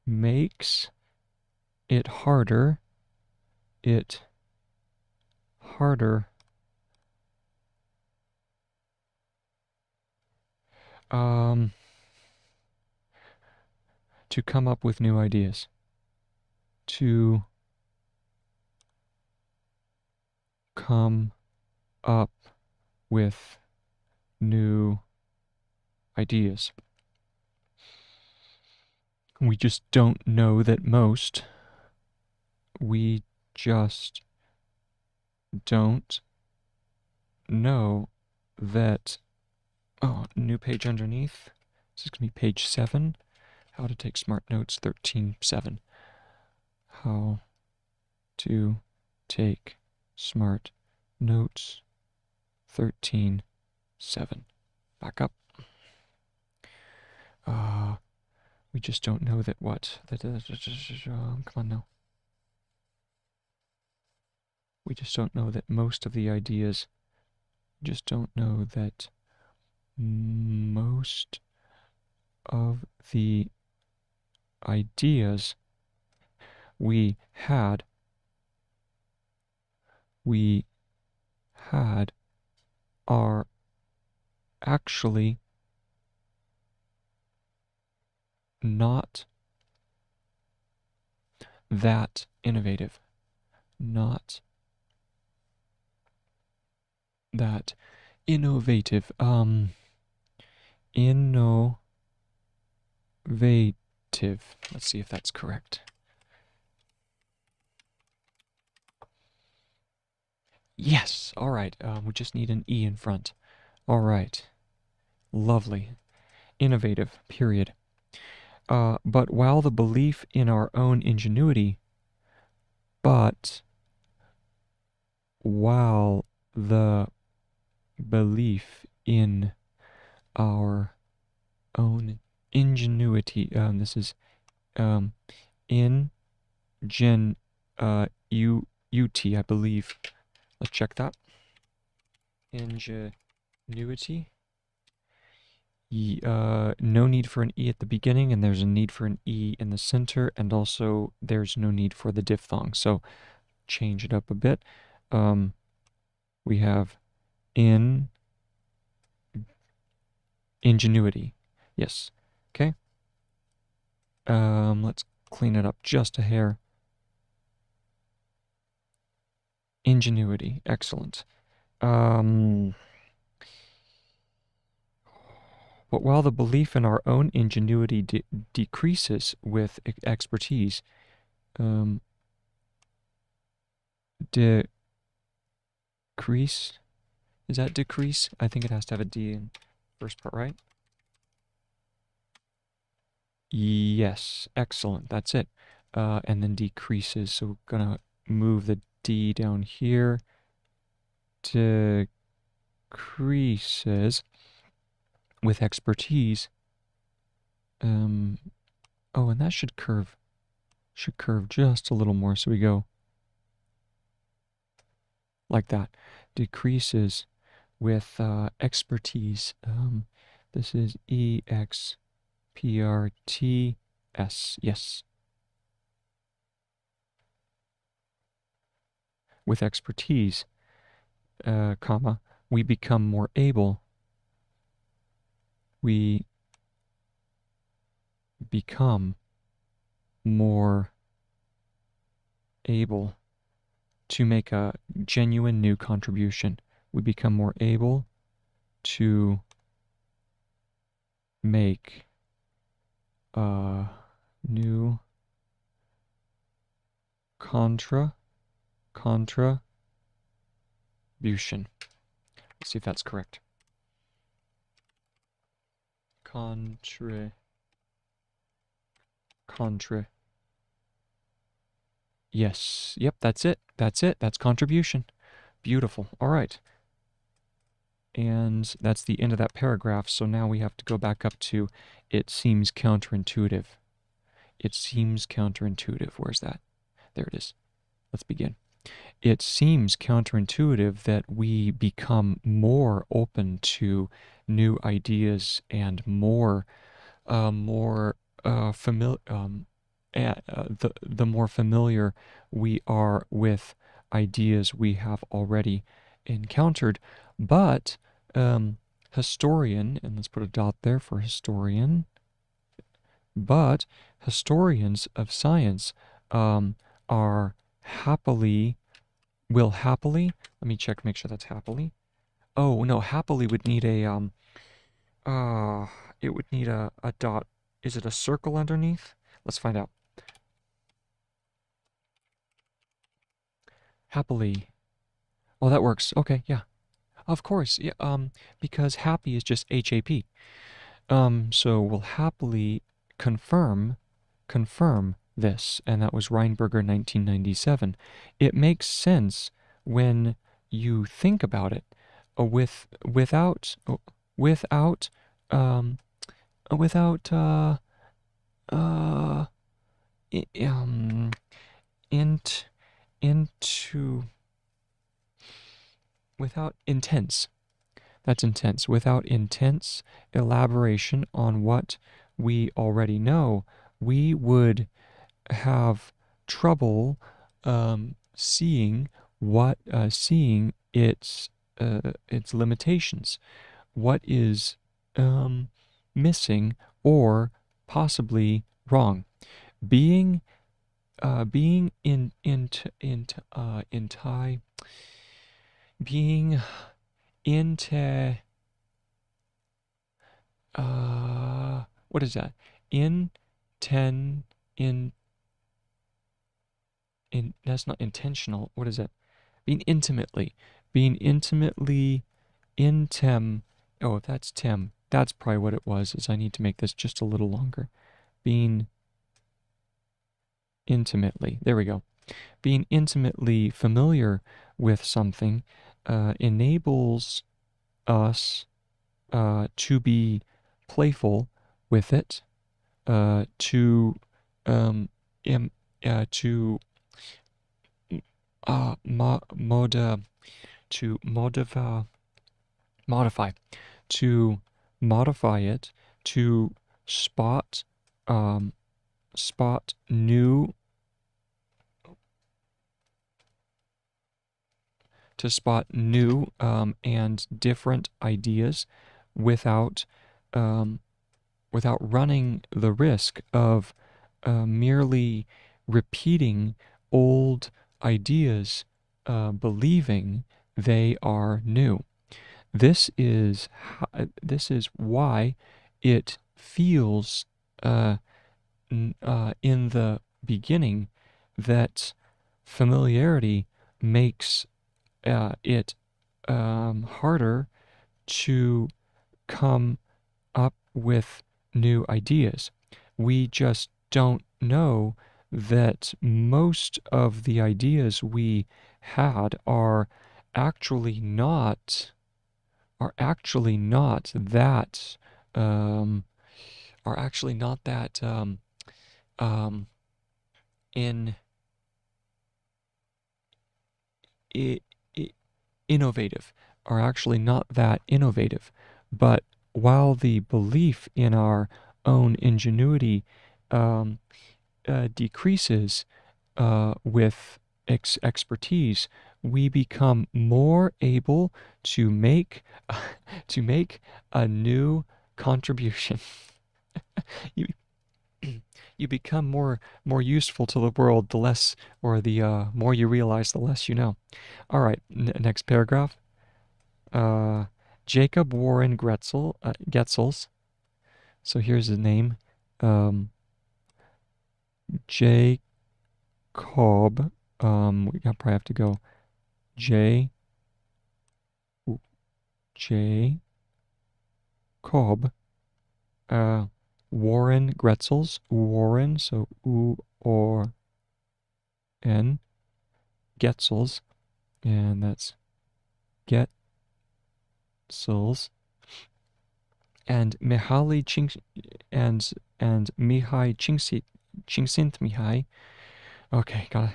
makes it harder to come up with new ideas, to come up with new ideas. We just don't know that most. We just don't know that. Oh, new page underneath. This is going to be page 7. How to take smart notes 13.7. How to take smart notes 13.7. Back up. We just don't know that what? Come on now. We just don't know that most of the ideas, just don't know that most of the ideas we had are actually not that innovative. Not that innovative. Innovative. Let's see if that's correct. Yes. All right. We just need an E in front. All right. Lovely. Innovative. Period. But while the belief in our own ingenuity, while the belief in our own ingenuity, this is I believe. Let's check that. Ingenuity. No need for an E at the beginning, and there's a need for an E in the center, and also there's no need for the diphthong. So change it up a bit. We have ingenuity. Yes. Okay. Let's clean it up just a hair. Ingenuity. Excellent. But while the belief in our own ingenuity decreases with expertise, decrease? Is that decrease? I think it has to have a D in first part, right? Yes, excellent. That's it. And then decreases. So we're gonna move the D down here. Decreases with expertise. Oh, and that should curve just a little more. So we go like that. Decreases with expertise. This is EXPRTS. Yes. With expertise, comma, we become more able. We become more able to make a genuine new contribution. We become more able to make a new contribution. Let's see if that's correct. Yes, yep, that's it. That's it. That's contribution. Beautiful. All right. And that's the end of that paragraph. So now we have to go back up to it seems counterintuitive. It seems counterintuitive. Where's that? There it is. Let's begin. It seems counterintuitive that we become more open to new ideas and more familiar. The more familiar we are with ideas we have already encountered, but historian, and let's put a dot there for historian. But historians of science are happily will happily. Let me check, make sure that's happily. Oh no, happily would need a uh, it would need a dot. Is it a circle underneath? Let's find out. Happily. Oh, that works. Okay, yeah. Of course. Yeah, because happy is just HAP. So we'll happily confirm this, and that was Reinberger 1997. It makes sense when you think about it. Without um without uh i- um int into without intense. That's intense. Without intense elaboration on what we already know, we would have trouble seeing its limitations. What is missing or possibly wrong? Being being in Thai being into what is that? In ten in That's not intentional. What is it? Being intimately. Being intimately intem. Oh, if that's tem, that's probably what it was, is I need to make this just a little longer. Being intimately. There we go. Being intimately familiar with something enables us to be playful with it, to im, to moda to modify to modify it, to spot um, spot new and different ideas without um, without running the risk of merely repeating old ideas, believing they are new. This is why it feels in the beginning that familiarity makes it harder to come up with new ideas. We just don't know that most of the ideas we had actually not actually not that um, are actually not that um, in I, I, innovative, are actually not that innovative. But while the belief in our own ingenuity um, decreases with expertise, we become more able to make to make a new contribution. you you become more useful to the world the less, or the more you realize, the less you know. All right, next paragraph. Uh, Jacob Warren Getzels. So here's his name. Um, Jacob. We probably have to go J. J. Cobb Warren Gretzels, Warren, so U-or-N, Getzels, and that's Getzels, and Mihaly and Mihai Csikszentmihalyi. Okay, I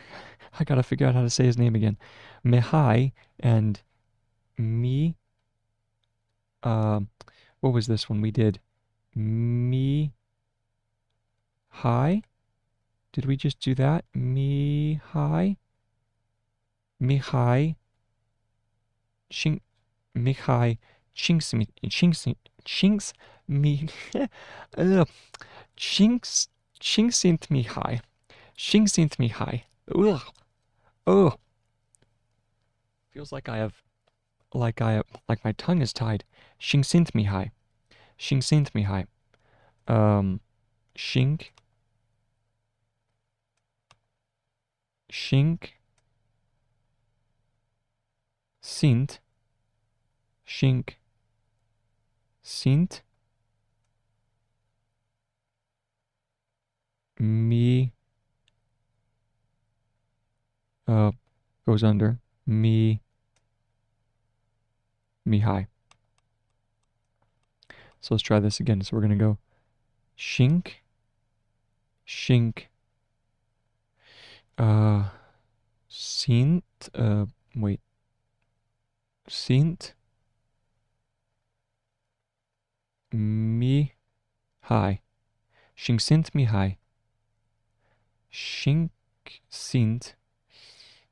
gotta figure out how to say his name again. Mihai and me. What was this one we did? Mihai. Did we just do that? Mihai. Mihai. Mihai. Chinks me. Csikszentmihalyi. Csikszentmihalyi. Ugh. Oh. Feels like like my tongue is tied. Csikszentmihalyi. Csikszentmihalyi. Shink. Sint. Shink. Sint. Me. Goes under. Mihai. So let's try this again. So we're going to go shink, sint, wait, sint, Mihai, sint Mihai, shink, sint,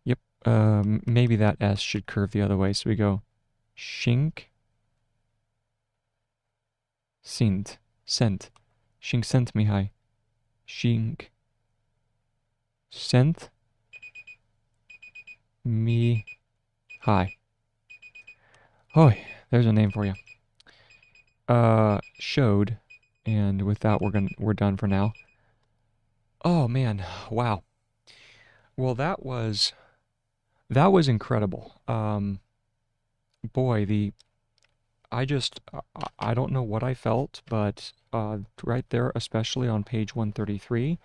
yep, maybe that S should curve the other way, so we go shink, sint, sent, Mihai, shink, sent, Mihai. Oh, there's a name for you. Showed, and with that we're done for now. Oh man, wow. Well, that was incredible. Boy, I don't know what I felt, but right there, especially on page 133,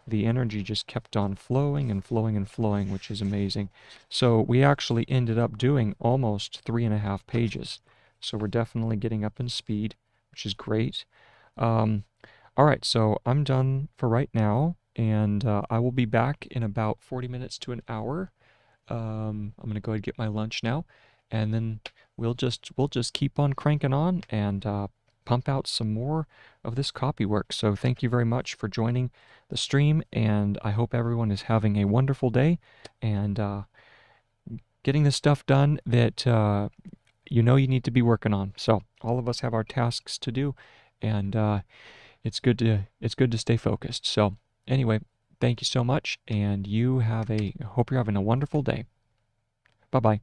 the energy just kept on flowing and flowing and flowing, which is amazing. So we actually ended up doing almost 3.5 pages. So we're definitely getting up in speed, which is great. All right, so I'm done for right now, and I will be back in about 40 minutes to an hour. I'm gonna go ahead and get my lunch now, and then we'll just keep on cranking on and pump out some more of this copywork. So thank you very much for joining the stream, and I hope everyone is having a wonderful day and getting the stuff done that you need to be working on. So all of us have our tasks to do, and it's good to stay focused. So anyway, thank you so much, and hope you're having a wonderful day. Bye-bye.